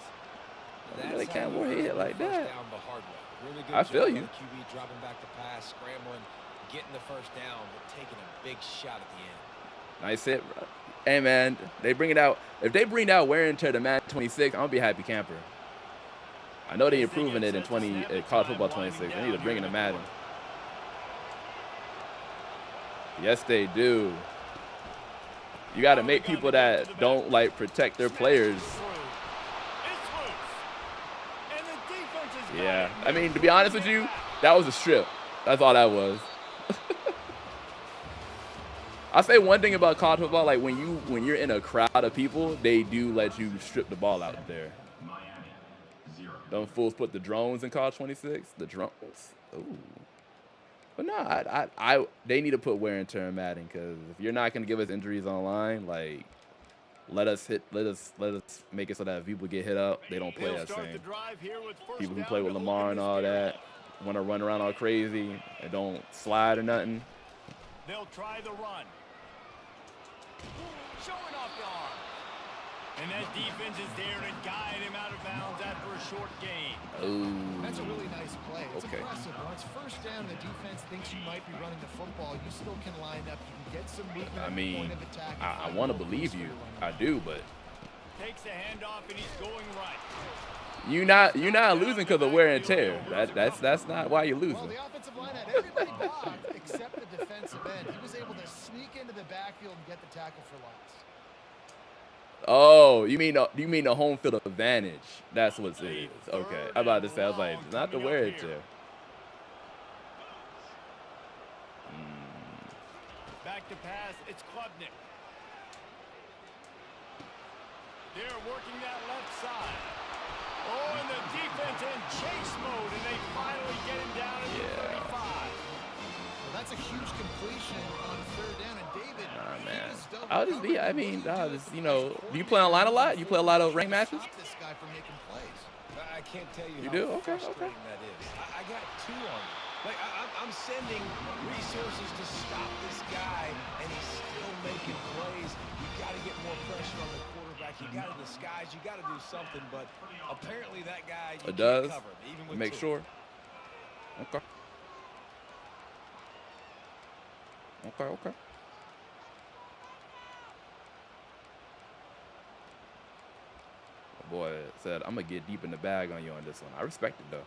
[SPEAKER 1] Don't let Cam Ward hit like that.
[SPEAKER 4] Down the hard way. Really good
[SPEAKER 1] I feel
[SPEAKER 4] job
[SPEAKER 1] you.
[SPEAKER 4] by the QB dropping back the pass, scrambling, getting the first down, but taking a big shot at the end.
[SPEAKER 1] Nice hit. Hey man, they bring it out. If they bring out wear and tear to Madden 26, I'm gonna be a happy camper. I know they're improving it in college football 26. They need to bring it to Madden. Yes, they do. You got to make people that don't like protect their players. Yeah, I mean, to be honest with you, that was a strip. That's all that was. I'll say one thing about college football, like when you're in a crowd of people, they do let you strip the ball out there. Them fools put the drones in college 26. The drones. Ooh. But no, they need to put wear and tear in Madden, because if you're not gonna give us injuries online, like let us make it so that if people get hit up, they don't play us same. People who play with Lamar and all that want to run around all crazy and don't slide or nothing.
[SPEAKER 2] They'll try the run. Showing off the arm. And that defense is there to guide him out of bounds after a short gain.
[SPEAKER 1] Oh.
[SPEAKER 3] That's a really nice play. It's
[SPEAKER 1] okay.
[SPEAKER 3] Impressive. Once first down, the defense thinks you might be running the football. You still can line up. You can get some movement at the point of attack.
[SPEAKER 1] I want to believe you. I do, but
[SPEAKER 2] takes the handoff and he's going right.
[SPEAKER 1] You're not losing because of wear and tear. That's not why you're losing.
[SPEAKER 3] Well, the offensive line had everybody blocked except the defensive end. He was able to sneak into the backfield and get the tackle for loss.
[SPEAKER 1] Oh, you mean the home field advantage? That's what it is. Okay, I'm about to say, I was like, not the wear and tear.
[SPEAKER 2] Back to pass. It's Klubnik. They're working that left side. Oh, and the defense in chase mode, and they finally get him down at the 35.
[SPEAKER 3] Well, that's a huge completion on third down, and David.
[SPEAKER 1] Nah, man. I'll just be. I mean, you know, do you play online a lot? You play a lot of rank matches?
[SPEAKER 3] Stop this guy from making plays.
[SPEAKER 4] I can't tell you,
[SPEAKER 1] You
[SPEAKER 4] how
[SPEAKER 1] do? Okay,
[SPEAKER 4] frustrating that is. I got 2 on me. Like, I'm sending resources to stop this guy, and he's still making plays. You got to get more pressure on the quarterback. You got to disguise. You got to do something. But apparently that guy, you can't cover him, even with
[SPEAKER 1] Make
[SPEAKER 4] 2.
[SPEAKER 1] sure. Okay. Okay. My boy said, I'm going to get deep in the bag on you on this one. I respect it, though.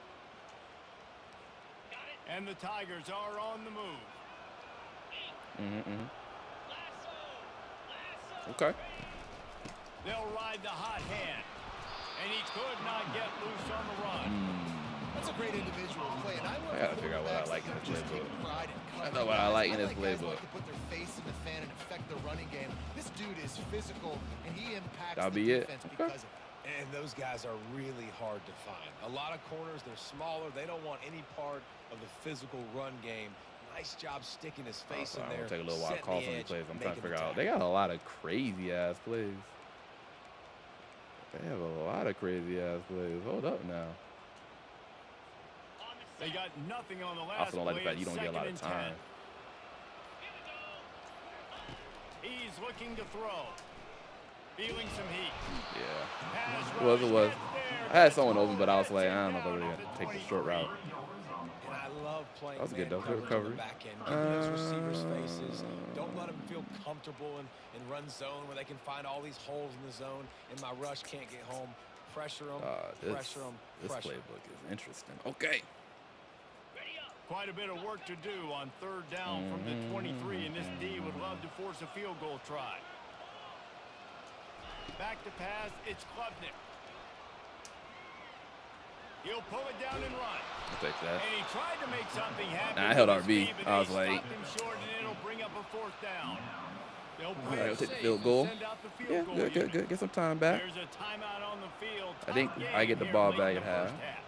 [SPEAKER 2] And the Tigers are on the move.
[SPEAKER 1] Okay.
[SPEAKER 2] They'll ride the hot hand. And he could not get loose on the run.
[SPEAKER 3] That's a great individual play, and I
[SPEAKER 1] gotta figure out what I like in this
[SPEAKER 3] just
[SPEAKER 1] playbook.
[SPEAKER 3] take pride in
[SPEAKER 1] I know what I like in this
[SPEAKER 3] guys
[SPEAKER 1] playbook.
[SPEAKER 3] like to put their face in the fan and affect the running game. This dude is physical, and he impacts
[SPEAKER 1] That'll
[SPEAKER 3] the
[SPEAKER 1] be it.
[SPEAKER 3] defense
[SPEAKER 1] Okay.
[SPEAKER 3] because of it.
[SPEAKER 4] And those guys are really hard to find. A lot of corners, they're smaller. They don't want any part of the physical run game. Nice job sticking his face in there.
[SPEAKER 1] I'll take a little while to
[SPEAKER 4] setting
[SPEAKER 1] call
[SPEAKER 4] the
[SPEAKER 1] some of
[SPEAKER 4] edge,
[SPEAKER 1] these plays. I'm trying to
[SPEAKER 4] making
[SPEAKER 1] figure out.
[SPEAKER 4] the
[SPEAKER 1] They got a lot of crazy-ass plays. They have a lot of crazy-ass plays. Hold up now.
[SPEAKER 2] They got nothing on the
[SPEAKER 1] I
[SPEAKER 2] last
[SPEAKER 1] also don't like the
[SPEAKER 2] play.
[SPEAKER 1] fact you don't get a lot of time.
[SPEAKER 2] He's looking to throw. Feeling some heat.
[SPEAKER 1] Yeah.
[SPEAKER 2] Pass
[SPEAKER 1] It was.
[SPEAKER 2] rush gets there,
[SPEAKER 1] I had
[SPEAKER 2] gets
[SPEAKER 1] someone open, but I was
[SPEAKER 2] gets
[SPEAKER 1] like,
[SPEAKER 2] him
[SPEAKER 1] I don't know if I
[SPEAKER 2] down
[SPEAKER 1] really
[SPEAKER 2] at
[SPEAKER 1] got to
[SPEAKER 2] the
[SPEAKER 1] take the short
[SPEAKER 2] 23.
[SPEAKER 1] route.
[SPEAKER 4] And I love playing
[SPEAKER 1] That was good,
[SPEAKER 4] man
[SPEAKER 1] though. Good
[SPEAKER 4] coverage on
[SPEAKER 1] recovery.
[SPEAKER 4] the back end. Keeping those receivers' faces. Don't let them feel comfortable in run zone where they can find all these holes in the zone. And my rush can't get home. Pressure them, pressure them,
[SPEAKER 1] This
[SPEAKER 4] pressure 'em.
[SPEAKER 1] playbook is interesting. Okay.
[SPEAKER 2] Quite a bit of work to do on third down from the 23, and this D would love to force a field goal try. Back to pass, it's Klubnik. He'll pull it down and run.
[SPEAKER 1] I'll take that.
[SPEAKER 2] And he tried to make something happen.
[SPEAKER 1] Nah, I held
[SPEAKER 2] with his
[SPEAKER 1] RB.
[SPEAKER 2] feet, but
[SPEAKER 1] I was
[SPEAKER 2] they
[SPEAKER 1] like,
[SPEAKER 2] stopped him short, and it'll bring up a 4th down. They'll
[SPEAKER 1] All
[SPEAKER 2] play
[SPEAKER 1] right,
[SPEAKER 2] it
[SPEAKER 1] we'll take the
[SPEAKER 2] safe
[SPEAKER 1] field
[SPEAKER 2] and
[SPEAKER 1] goal.
[SPEAKER 2] send out the field
[SPEAKER 1] Yeah,
[SPEAKER 2] goal
[SPEAKER 1] good.
[SPEAKER 2] unit.
[SPEAKER 1] Get some time back.
[SPEAKER 2] There's a timeout on the field.
[SPEAKER 1] I think
[SPEAKER 2] Top
[SPEAKER 1] I get the
[SPEAKER 2] game
[SPEAKER 1] ball
[SPEAKER 2] here
[SPEAKER 1] back
[SPEAKER 2] late
[SPEAKER 1] at
[SPEAKER 2] in the
[SPEAKER 1] half.
[SPEAKER 2] first half.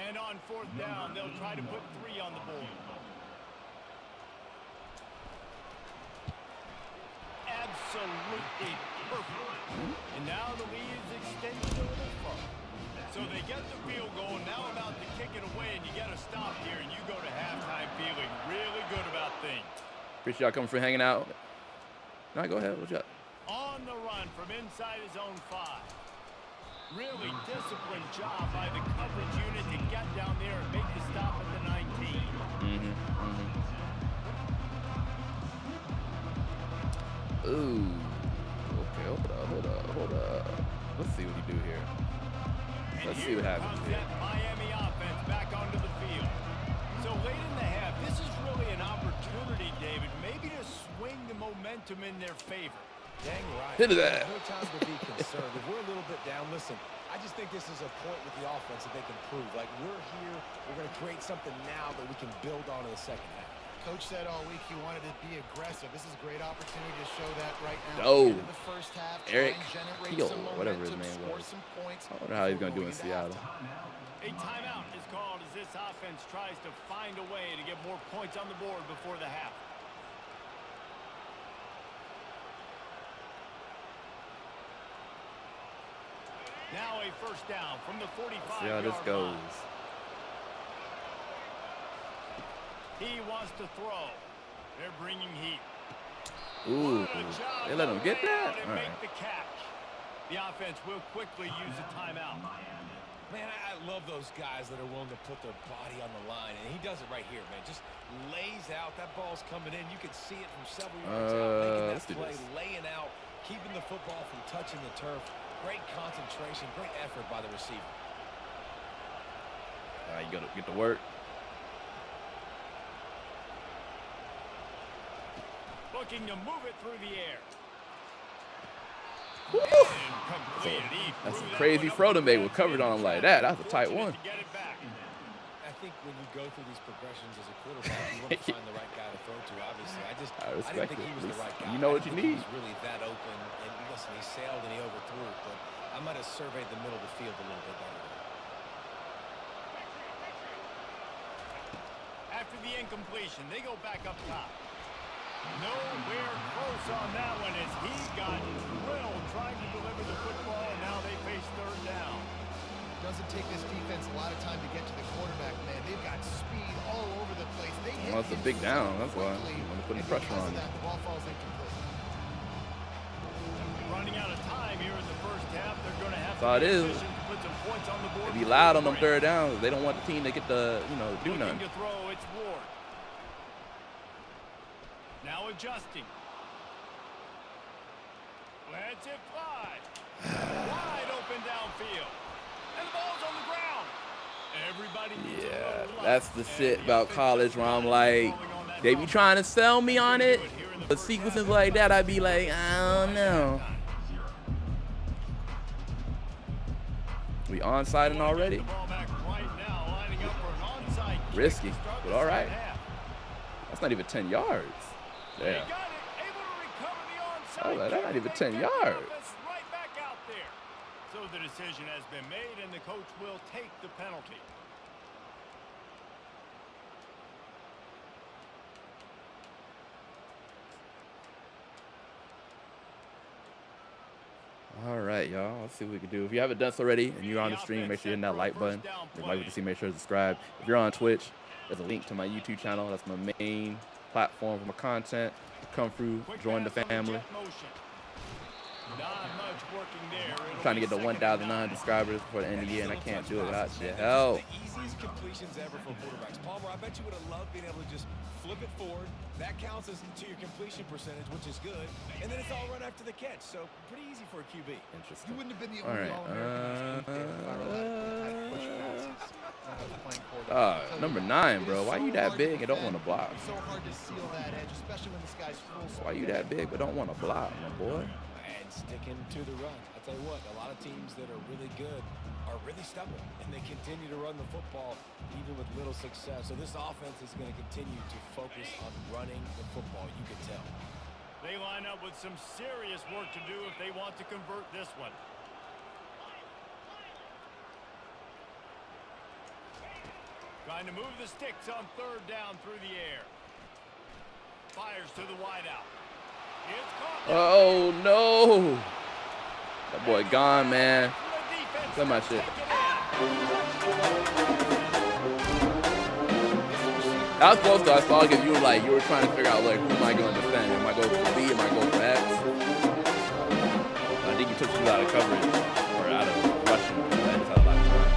[SPEAKER 2] And on 4th down, they'll try to put 3 on the board. Absolutely perfect. And now the lead is extended a little further. So they get the field goal, now about to kick it away, and you got to stop here, and you go to halftime feeling really good about things.
[SPEAKER 1] Appreciate y'all coming for hanging out. No, go ahead. What you got?
[SPEAKER 2] On the run from inside his own 5. Really disciplined job by the coverage unit to get down there and make the stop at the 19.
[SPEAKER 1] Ooh. Okay, hold up. Let's see what he do here. Let's see what happens
[SPEAKER 2] Comes
[SPEAKER 1] here.
[SPEAKER 2] that Miami offense back onto the field. So late in the half, this is really an opportunity, David, maybe to swing the momentum in their favor.
[SPEAKER 4] Dang right.
[SPEAKER 1] Hit that.
[SPEAKER 4] No time to be concerned. If we're a little bit down, listen, I just think this is a point with the offense that they can prove. Like, we're here, we're going to create something now that we can build on in the second half.
[SPEAKER 3] Coach said all week he wanted to be aggressive. This is a great opportunity to show that right now.
[SPEAKER 1] Oh.
[SPEAKER 3] In the first half,
[SPEAKER 1] Eric
[SPEAKER 3] try and generate
[SPEAKER 1] Peel,
[SPEAKER 3] some
[SPEAKER 1] whatever his
[SPEAKER 3] momentum,
[SPEAKER 1] name
[SPEAKER 3] score
[SPEAKER 1] was.
[SPEAKER 3] some points
[SPEAKER 1] I wonder how he's
[SPEAKER 3] before
[SPEAKER 1] going to do in
[SPEAKER 3] going into
[SPEAKER 1] Seattle.
[SPEAKER 3] halftime.
[SPEAKER 2] A timeout is called as this offense tries to find a way to get more points on the board before the half. Now a 1st down from the 45.
[SPEAKER 1] See how this goes.
[SPEAKER 2] He wants to throw. They're bringing heat.
[SPEAKER 1] Ooh.
[SPEAKER 2] What a job
[SPEAKER 1] They let
[SPEAKER 2] to
[SPEAKER 1] him get
[SPEAKER 2] lay
[SPEAKER 1] that?
[SPEAKER 2] out and
[SPEAKER 1] All
[SPEAKER 2] make
[SPEAKER 1] right.
[SPEAKER 2] the catch. The offense will quickly use a timeout.
[SPEAKER 4] Man, I love those guys that are willing to put their body on the line, and he does it right here, man. Just lays out. That ball's coming in. You can see it from several yards out, making
[SPEAKER 1] let's
[SPEAKER 4] that
[SPEAKER 1] do
[SPEAKER 4] play,
[SPEAKER 1] this.
[SPEAKER 4] laying out, keeping the football from touching the turf. Great concentration, great effort by the receiver.
[SPEAKER 1] All right, you got to get to work.
[SPEAKER 2] Looking to move it through the air.
[SPEAKER 1] Woo!
[SPEAKER 2] Completed. He
[SPEAKER 1] That's
[SPEAKER 2] threw
[SPEAKER 1] a
[SPEAKER 2] that
[SPEAKER 1] crazy
[SPEAKER 2] one up
[SPEAKER 1] throw to
[SPEAKER 2] the
[SPEAKER 1] make
[SPEAKER 2] back
[SPEAKER 1] with coverage on him like that. That's a tight one.
[SPEAKER 2] to get it back.
[SPEAKER 4] That think when you go through these progressions as a quarterback, you want to find the right guy to throw to, obviously. I didn't think he was the right guy.
[SPEAKER 1] You know what you need.
[SPEAKER 4] He was really that open. And listen, he sailed and he overthrew it, but I might have surveyed the middle of the field a little bit better.
[SPEAKER 2] After the incompletion, they go back up top. Nowhere close on that one as he got drilled trying to deliver the football, and now they face third down.
[SPEAKER 3] Doesn't take this defense a lot of time to get to the quarterback, man. They've got speed all over the place. They hit
[SPEAKER 1] Well, it's a big down. That's why I'm putting pressure on him.
[SPEAKER 3] The ball falls incomplete.
[SPEAKER 2] Running out of time here in the first half. They're going to have
[SPEAKER 1] That's all it is.
[SPEAKER 2] to put some points on the board.
[SPEAKER 1] Be loud on them third downs. They don't want the team to get the, do nothing.
[SPEAKER 2] To throw, it's Ward. Now adjusting. Lets it fly. Wide open downfield. And the ball's on the ground. Everybody needs a little luck.
[SPEAKER 1] That's the shit about college where I'm like, they be trying to sell me on it. But sequences like that, I'd be like, I don't know. We onsiding already? Risky, but all right. That's not even 10 yards. Yeah. Oh, that's not even 10 yards.
[SPEAKER 2] Right back out there. So the decision has been made, and the coach will take the penalty.
[SPEAKER 1] All right, y'all. Let's see what we can do. If you haven't done so already and you're on the stream, make sure you hit that like button. If you like what you see, make sure to subscribe. If you're on Twitch, there's a link to my YouTube channel. That's my main platform for my content. Come through, join the family. I'm trying to get to 1,009 subscribers before the end of the year, and I can't do it without your help.
[SPEAKER 4] The easiest completions ever for quarterbacks. Palmer, I bet you would have loved being able to just flip it forward. That counts as to your completion percentage, which is good. And then it's all run after the catch. So pretty easy for a QB.
[SPEAKER 1] Interesting.
[SPEAKER 3] You wouldn't have been the only All-American.
[SPEAKER 1] Number 9, bro. Why you that big and don't want to block?
[SPEAKER 3] It's so hard to seal that edge, especially when this guy's full.
[SPEAKER 1] Why you that big but don't want to block, my boy?
[SPEAKER 4] And sticking to the run. I tell you what, a lot of teams that are really good are really stubborn, and they continue to run the football even with little success. So this offense is going to continue to focus on running the football. You can tell.
[SPEAKER 2] They line up with some serious work to do if they want to convert this one. Trying to move the sticks on third down through the air. Fires to the wideout. It's caught.
[SPEAKER 1] Oh, no. That boy gone, man. Look at my shit. That was close to us, because you were trying to figure out, like, who am I going to defend? Am I going for B? Am I going for X? I think you took you out of coverage, or out of rushing. That is a lot of time.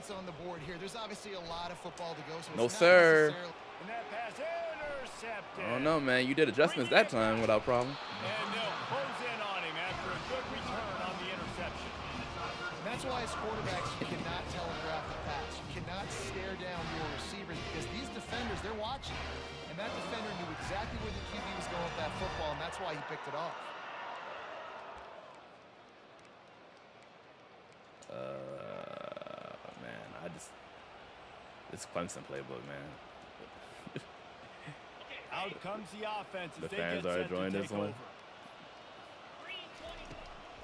[SPEAKER 3] On the board here. There's obviously a lot of football to go. So
[SPEAKER 1] no, sir.
[SPEAKER 2] And that pass intercepted.
[SPEAKER 1] Oh, no, man. You did adjustments that time without problem.
[SPEAKER 2] And they'll close in on him after a good return on the interception.
[SPEAKER 3] And that's why as quarterbacks, you cannot telegraph the pass. You cannot stare down your receivers because these defenders, they're watching. And that defender knew exactly where the QB was going with that football, and that's why he picked it off.
[SPEAKER 1] This Clemson playbook, man.
[SPEAKER 2] Out comes the offense.
[SPEAKER 1] The fans are enjoying this one.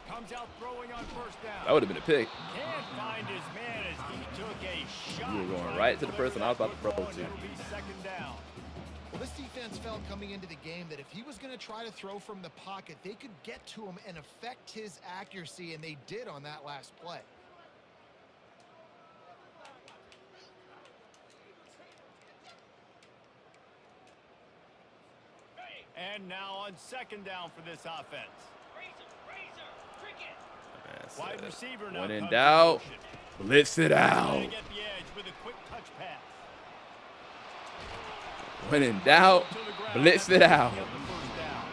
[SPEAKER 2] Comes out throwing on first down.
[SPEAKER 1] That would have been a pick.
[SPEAKER 2] Can't find his man as he took a shot.
[SPEAKER 1] You were going right to the person I was about to throw to.
[SPEAKER 2] Second down.
[SPEAKER 3] Well, this defense felt coming into the game that if he was going to try to throw from the pocket, they could get to him and affect his accuracy, and they did on that last play.
[SPEAKER 2] And now on second down for this offense. Wide receiver now
[SPEAKER 1] when in
[SPEAKER 2] comes
[SPEAKER 1] doubt,
[SPEAKER 2] in
[SPEAKER 1] blitz it
[SPEAKER 2] motion.
[SPEAKER 1] out.
[SPEAKER 2] Trying to get the edge with a quick touch pass.
[SPEAKER 1] When in doubt,
[SPEAKER 2] To the ground
[SPEAKER 1] blitz
[SPEAKER 2] after
[SPEAKER 1] it
[SPEAKER 2] picking
[SPEAKER 1] out.
[SPEAKER 2] up the first down.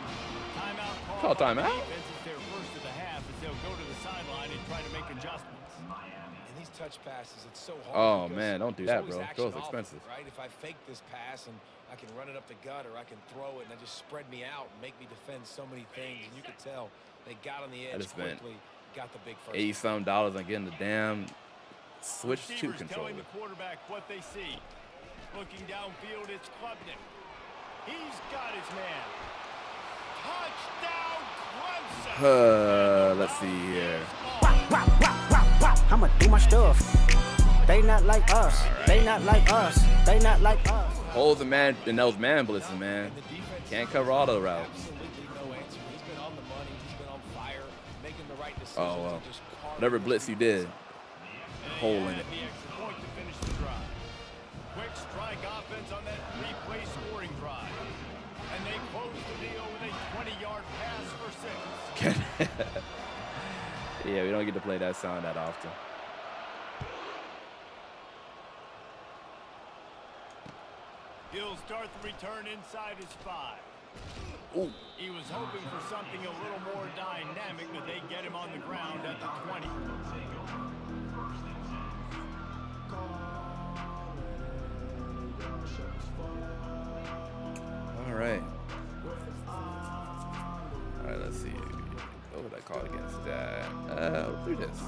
[SPEAKER 2] Timeout
[SPEAKER 1] Call
[SPEAKER 2] by the
[SPEAKER 1] timeout?
[SPEAKER 2] defense is their first of the half as they'll go to the sideline and try to make adjustments.
[SPEAKER 4] And these touch passes, it's so hard.
[SPEAKER 1] Oh,
[SPEAKER 4] because
[SPEAKER 1] man, don't do
[SPEAKER 4] there's
[SPEAKER 1] that,
[SPEAKER 4] always
[SPEAKER 1] bro.
[SPEAKER 4] action
[SPEAKER 1] Throws
[SPEAKER 4] off it,
[SPEAKER 1] expensive.
[SPEAKER 4] right? If I fake this pass and I can run it up the gut, or I can throw it and it just spread me out and make me defend so many things. And you could tell they got on the edge
[SPEAKER 1] just spent
[SPEAKER 4] quickly, got the big first.
[SPEAKER 1] $80-something on getting the damn switch to
[SPEAKER 2] Receivers
[SPEAKER 1] controller.
[SPEAKER 2] telling the quarterback what they see. Looking downfield, it's Klubnik. He's got his man. Touchdown, Clemson.
[SPEAKER 1] Let's see here.
[SPEAKER 5] I'ma do my stuff. They not like us. They not like us. They not like us.
[SPEAKER 1] Holds the man in those man blitzes, man.
[SPEAKER 4] And the defense
[SPEAKER 1] Can't cover all the routes.
[SPEAKER 4] absolutely no answer. He's been on the money. He's been on fire, making the right decisions.
[SPEAKER 1] Oh, well.
[SPEAKER 4] and just carving
[SPEAKER 1] Whatever blitz you did, hole in it.
[SPEAKER 2] The extra point to finish the drive. Quick strike offense on that three-play scoring drive. And they close the deal with a 20-yard pass for 6.
[SPEAKER 1] Yeah, we don't get to play that sound that often.
[SPEAKER 2] He'll start the return inside his 5.
[SPEAKER 1] Ooh.
[SPEAKER 2] He was hoping for something a little more dynamic, but they get him on the ground at the 20.
[SPEAKER 1] All right. All right, let's see. What would I call against that? Let's do this.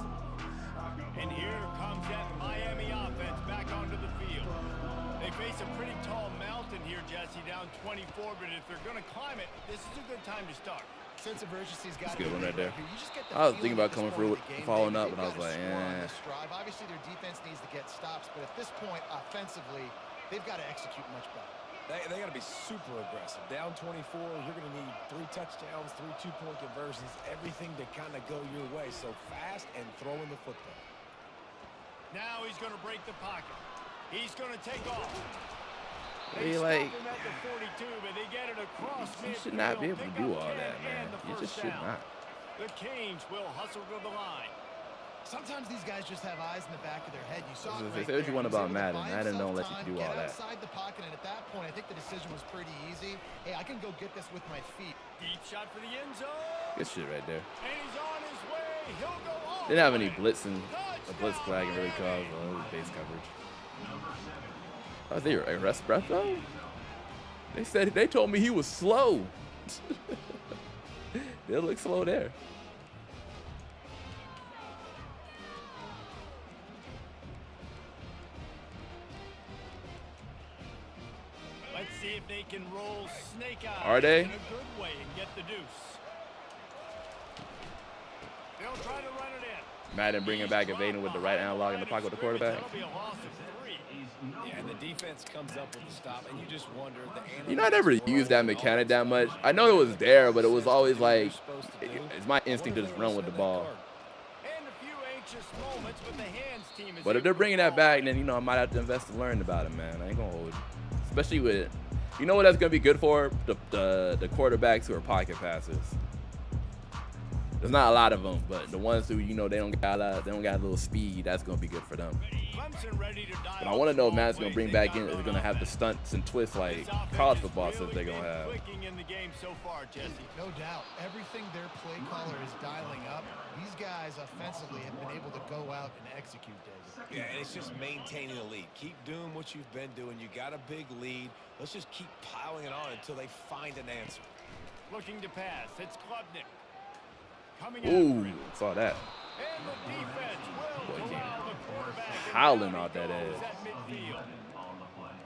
[SPEAKER 2] And here comes that Miami offense back onto the field. They face a pretty tall mountain here, Jesse, down 24, but if they're going to climb it, this is a good time to start.
[SPEAKER 3] Sense of urgency's got
[SPEAKER 1] That's a good one right there.
[SPEAKER 3] You just get the
[SPEAKER 1] I was thinking
[SPEAKER 3] feeling
[SPEAKER 1] about
[SPEAKER 3] at this
[SPEAKER 1] coming
[SPEAKER 3] point
[SPEAKER 1] through
[SPEAKER 3] of the game,
[SPEAKER 1] following
[SPEAKER 3] maybe
[SPEAKER 1] up, but I was
[SPEAKER 3] they've
[SPEAKER 1] like,
[SPEAKER 3] gotta score on
[SPEAKER 1] eh.
[SPEAKER 3] this drive. Obviously, their defense needs to get stops, but at this point, offensively, they've got to execute much better.
[SPEAKER 4] They got to be super aggressive. Down 24, you're going to need 3 touchdowns, 3 two-point conversions, everything to kind of go your way. So fast and throwing the football.
[SPEAKER 2] Now he's going to break the pocket. He's going to take off.
[SPEAKER 1] Hey,
[SPEAKER 2] They
[SPEAKER 1] like,
[SPEAKER 2] stop him at the 42, but they get it across
[SPEAKER 1] you
[SPEAKER 2] midfield.
[SPEAKER 1] should not be able to
[SPEAKER 2] Pick
[SPEAKER 1] do
[SPEAKER 2] up
[SPEAKER 1] all
[SPEAKER 2] 10
[SPEAKER 1] that, man.
[SPEAKER 2] and the
[SPEAKER 1] You just
[SPEAKER 2] first
[SPEAKER 1] should
[SPEAKER 2] down.
[SPEAKER 1] not.
[SPEAKER 2] The Canes will hustle to the line.
[SPEAKER 3] Sometimes these guys just have eyes in the back of their head. You saw it
[SPEAKER 1] Say
[SPEAKER 3] right
[SPEAKER 1] what you
[SPEAKER 3] there.
[SPEAKER 1] want
[SPEAKER 3] He was
[SPEAKER 1] about
[SPEAKER 3] able to
[SPEAKER 1] Madden.
[SPEAKER 3] buy
[SPEAKER 1] Madden don't
[SPEAKER 3] himself
[SPEAKER 1] let you
[SPEAKER 3] time,
[SPEAKER 1] do
[SPEAKER 3] get
[SPEAKER 1] all that.
[SPEAKER 3] outside the pocket, and at that point, I think the decision was pretty easy. Hey, I can go get this with my feet.
[SPEAKER 2] Deep shot for the end zone.
[SPEAKER 1] Good shit right there.
[SPEAKER 2] And he's on his way. He'll go all
[SPEAKER 1] Didn't have
[SPEAKER 2] the
[SPEAKER 1] any
[SPEAKER 2] way.
[SPEAKER 1] blitzing, a blitz flag really caused base coverage. Oh, they arrest breath though? They told me he was slow. They look slow there.
[SPEAKER 2] Let's see if they can roll snake eyes
[SPEAKER 1] Are they?
[SPEAKER 2] in a good way and get the deuce. They'll try to run it in.
[SPEAKER 1] Madden bringing back evading with the right analog in the pocket with the quarterback.
[SPEAKER 2] That'll be a loss of 3.
[SPEAKER 4] Yeah, and the defense comes up with the stop, and you just wonder.
[SPEAKER 1] You know, I never used that mechanic that much. I know it was there, but it was always like, it's my instinct to just run with the ball.
[SPEAKER 2] And a few anxious moments, but the hands team is
[SPEAKER 1] But if
[SPEAKER 2] able
[SPEAKER 1] they're
[SPEAKER 2] to
[SPEAKER 1] bringing that
[SPEAKER 2] fall.
[SPEAKER 1] back, then, you know, I might have to invest and learn about it, man. I ain't gonna hold you. Especially with, you know what that's gonna be good for? The quarterbacks who are pocket passers. There's not a lot of them, but the ones who, you know, they don't got a little speed, that's gonna be good for them.
[SPEAKER 2] Clemson ready to dial
[SPEAKER 1] But I want to know if
[SPEAKER 2] small
[SPEAKER 1] Matt's gonna
[SPEAKER 2] plays
[SPEAKER 1] bring
[SPEAKER 2] they
[SPEAKER 1] back
[SPEAKER 2] got
[SPEAKER 1] in, is
[SPEAKER 2] going
[SPEAKER 1] gonna
[SPEAKER 2] on
[SPEAKER 1] have the
[SPEAKER 2] offense.
[SPEAKER 1] stunts and twists like
[SPEAKER 2] This offense
[SPEAKER 1] college
[SPEAKER 2] has
[SPEAKER 1] football stuff
[SPEAKER 2] really
[SPEAKER 1] they're gonna
[SPEAKER 2] been
[SPEAKER 1] have.
[SPEAKER 2] clicking in the game so far, Jesse.
[SPEAKER 3] No doubt. Everything their play caller is dialing up, these guys offensively have been able to go out and execute, David.
[SPEAKER 4] Yeah, and it's just maintaining the lead. Keep doing what you've been doing. You got a big lead. Let's just keep piling it on until they find an answer.
[SPEAKER 2] Looking to pass. It's Klubnik. Coming
[SPEAKER 1] Ooh,
[SPEAKER 2] after him.
[SPEAKER 1] saw that.
[SPEAKER 2] And the defense will
[SPEAKER 1] Boy,
[SPEAKER 2] corral the quarterback. and
[SPEAKER 1] howling
[SPEAKER 2] down
[SPEAKER 1] out
[SPEAKER 2] he
[SPEAKER 1] that
[SPEAKER 2] goes
[SPEAKER 1] ass.
[SPEAKER 2] at midfield.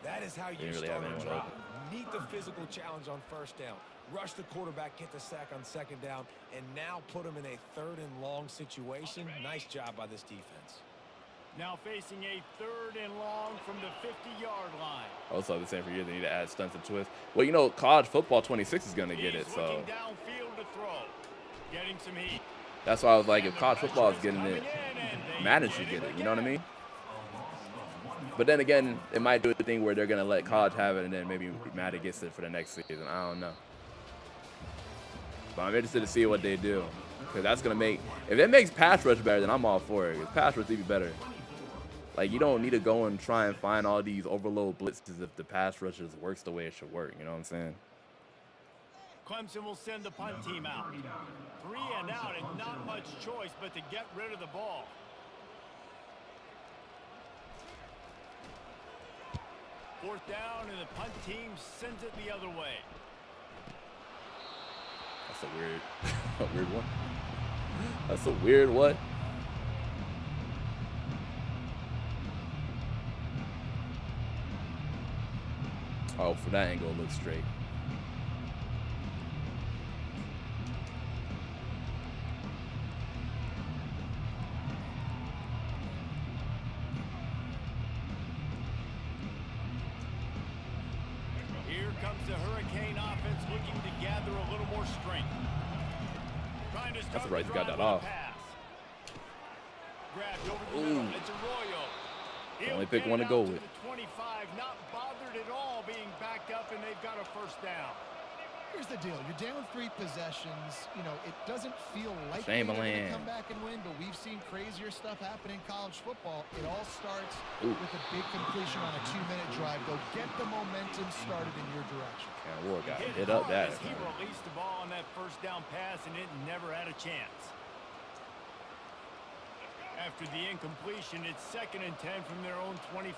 [SPEAKER 4] That is how you
[SPEAKER 1] Didn't really
[SPEAKER 4] start
[SPEAKER 1] have
[SPEAKER 4] a
[SPEAKER 1] anyone
[SPEAKER 4] drive.
[SPEAKER 1] open.
[SPEAKER 4] Meet the physical challenge on first down. Rush the quarterback, get the sack on second down, and now put him in a 3rd and long situation. Nice job by this defense.
[SPEAKER 2] Now facing a 3rd and long from the 50-yard line.
[SPEAKER 1] Also, the same for you. They need to add stunts and twists. Well, you know, college football 26 is going to get it, so.
[SPEAKER 2] Downfield to throw. Getting some heat.
[SPEAKER 1] That's why I was like, if college football is getting it, Madden should get it. You know what I mean? But then again, it might do a thing where they're going to let college have it, and then maybe Madden gets it for the next season. I don't know. But I'm interested to see what they do. Because that's going to make, if it makes pass rush better, then I'm all for it. Because pass rush is even better. Like, you don't need to go and try and find all these overload blitzes if the pass rush works the way it should work. You know what I'm saying?
[SPEAKER 2] Clemson will send the punt team out. 3 and out, and not much choice but to get rid of the ball. Fourth down, and the punt team sends it the other way.
[SPEAKER 1] That's a weird one. That's a weird what? Oh, for that angle, it looks straight.
[SPEAKER 2] Here comes the Hurricane offense looking to gather a little more strength. Trying to start.
[SPEAKER 1] That's right, you got that off.
[SPEAKER 2] Grabbed over the middle. It's Arroyo.
[SPEAKER 1] Only pick one to go with.
[SPEAKER 2] 25, not bothered at all being backed up, and they've got a first down.
[SPEAKER 3] Here's the deal. You're down 3 possessions. You know, it doesn't feel like they're going to come back and win, but we've seen crazier stuff happen in college football. It all starts with a big completion on a 2-minute drive. Go get the momentum started in your direction.
[SPEAKER 1] Yeah, Ward got hit up that.
[SPEAKER 2] He released the ball on that first down pass, and it never had a chance. After the incompletion, it's 2nd and 10 from their own 25.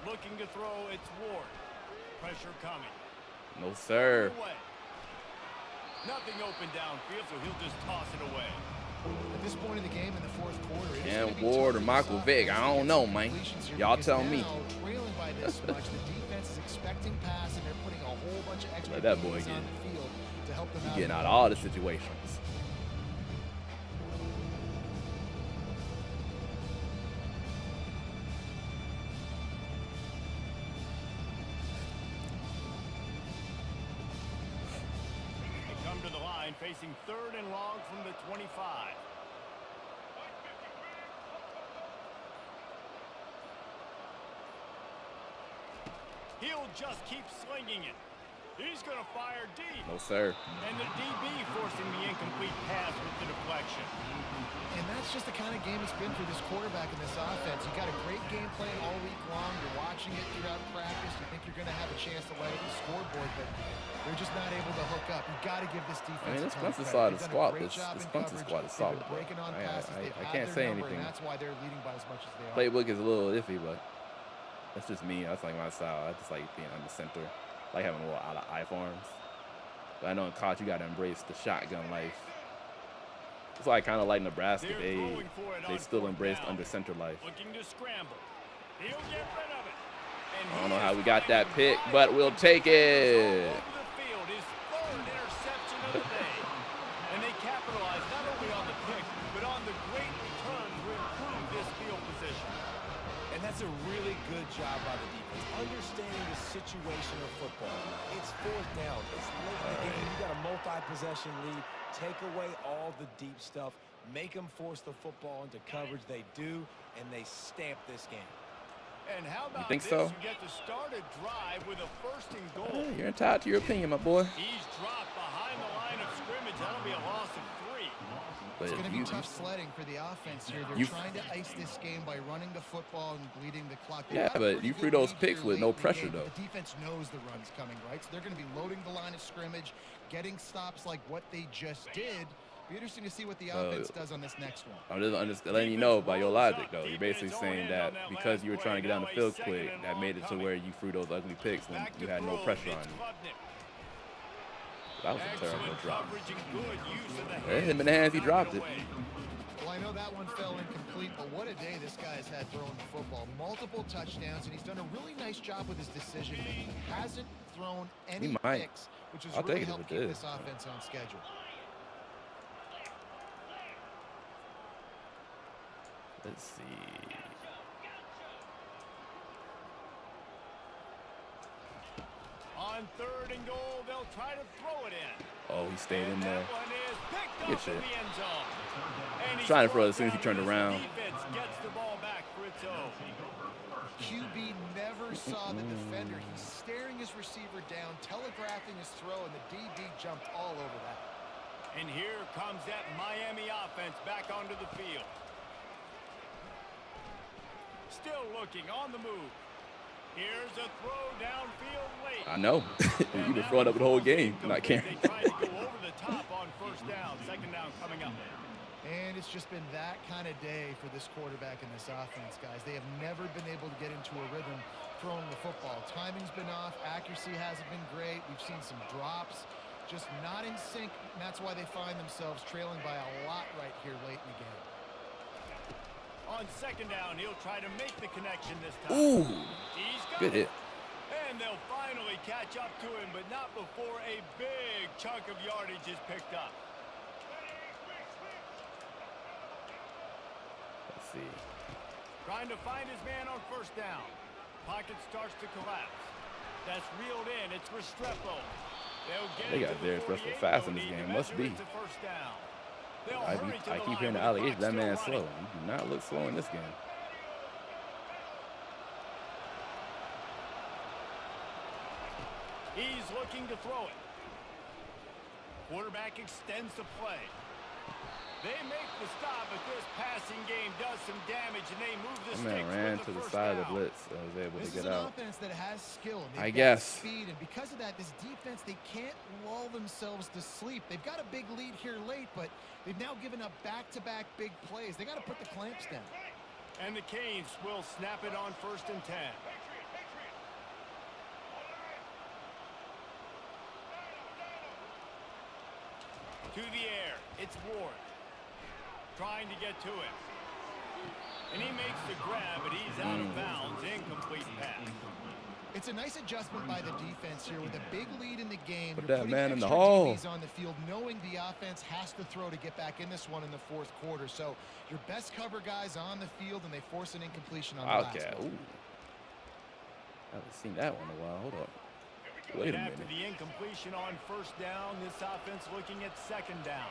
[SPEAKER 2] Looking to throw, it's Ward. Pressure coming.
[SPEAKER 1] No, sir.
[SPEAKER 2] Nothing open downfield, so he'll just toss it away.
[SPEAKER 3] At this point in the game in the 4th quarter,
[SPEAKER 1] and Ward or Michael Vick, I don't know, man. Y'all tell me.
[SPEAKER 3] Trailing by this much, the defense is expecting pass, and they're putting a whole bunch of extra
[SPEAKER 1] Let that boy
[SPEAKER 3] on
[SPEAKER 1] get.
[SPEAKER 3] the field to help them out.
[SPEAKER 1] Getting out of all the situations.
[SPEAKER 2] Facing 3rd and long from the 25. He'll just keep slinging it. He's going to fire deep.
[SPEAKER 1] No, sir.
[SPEAKER 2] And the DB forcing the incomplete pass with the deflection.
[SPEAKER 3] And that's just the kind of game it's been for this quarterback in this offense. You got a great game plan all week long. You're watching it throughout practice. You think you're going to have a chance to light up the scoreboard, but they're just not able to hook up. You've got to give this defense.
[SPEAKER 1] I mean, this Clemson squad is squad. This Clemson squad is solid. I can't say anything.
[SPEAKER 3] That's why they're leading by as much as they are.
[SPEAKER 1] Playbook is a little iffy, but that's just me. That's like my style. I just like being under center. I like having a little out of eye arms. But I know in college you got to embrace the shotgun life. It's like kind of like Nebraska. They still embraced under center life.
[SPEAKER 2] Looking to scramble. He'll get rid of it.
[SPEAKER 1] I don't know how we got that pick, but we'll take it.
[SPEAKER 2] His 3rd interception of the day. And they capitalized not only on the pick, but on the great return to improve this field position.
[SPEAKER 4] And that's a really good job by the defense, understanding the situation of football. It's 4th down. It's late in the game. You got a multi-possession lead. Take away all the deep stuff. Make them force the football into coverage. They do, and they stamp this game.
[SPEAKER 2] And how about
[SPEAKER 1] you think
[SPEAKER 2] this?
[SPEAKER 1] so?
[SPEAKER 2] You get to start a drive with a 1st and goal.
[SPEAKER 1] Hey, you're entitled to your opinion, my boy.
[SPEAKER 2] He's dropped behind the line of scrimmage. That'll be a loss of 3.
[SPEAKER 1] But
[SPEAKER 3] it's going to be tough sledding for the offense here. They're trying to ice this game by running the football and bleeding the clock.
[SPEAKER 1] Yeah, but you threw those picks with no pressure, though.
[SPEAKER 3] The defense knows the run's coming, right? So they're going to be loading the line of scrimmage, getting stops like what they just did. Be interesting to see what the offense does on this next one.
[SPEAKER 1] I'm just letting you know by your logic, though. You're basically saying that because you were trying to get down the field quick, that made it to where you threw those ugly picks when you had no pressure on you. That was a terrible drop. It hit him in the hands. He dropped it.
[SPEAKER 3] Well, I know that one fell incomplete, but what a day this guy's had throwing the football. Multiple touchdowns, and he's done a really nice job with his decision-making. He hasn't thrown any picks, which has really helped keep this offense on schedule.
[SPEAKER 1] Let's see.
[SPEAKER 2] On 3rd and goal, they'll try to throw it in.
[SPEAKER 1] Oh, he stayed in there.
[SPEAKER 2] That one is picked
[SPEAKER 1] Good
[SPEAKER 2] up
[SPEAKER 1] shit.
[SPEAKER 2] in the end zone. And
[SPEAKER 1] Trying to throw it as soon as he turned
[SPEAKER 2] his
[SPEAKER 1] around.
[SPEAKER 2] defense gets the ball back for its own.
[SPEAKER 3] QB never saw the defender. He's staring his receiver down, telegraphing his throw, and the DB jumped all over that.
[SPEAKER 2] And here comes that Miami offense back onto the field. Still looking on the move. Here's a throw downfield late.
[SPEAKER 1] I know. You've been throwing up the whole game. Not caring.
[SPEAKER 2] They tried to go over the top on 1st down. 2nd down coming up.
[SPEAKER 3] And it's just been that kind of day for this quarterback and this offense, guys. They have never been able to get into a rhythm throwing the football. Timing's been off. Accuracy hasn't been great. We've seen some drops. Just not in sync. And that's why they find themselves trailing by a lot right here late in the game.
[SPEAKER 2] On 2nd down, he'll try to make the connection this time.
[SPEAKER 1] Ooh.
[SPEAKER 2] He's got
[SPEAKER 1] Good hit.
[SPEAKER 2] And they'll finally catch up to him, but not before a big chunk of yardage is picked up.
[SPEAKER 1] Let's see.
[SPEAKER 2] Trying to find his man on 1st down. Pocket starts to collapse. That's reeled in. It's Restrepo. They'll get
[SPEAKER 1] They
[SPEAKER 2] it
[SPEAKER 1] got
[SPEAKER 2] to the
[SPEAKER 1] Derek Restrepo
[SPEAKER 2] 48.
[SPEAKER 1] fast in
[SPEAKER 2] They'll
[SPEAKER 1] this
[SPEAKER 2] need
[SPEAKER 1] game.
[SPEAKER 2] to
[SPEAKER 1] Must
[SPEAKER 2] measure
[SPEAKER 1] be.
[SPEAKER 2] it to 1st down. They'll
[SPEAKER 1] I
[SPEAKER 2] hurry to the
[SPEAKER 1] keep
[SPEAKER 2] line
[SPEAKER 1] hearing the
[SPEAKER 2] with
[SPEAKER 1] allegation that
[SPEAKER 2] clock
[SPEAKER 1] man is
[SPEAKER 2] still
[SPEAKER 1] slow.
[SPEAKER 2] running.
[SPEAKER 1] He do not look slow in this game.
[SPEAKER 2] He's looking to throw it. Quarterback extends the play. They make the stop, but this passing game does some damage, and they move the
[SPEAKER 1] That man
[SPEAKER 2] sticks
[SPEAKER 1] ran
[SPEAKER 2] with
[SPEAKER 1] to the
[SPEAKER 2] 1st
[SPEAKER 1] side of the
[SPEAKER 2] down.
[SPEAKER 1] blitz and was able to
[SPEAKER 3] This
[SPEAKER 1] get
[SPEAKER 3] is an
[SPEAKER 1] out.
[SPEAKER 3] offense that has skill.
[SPEAKER 1] I
[SPEAKER 3] They've got
[SPEAKER 1] guess.
[SPEAKER 3] speed, and because of that, this defense, they can't lull themselves to sleep. They've got a big lead here late, but they've now given up back-to-back big plays. They got to put the clamps down.
[SPEAKER 2] And the Canes will snap it on 1st and 10. To the air. It's Ward. Trying to get to it. And he makes the grab, but he's out of bounds. Incomplete pass.
[SPEAKER 3] It's a nice adjustment by the defense here with a big lead in the game.
[SPEAKER 1] Put
[SPEAKER 3] You're
[SPEAKER 1] that
[SPEAKER 3] putting
[SPEAKER 1] man in the
[SPEAKER 3] extra
[SPEAKER 1] hole.
[SPEAKER 3] DBs on the field, knowing the offense has to throw to get back in this one in the 4th quarter. So your best cover guys on the field, and they force an incompletion on the last
[SPEAKER 1] Wildcat.
[SPEAKER 3] one.
[SPEAKER 1] Ooh. I haven't seen that one in a while. Hold up. Wait a
[SPEAKER 2] And after
[SPEAKER 1] minute.
[SPEAKER 2] the incompletion on 1st down, this offense looking at 2nd down.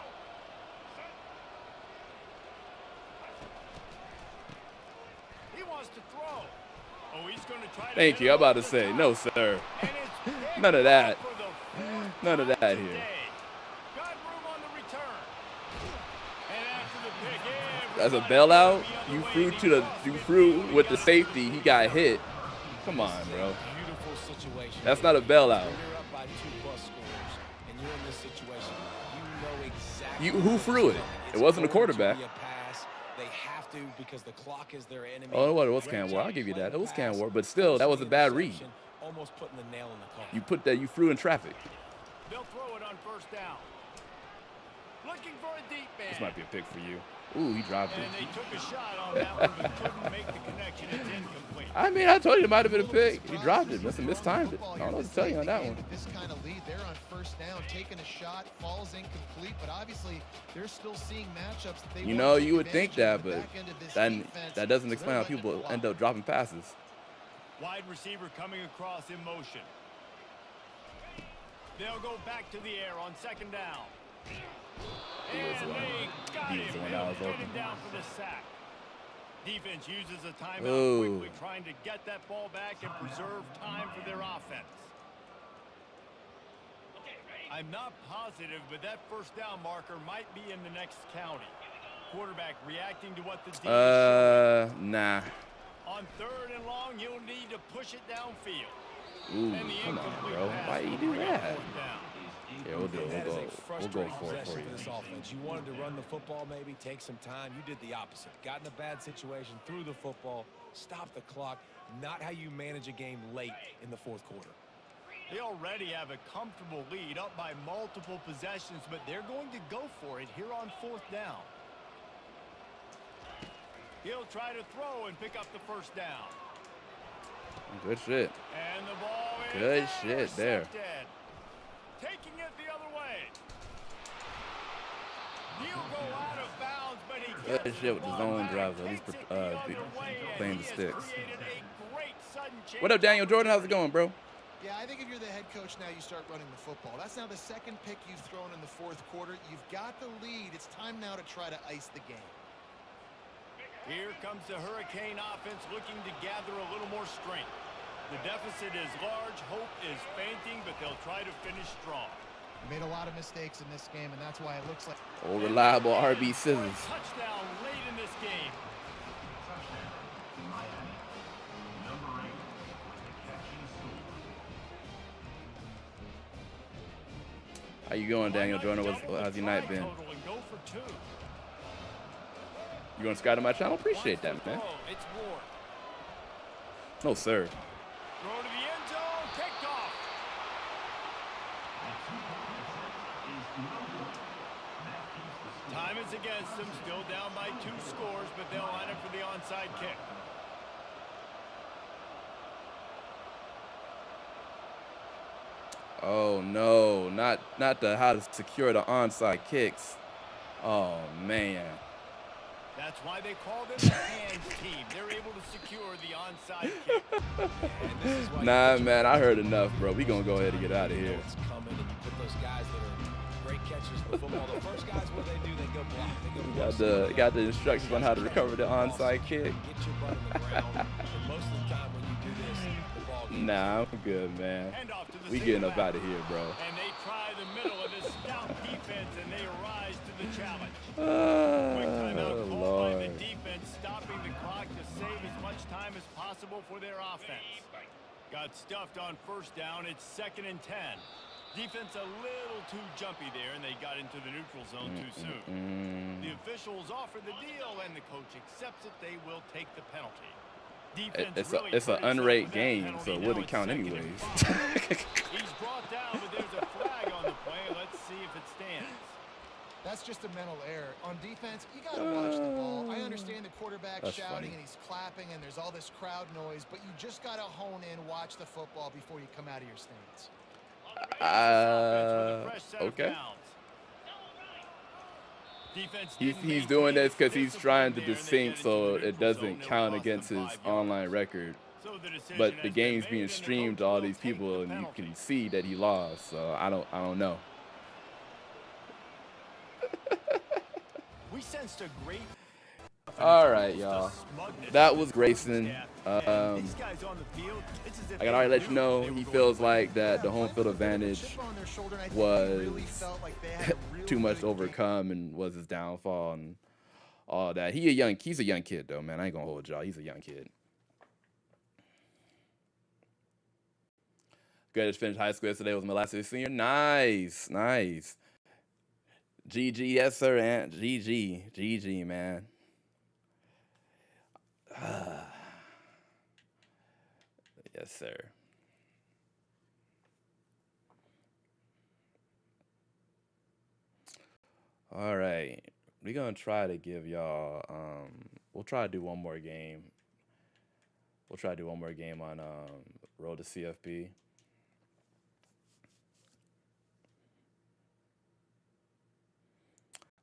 [SPEAKER 2] He wants to throw. Oh, he's going to try to
[SPEAKER 1] Thank
[SPEAKER 2] hit
[SPEAKER 1] you.
[SPEAKER 2] it
[SPEAKER 1] I'm about to
[SPEAKER 2] over the
[SPEAKER 1] say,
[SPEAKER 2] top.
[SPEAKER 1] no, sir.
[SPEAKER 2] And it's picked
[SPEAKER 1] None of that.
[SPEAKER 2] up for the 4th
[SPEAKER 1] None of
[SPEAKER 2] time
[SPEAKER 1] that here.
[SPEAKER 2] today. Got room on the return. And after the pick,
[SPEAKER 1] That's a
[SPEAKER 2] everybody
[SPEAKER 1] bailout.
[SPEAKER 2] the other
[SPEAKER 1] You
[SPEAKER 2] way,
[SPEAKER 1] threw
[SPEAKER 2] and he
[SPEAKER 1] to the
[SPEAKER 2] crossed
[SPEAKER 1] you
[SPEAKER 2] midfield.
[SPEAKER 1] threw
[SPEAKER 2] We
[SPEAKER 1] with the
[SPEAKER 2] got
[SPEAKER 1] safety. He got hit. Come on, bro.
[SPEAKER 4] Beautiful situation.
[SPEAKER 1] That's not a bailout.
[SPEAKER 4] When you're up by 2+ scores and you're in this situation, you know exactly.
[SPEAKER 1] You who threw it? It
[SPEAKER 4] It's
[SPEAKER 1] wasn't a
[SPEAKER 4] going to
[SPEAKER 1] quarterback.
[SPEAKER 4] be a pass. They have to because the clock is their enemy.
[SPEAKER 1] Oh, it was
[SPEAKER 4] Great
[SPEAKER 1] Cam
[SPEAKER 4] job
[SPEAKER 1] Ward. I'll give you that.
[SPEAKER 4] playing
[SPEAKER 1] It was
[SPEAKER 4] the
[SPEAKER 1] Cam
[SPEAKER 4] pass,
[SPEAKER 1] Ward, but still, that was a bad read.
[SPEAKER 4] interception, almost putting the nail in the coffin.
[SPEAKER 1] You threw in traffic.
[SPEAKER 2] They'll throw it on 1st down. Looking for a deep man.
[SPEAKER 1] This might be a pick for you. Ooh, he dropped it.
[SPEAKER 2] And they took a shot on that one, but couldn't make the connection. It's incomplete.
[SPEAKER 1] I mean, I told you it might have been a pick. He dropped it. Must have mistimed it. I don't know what to tell you on that one.
[SPEAKER 3] With this kind of lead, they're on 1st down, taking a shot, falls incomplete, but obviously they're still seeing matchups that they
[SPEAKER 1] You
[SPEAKER 3] want
[SPEAKER 1] know,
[SPEAKER 3] to take
[SPEAKER 1] you would think
[SPEAKER 3] advantage
[SPEAKER 1] that,
[SPEAKER 3] of. The
[SPEAKER 1] but
[SPEAKER 3] back end of this
[SPEAKER 1] that
[SPEAKER 3] defense,
[SPEAKER 1] doesn't
[SPEAKER 3] so
[SPEAKER 1] explain
[SPEAKER 3] they're
[SPEAKER 1] how
[SPEAKER 3] letting
[SPEAKER 1] people
[SPEAKER 3] it fly.
[SPEAKER 1] end up dropping passes.
[SPEAKER 2] Wide receiver coming across in motion. They'll go back to the air on 2nd down. And they got
[SPEAKER 1] He was the
[SPEAKER 2] him.
[SPEAKER 1] one that
[SPEAKER 2] They'll
[SPEAKER 1] was
[SPEAKER 2] get
[SPEAKER 1] open.
[SPEAKER 2] him down for the sack. Defense uses a timeout
[SPEAKER 1] Ooh.
[SPEAKER 2] quickly, trying to get that ball back and preserve time for their offense. I'm not positive, but that 1st down marker might be in the next county. Quarterback reacting to what the D is showing.
[SPEAKER 1] Nah.
[SPEAKER 2] On 3rd and long, you'll need to push it downfield.
[SPEAKER 1] Ooh,
[SPEAKER 2] And the
[SPEAKER 1] come on,
[SPEAKER 2] incomplete
[SPEAKER 1] bro.
[SPEAKER 2] pass
[SPEAKER 1] Why you
[SPEAKER 2] will
[SPEAKER 1] do
[SPEAKER 2] bring up
[SPEAKER 1] that?
[SPEAKER 2] 4th down.
[SPEAKER 1] Yeah, we'll do it.
[SPEAKER 4] That is a
[SPEAKER 1] We'll go
[SPEAKER 4] frustrating
[SPEAKER 1] for it for
[SPEAKER 4] possession
[SPEAKER 1] you.
[SPEAKER 4] for this offense. You wanted to run the football, maybe take some time. You did the opposite. Got in a bad situation, threw the football, stopped the clock. Not how you manage a game late in the 4th quarter.
[SPEAKER 2] They already have a comfortable lead, up by multiple possessions, but they're going to go for it here on 4th down. He'll try to throw and pick up the 1st down.
[SPEAKER 1] Good shit.
[SPEAKER 2] And the ball is
[SPEAKER 1] Good shit there.
[SPEAKER 2] intercepted. Taking it the other way. He'll go out of bounds, but he
[SPEAKER 1] Good shit with the zone drives, at least playing the sticks. What up, Daniel Jordan? How's it going, bro?
[SPEAKER 3] Yeah, I think if you're the head coach now, you start running the football. That's now the second pick you've thrown in the fourth quarter. You've got the lead. It's time now to try to ice the game.
[SPEAKER 2] Here comes the Hurricane offense looking to gather a little more strength. The deficit is large, hope is fainting, but they'll try to finish strong.
[SPEAKER 3] Made a lot of mistakes in this game, and that's why it looks like...
[SPEAKER 1] Oh, reliable RB scissors.
[SPEAKER 2] Touchdown late in this game.
[SPEAKER 1] How you going, Daniel Jordan? How's your night been? You going to subscribe to my channel? Appreciate that, man. No, sir.
[SPEAKER 2] Throw to the end zone, picked off. Time is against them, still down by 2 scores, but they'll line up for the onside kick.
[SPEAKER 1] Oh no, not the how to secure the onside kicks. Oh man.
[SPEAKER 2] That's why they call them the hands team. They're able to secure the onside kick.
[SPEAKER 1] Nah, man, I heard enough, bro. We gonna go ahead and get out of here.
[SPEAKER 4] It's coming, and you put those guys that are great catchers in the football. The first guys, what they do, they go block. They go
[SPEAKER 1] Got the instructions on how to recover the onside kick.
[SPEAKER 4] Get your butt on the ground. And most of the time when you do this, the ball gets
[SPEAKER 1] Nah, I'm good, man. We getting up out of here, bro.
[SPEAKER 2] And they try the middle of this stout defense, and they rise to the challenge. Quick timeout called by the defense, stopping the clock to save as much time as possible for their offense. Got stuffed on first down. It's 2nd and 10. Defense a little too jumpy there, and they got into the neutral zone too soon. The officials offer the deal, and the coach accepts it. They will take the penalty.
[SPEAKER 1] It's an unrated game, so it wouldn't count anyways.
[SPEAKER 2] He's brought down, but there's a flag on the play. Let's see if it stands.
[SPEAKER 3] That's just a mental error. On defense, you got to watch the ball. I understand the quarterback shouting and he's clapping and there's all this crowd noise, but you just got to hone in, watch the football before you come out of your stance.
[SPEAKER 1] Okay. He's doing this because he's trying to desync so it doesn't count against his online record. But the game's being streamed to all these people, and you can see that he lost. So I don't know.
[SPEAKER 2] We sensed a great.
[SPEAKER 1] All right, y'all. That was Grayson. I can already let you know he feels like that the home field advantage was too much to overcome and was his downfall and all that. He's a young kid though, man. I ain't gonna hold y'all. He's a young kid. Good. Just finished high school yesterday. Was my last year senior. Nice. GG, yes sir, and GG, man. Yes, sir. All right. We're going to try to give y'all, we'll try to do one more game. We'll try to do one more game on Road to CFP.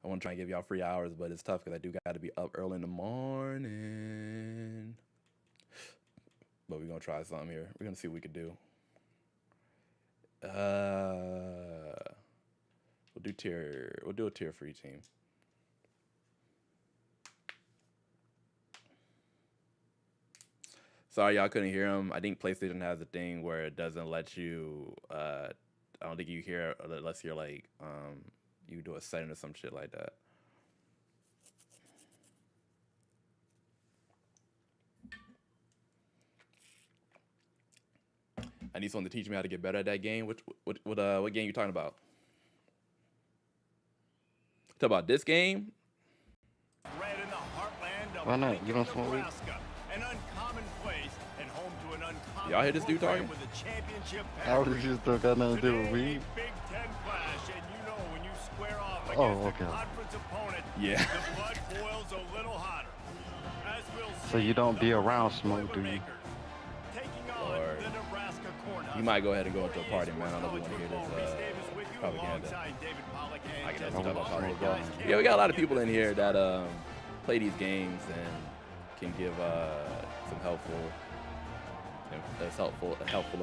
[SPEAKER 1] I want to try and give y'all free hours, but it's tough because I do got to be up early in the morning. But we're going to try something here. We're going to see what we can do. We'll do a tier free team. Sorry, y'all couldn't hear him. I think PlayStation has a thing where it doesn't let you, I don't think you hear it unless you're like, you do a setting or some shit like that. I need someone to teach me how to get better at that game. What game you talking about? Talk about this game?
[SPEAKER 2] Right in the heartland of
[SPEAKER 5] Why not? You don't smoke weed?
[SPEAKER 2] Nebraska, an uncommon place and home to an uncommon
[SPEAKER 1] Y'all hear this dude talking?
[SPEAKER 2] with a championship
[SPEAKER 5] I was just don't got nothing to do with
[SPEAKER 2] Today,
[SPEAKER 5] weed.
[SPEAKER 2] Big Ten flash, and you know when you square off against
[SPEAKER 5] Oh,
[SPEAKER 2] a
[SPEAKER 5] okay.
[SPEAKER 2] conference opponent,
[SPEAKER 1] Yeah.
[SPEAKER 2] the blood boils a little hotter. As we'll
[SPEAKER 5] So you don't be around smoke, do you?
[SPEAKER 2] Boilermakers taking on
[SPEAKER 1] Or
[SPEAKER 2] the Nebraska Cornhuskers.
[SPEAKER 1] you might go ahead and go into a party, man. I don't know if you want to hear
[SPEAKER 2] College football. Reese
[SPEAKER 1] this
[SPEAKER 2] Davis with you
[SPEAKER 1] propaganda.
[SPEAKER 2] alongside David Pollock and
[SPEAKER 1] I guess
[SPEAKER 2] Jesse
[SPEAKER 1] we'll talk about
[SPEAKER 2] Palmer.
[SPEAKER 1] politics.
[SPEAKER 2] Guys,
[SPEAKER 1] Yeah, we got a lot of people in here that play these games and can give some helpful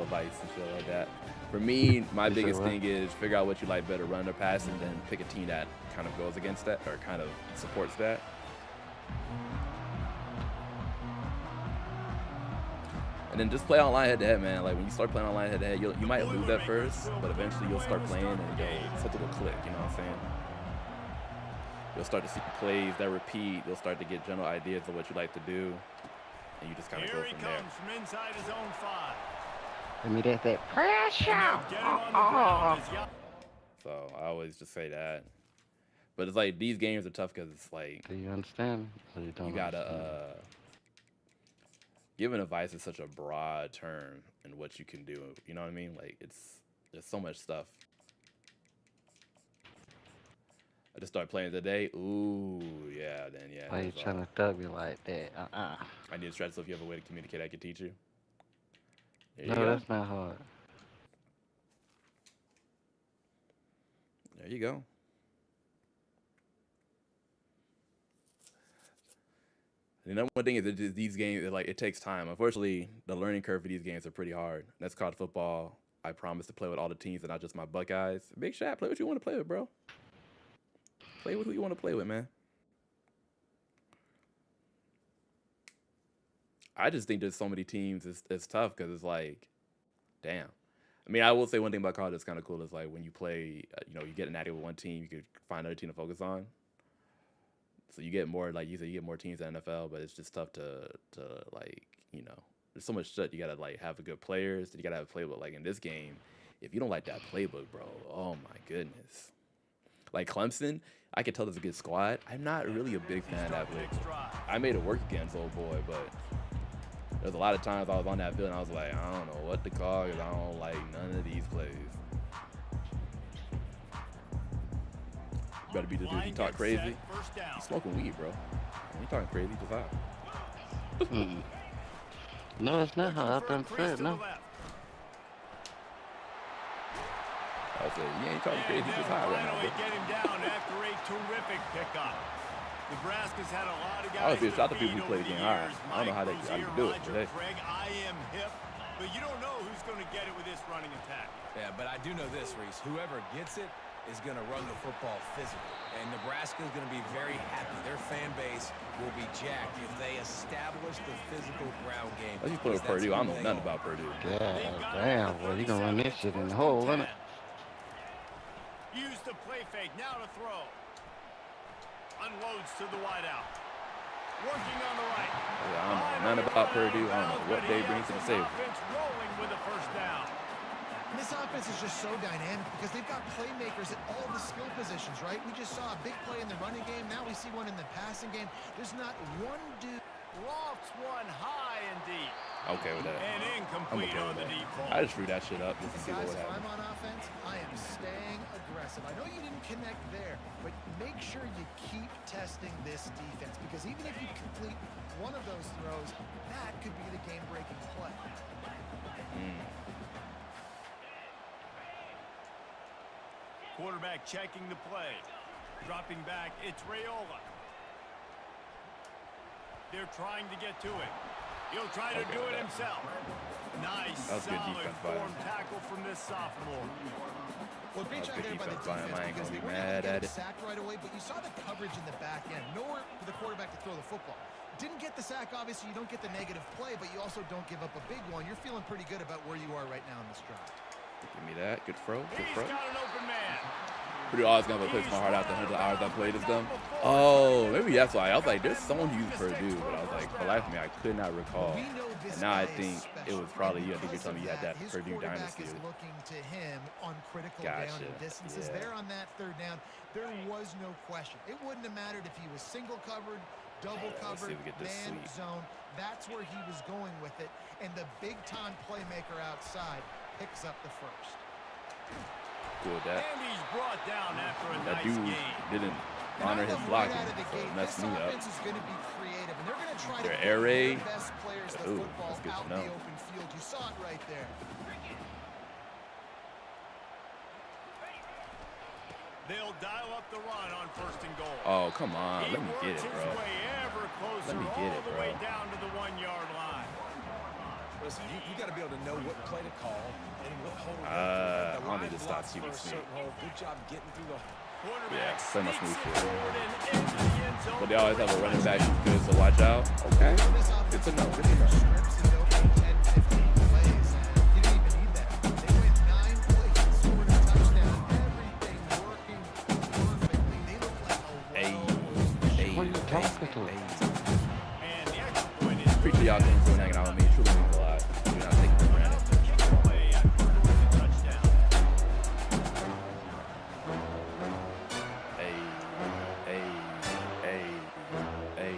[SPEAKER 1] advice and shit like that. For me, my biggest thing is figure out what you like better, run or pass, and then pick a team that kind of goes against that or kind of supports that. And then just play online head-to-head, man. Like when you start playing online head-to-head, you might lose at first, but eventually you'll start playing and something will click. You know what I'm saying? You'll start to see plays that repeat. You'll start to get general ideas of what you like to do, and you just kind of go from there.
[SPEAKER 2] From inside his own 5.
[SPEAKER 5] Let me get that pressure.
[SPEAKER 1] So I always just say that. But it's like these games are tough because it's like.
[SPEAKER 5] Do you understand? Or you don't?
[SPEAKER 1] You gotta. Giving advice is such a broad term in what you can do. You know what I mean? Like there's so much stuff. I just started playing today. Ooh, yeah, then yeah.
[SPEAKER 5] Why you trying to thug me like that?
[SPEAKER 1] I need to try to. So if you have a way to communicate, I can teach you.
[SPEAKER 5] No, that's not hard.
[SPEAKER 1] There you go. The number one thing is that these games, like, it takes time. Unfortunately, the learning curve for these games are pretty hard. That's college football. I promise to play with all the teams and not just my Buckeyes. Big shot, play what you want to play with, bro. Play with who you want to play with, man. I just think there's so many teams. It's tough because it's like, damn. I mean, I will say one thing about college that's kind of cool is like when you play, you get a natty with one team, you could find another team to focus on. So you get more, like you said, you get more teams in the NFL, but it's just tough to like, there's so much shit. You gotta like have good players. You gotta have a playbook. Like in this game, if you don't like that playbook, bro, oh my goodness. Like Clemson, I could tell there's a good squad. I'm not really a big fan of that playbook. I made it work against old boy, but there's a lot of times I was on that field and I was like, I don't know what to call because I don't like none of these plays. Better be the dude you talk crazy. You smoking weed, bro. You talking crazy, just out.
[SPEAKER 5] No, it's not how I've done said, no.
[SPEAKER 1] I said, you ain't talking crazy, just hot right now, bro.
[SPEAKER 2] Get him down after a terrific pickup. Nebraska's had a lot of guys.
[SPEAKER 1] Honestly, shout out to people who play the game hard. I don't know how they do it today.
[SPEAKER 2] I am hip, but you don't know who's going to get it with this running attack.
[SPEAKER 4] Yeah, but I do know this, Reese. Whoever gets it is going to run the football physical. And Nebraska is going to be very happy. Their fan base will be jacked if they establish the physical ground game.
[SPEAKER 1] Let's just play with Purdue. I don't know nothing about Purdue.
[SPEAKER 5] God damn, boy, you gonna run this shit in the hole, isn't it?
[SPEAKER 2] Use the play fake, now to throw. Unloads to the wideout. Working on the right.
[SPEAKER 1] Yeah, I don't know nothing about Purdue. I don't know what they bring to the table.
[SPEAKER 2] Rolling with the first down.
[SPEAKER 3] And this offense is just so dynamic because they've got playmakers at all the skill positions, right? We just saw a big play in the running game. Now we see one in the passing game. There's not one dude.
[SPEAKER 2] Lofts one high and deep.
[SPEAKER 1] Okay with that.
[SPEAKER 2] And incomplete on the deep ball.
[SPEAKER 1] I just threw that shit up just to see what
[SPEAKER 3] Guys,
[SPEAKER 1] would
[SPEAKER 3] if
[SPEAKER 1] happen.
[SPEAKER 3] I'm on offense, I am staying aggressive. I know you didn't connect there, but make sure you keep testing this defense because even if you complete one of those throws, that could be the game-breaking play.
[SPEAKER 2] Quarterback checking the play. Dropping back, it's Raiola. They're trying to get to it. He'll try to do it himself. Nice, solid form tackle from this sophomore.
[SPEAKER 3] Well, great job there by the
[SPEAKER 1] defense by him. I ain't gonna be mad at it.
[SPEAKER 3] Sacked right away, but you saw the coverage in the back end. Nowhere for the quarterback to throw the football. Didn't get the sack, obviously. You don't get the negative play, but you also don't give up a big one. You're feeling pretty good about where you are right now in this drive.
[SPEAKER 1] Give me that. Good throw. Good throw.
[SPEAKER 2] He's got an open man.
[SPEAKER 1] Pretty always gonna play my heart out the 100 hours I played this them. Oh, maybe that's why. I was like, there's someone who used Purdue, but I was like, for life of me, I could not recall. And now I think it was probably you. I think you're telling me you had that Purdue dynasty.
[SPEAKER 3] Is looking to him on critical down and distances. There on that third down, there was no question. It wouldn't have mattered if he was single covered, double covered, man zone. That's where he was going with it. And the big-time playmaker outside picks up the first.
[SPEAKER 1] Cool with that.
[SPEAKER 2] And he's brought down after a
[SPEAKER 1] That
[SPEAKER 2] nice
[SPEAKER 1] dude
[SPEAKER 2] game.
[SPEAKER 1] didn't honor his blocking, so it messed me up.
[SPEAKER 3] Is going to be creative, and they're going to try
[SPEAKER 1] Their
[SPEAKER 3] to
[SPEAKER 1] air raid.
[SPEAKER 3] best players the
[SPEAKER 1] Ooh,
[SPEAKER 3] football
[SPEAKER 1] that's good to
[SPEAKER 3] out in
[SPEAKER 1] know.
[SPEAKER 3] the open field. You saw it right there.
[SPEAKER 2] They'll dial up the run on 1st and goal.
[SPEAKER 1] Oh, come on.
[SPEAKER 2] He
[SPEAKER 1] Let me get
[SPEAKER 2] works
[SPEAKER 1] it,
[SPEAKER 2] his
[SPEAKER 1] bro.
[SPEAKER 2] way closer
[SPEAKER 1] me
[SPEAKER 2] all
[SPEAKER 1] get it,
[SPEAKER 2] the
[SPEAKER 1] bro.
[SPEAKER 2] way down to the 1-yard line.
[SPEAKER 4] Listen, you got to be able to know what play to call and what hold to
[SPEAKER 1] I don't need to stop
[SPEAKER 4] for a
[SPEAKER 1] QB sneak.
[SPEAKER 4] certain hold. Good job getting through the
[SPEAKER 2] Quarterback
[SPEAKER 1] Yeah, play my
[SPEAKER 2] sneaks
[SPEAKER 1] smooth
[SPEAKER 2] it
[SPEAKER 1] field.
[SPEAKER 2] forward and into the end zone.
[SPEAKER 1] But they always have a running back who's good, so watch out. Okay. Good to know. Good to know.
[SPEAKER 3] Scripts is open 10, 15 plays, and you didn't even need that. They went 9 plays and scored a touchdown. Everything working perfectly. They look like a
[SPEAKER 1] Hey,
[SPEAKER 3] well-oiled
[SPEAKER 1] hey, hey.
[SPEAKER 2] And the extra point is
[SPEAKER 1] Appreciate y'all coming through and hanging out with me. Truly means a lot. Do not take it for granted.
[SPEAKER 2] kick away after scoring the touchdown.
[SPEAKER 1] Hey, hey, hey, hey.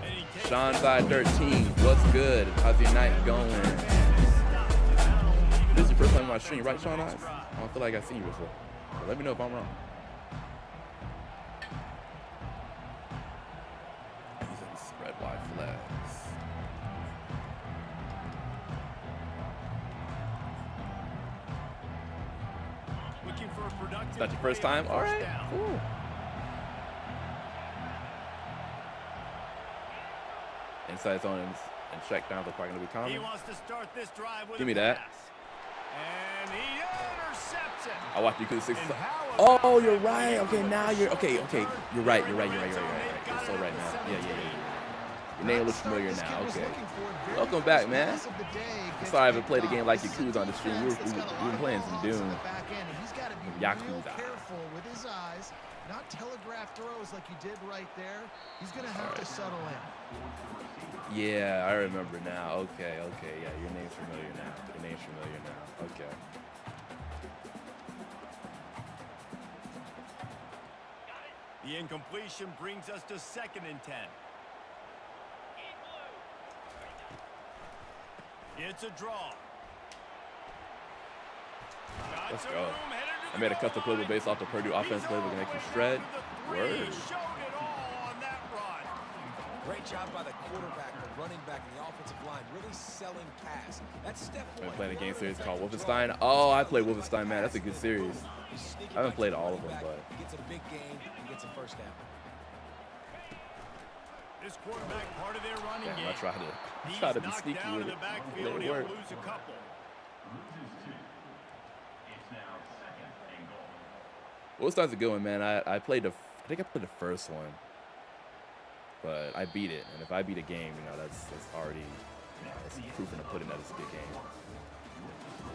[SPEAKER 2] And he takes
[SPEAKER 1] Sean Side 13, what's good? How's your night going? This is your first time on my stream, right, Sean Eyes? I don't feel like I've seen you before. But let me know if I'm wrong. Using spread wide flags.
[SPEAKER 2] looking for a productive
[SPEAKER 1] That's your first
[SPEAKER 2] play on
[SPEAKER 1] time? All
[SPEAKER 2] first
[SPEAKER 1] right,
[SPEAKER 2] down.
[SPEAKER 1] cool. Inside zone and check downs are probably going to be
[SPEAKER 2] He
[SPEAKER 1] common.
[SPEAKER 2] wants to start this drive with
[SPEAKER 1] Give
[SPEAKER 2] a
[SPEAKER 1] me that.
[SPEAKER 2] pass. And he intercepts it.
[SPEAKER 1] I watched you could 6.
[SPEAKER 2] And how
[SPEAKER 1] Oh,
[SPEAKER 2] about
[SPEAKER 1] you're
[SPEAKER 2] that?
[SPEAKER 1] right. Okay, now you're okay. You're right. You're
[SPEAKER 2] Got
[SPEAKER 1] so
[SPEAKER 2] it
[SPEAKER 1] right
[SPEAKER 2] at
[SPEAKER 1] now.
[SPEAKER 2] the
[SPEAKER 1] Yeah.
[SPEAKER 2] 17.
[SPEAKER 1] Your name looks familiar now. Okay. Welcome back, man. Sorry I haven't played a game like Yakuza on the stream. We were playing some Doom.
[SPEAKER 3] He's got to be
[SPEAKER 1] Yakuza.
[SPEAKER 3] real careful with his eyes, not telegraph throws like he did right there. He's going to have to settle in.
[SPEAKER 1] Yeah, I remember now. Okay. Yeah, your name's familiar now. Okay.
[SPEAKER 2] The incompletion brings us to 2nd and 10. It's a draw.
[SPEAKER 1] Let's go. I made a custom playbook based off the Purdue offense playbook and make you shred. Word.
[SPEAKER 2] Showed it all on that run.
[SPEAKER 4] Great job by the quarterback, the running back, and the offensive line, really selling pass. That's step
[SPEAKER 1] I've been
[SPEAKER 4] one.
[SPEAKER 1] playing a game series called Wolfenstein. Oh, I played Wolfenstein, man. That's a good series. I haven't played all of them, but
[SPEAKER 4] He gets a big gain and gets a first down.
[SPEAKER 2] This quarterback part of their running
[SPEAKER 1] damn,
[SPEAKER 2] game.
[SPEAKER 1] I try to be
[SPEAKER 2] Knocked
[SPEAKER 1] sneaky
[SPEAKER 2] down
[SPEAKER 1] with
[SPEAKER 2] in
[SPEAKER 1] it.
[SPEAKER 2] the backfield,
[SPEAKER 1] Let it
[SPEAKER 2] he'll
[SPEAKER 1] work.
[SPEAKER 2] lose a couple.
[SPEAKER 1] Wolfenstein's a good one, man. I think I played the first one, but I beat it. And if I beat a game, that's already, it's proof in the pudding that it's a good game.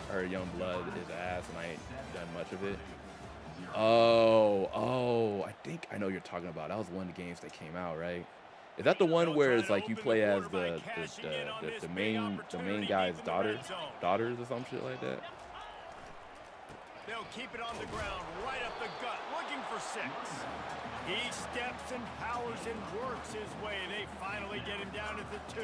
[SPEAKER 1] I heard Young Blood is ass, and I ain't done much of it. Oh, I think I know what you're talking about. That was one of the games that came out, right? Is that the one where it's like you play as the main guy's daughters or some shit like that?
[SPEAKER 2] They'll keep it on the ground, right up the gut, looking for 6. He steps and powers and works his way. They finally get him down at the 2.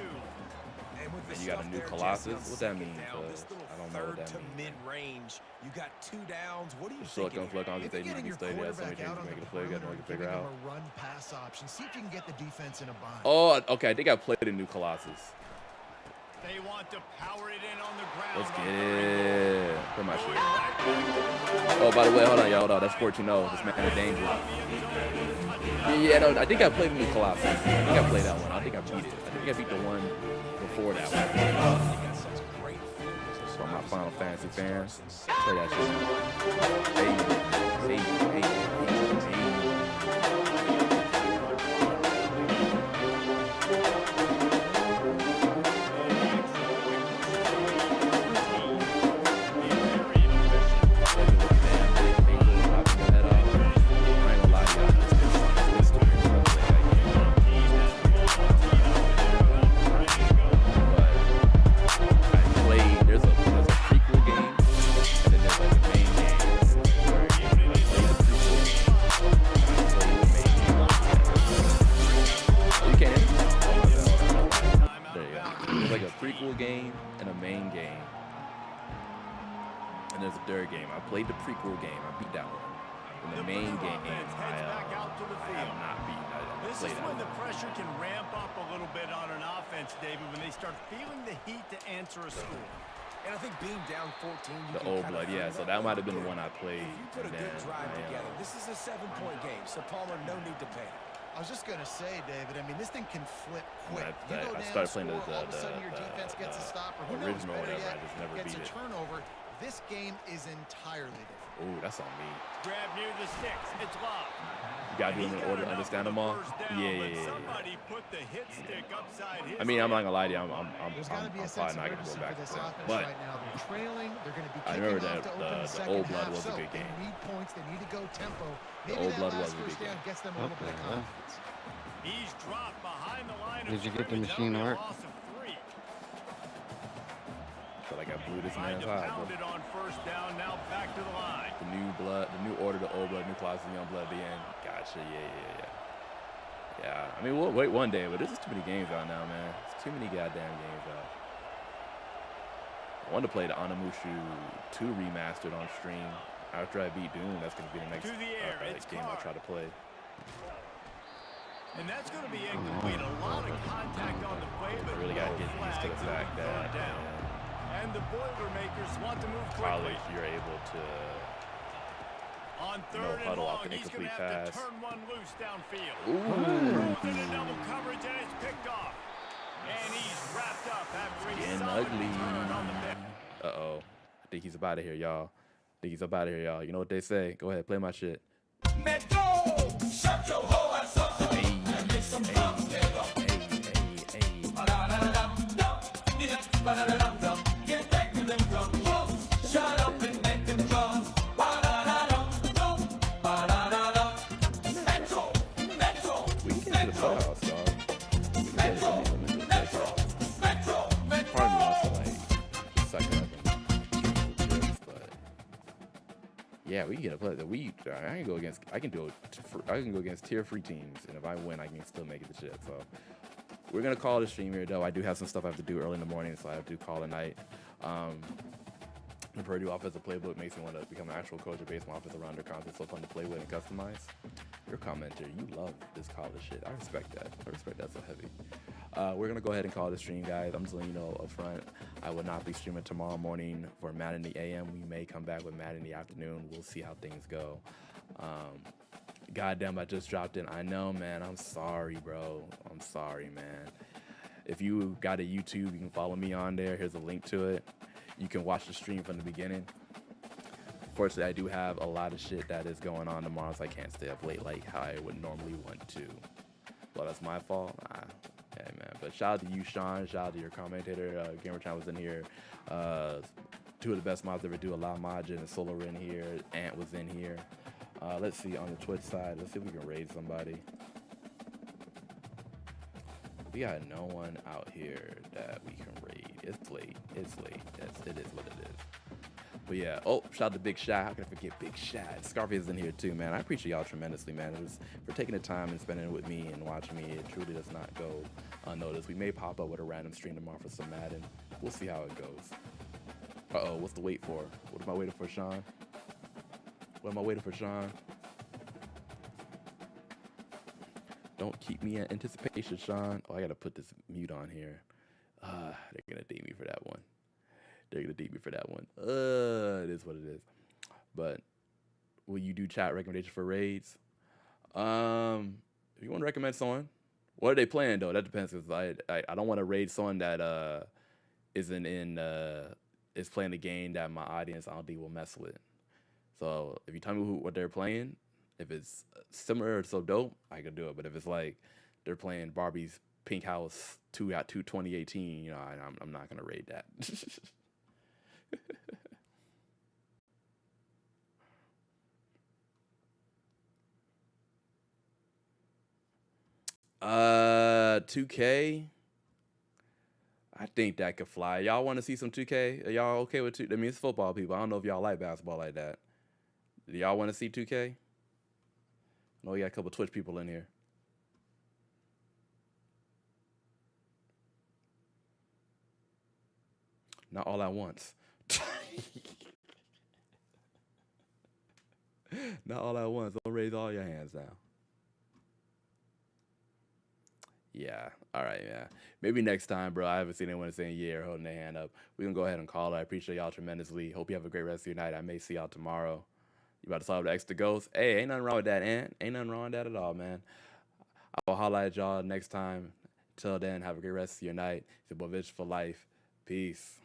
[SPEAKER 4] And with the
[SPEAKER 1] And you got a
[SPEAKER 4] stuff
[SPEAKER 1] new
[SPEAKER 4] there,
[SPEAKER 1] Colossus?
[SPEAKER 4] Jesse, on
[SPEAKER 1] What that
[SPEAKER 4] second
[SPEAKER 1] mean,
[SPEAKER 4] down,
[SPEAKER 1] cuz?
[SPEAKER 4] this little
[SPEAKER 1] I don't know what
[SPEAKER 4] third
[SPEAKER 1] that
[SPEAKER 4] to
[SPEAKER 1] mean.
[SPEAKER 4] mid-range. You got 2 downs. What are you
[SPEAKER 1] So
[SPEAKER 4] thinking?
[SPEAKER 1] it comes on
[SPEAKER 3] If
[SPEAKER 1] they
[SPEAKER 3] you're
[SPEAKER 1] need
[SPEAKER 3] getting
[SPEAKER 1] to
[SPEAKER 3] your
[SPEAKER 1] stay there, so
[SPEAKER 3] quarterback
[SPEAKER 1] many
[SPEAKER 3] out on
[SPEAKER 1] things to
[SPEAKER 3] the
[SPEAKER 1] make a play, got to
[SPEAKER 3] perimeter,
[SPEAKER 1] figure
[SPEAKER 3] giving him
[SPEAKER 1] out.
[SPEAKER 3] a run pass option, see if you can get the defense in a bind.
[SPEAKER 1] Oh, okay. I think I played a new Colossus.
[SPEAKER 2] They want to power it in on the ground.
[SPEAKER 1] Let's
[SPEAKER 2] on
[SPEAKER 1] get
[SPEAKER 2] third and
[SPEAKER 1] it. Put my
[SPEAKER 2] goal.
[SPEAKER 1] shit.
[SPEAKER 2] Going right back.
[SPEAKER 1] Oh, by the way, hold on, y'all. Hold on. That's 14-0. This man is dangerous. Yeah, no, I think I played a new Colossus. I think I played that one. I think I beat it. I think I beat the one before that one.
[SPEAKER 4] You got such great focus.
[SPEAKER 1] For my Final Fantasy fans, play that shit. Hey. There's a prequel game, and then there's like a main game where you play the prequel. You can. There you go. There's like a prequel game and a main game, and there's a third game. I played the prequel game. I beat that one. In the main game, I have not beaten that.
[SPEAKER 2] This is when the pressure can ramp up a little bit on an offense, David, when they start feeling the heat to answer a score.
[SPEAKER 4] And I think being down 14, you
[SPEAKER 1] The
[SPEAKER 4] can
[SPEAKER 1] Old
[SPEAKER 4] kind
[SPEAKER 1] Blood,
[SPEAKER 4] of
[SPEAKER 1] yeah. So that might have been the one I played.
[SPEAKER 4] If you put a
[SPEAKER 1] And
[SPEAKER 4] good
[SPEAKER 1] then
[SPEAKER 4] drive together, this is a 7-point game, so Palmer, no need to panic.
[SPEAKER 3] I was just going to say, David, I mean, this thing can flip quick.
[SPEAKER 1] I started playing
[SPEAKER 3] all of a sudden your defense gets a stop, or who knows, better yet, gets a turnover. This game is entirely different.
[SPEAKER 1] Ooh, that's on me.
[SPEAKER 2] Grab near the sticks. It's locked.
[SPEAKER 1] You got to do it in order to understand them all. Yeah.
[SPEAKER 2] Somebody put the hit stick upside his
[SPEAKER 1] I mean, I'm not gonna lie to you. I'm
[SPEAKER 3] probably
[SPEAKER 1] not gonna go back to that.
[SPEAKER 3] But right now, they're trailing. They're going to be
[SPEAKER 1] I remember that the Old Blood was a good game.
[SPEAKER 3] They need points. They need to go tempo.
[SPEAKER 1] The Old Blood was a good game.
[SPEAKER 3] Gets them a little bit of confidence.
[SPEAKER 2] He's dropped behind the line.
[SPEAKER 5] Did you get the machine art?
[SPEAKER 1] Feel like I blew this man's eye, bro.
[SPEAKER 2] On first down, now back to the line.
[SPEAKER 1] The new blood, the new order, the old blood, new class, and young blood at the end. Gotcha. Yeah. I mean, we'll wait one day, but this is too many games out now, man. It's too many goddamn games out. I wanted to play the Anamushu 2 remastered on stream. After I beat Doom, that's going to be the next game I'll try to play.
[SPEAKER 2] And that's going to be incomplete. A lot of contact on the play, but
[SPEAKER 1] I really got to get used to the fact that
[SPEAKER 2] and the Boilermakers want to move quickly.
[SPEAKER 1] College, you're able to
[SPEAKER 2] on third and
[SPEAKER 1] huddle
[SPEAKER 2] long,
[SPEAKER 1] off an
[SPEAKER 2] he's going
[SPEAKER 1] incomplete
[SPEAKER 2] to have
[SPEAKER 1] pass.
[SPEAKER 2] to turn one loose downfield.
[SPEAKER 1] Ooh.
[SPEAKER 2] Throws into double coverage, and it's picked off. And he's wrapped up after a
[SPEAKER 1] Getting
[SPEAKER 2] solid
[SPEAKER 1] ugly.
[SPEAKER 2] return on the pick.
[SPEAKER 1] Uh-oh. I think he's up out of here, y'all. You know what they say. Go ahead, play my shit.
[SPEAKER 6] Shut your hoe ass up and make some drums. Get back to them drums. Shut up and make them drums. Metro.
[SPEAKER 1] We can get to the playoffs, dog.
[SPEAKER 6] Metro.
[SPEAKER 1] Pardon me also, like, sucking up and chips, but yeah, we can get a play. I can go against tier 3 teams, and if I win, I can still make it to shit. So we're gonna call the stream here, though. I do have some stuff I have to do early in the morning, so I have to call at night. The Purdue offensive playbook makes me want to become an actual coach of baseball offensive rounder concept, so fun to play with and customize. Your commenter, you love this college shit. I respect that. So heavy. We're gonna go ahead and call the stream, guys. I'm just letting you know up front, I will not be streaming tomorrow morning for Madden in the AM. We may come back with Madden in the afternoon. We'll see how things go. Goddamn, I just dropped in. I know, man. I'm sorry, bro. I'm sorry, man. If you got a YouTube, you can follow me on there. Here's a link to it. You can watch the stream from the beginning. Fortunately, I do have a lot of shit that is going on tomorrow, so I can't stay up late like how I would normally want to. Well, that's my fault. Hey, man. But shout out to you, Sean. Shout out to your commentator. Gamertown was in here. 2 of the best mods ever do. A lot Majin and Solar in here. Ant was in here. Let's see on the Twitch side. Let's see if we can raid somebody. We got no one out here that we can raid. It's late. It is what it is. But yeah, shout out to Big Shot. How can I forget Big Shot? Scarface is in here too, man. I appreciate y'all tremendously, man. For taking the time and spending it with me and watching me. It truly does not go unnoticed. We may pop up with a random stream tomorrow for some Madden. We'll see how it goes. What's the wait for? What am I waiting for, Sean? Don't keep me in anticipation, Sean. Oh, I gotta put this mute on here. They're gonna date me for that one. It is what it is. But will you do chat recommendation for raids? If you want to recommend someone, what are they playing though? That depends. Cause I don't want to raid someone that isn't in is playing a game that my audience I don't think will mess with. So if you tell me what they're playing, if it's similar or so dope, I could do it. But if it's like they're playing Barbie's Pink House 2 out 2 2018, you know, I'm not gonna raid that. 2K. I think that could fly. Y'all want to see some 2K? Are y'all okay with 2K? I mean, it's football people. I don't know if y'all like basketball like that. Do y'all want to see 2K? I know we got a couple Twitch people in here. Not all at once. Not all at once. Don't raise all your hands now. Yeah. All right, yeah. Maybe next time, bro. I haven't seen anyone saying yeah or holding their hand up. We can go ahead and call it. I appreciate y'all tremendously. Hope you have a great rest of your night. I may see y'all tomorrow. You about to solve the extra ghost? Hey, ain't nothing wrong with that, Ant. Ain't nothing wrong with that at all, man. I will holla at y'all next time. Till then, have a great rest of your night. It's your boy Vicious for Life. Peace.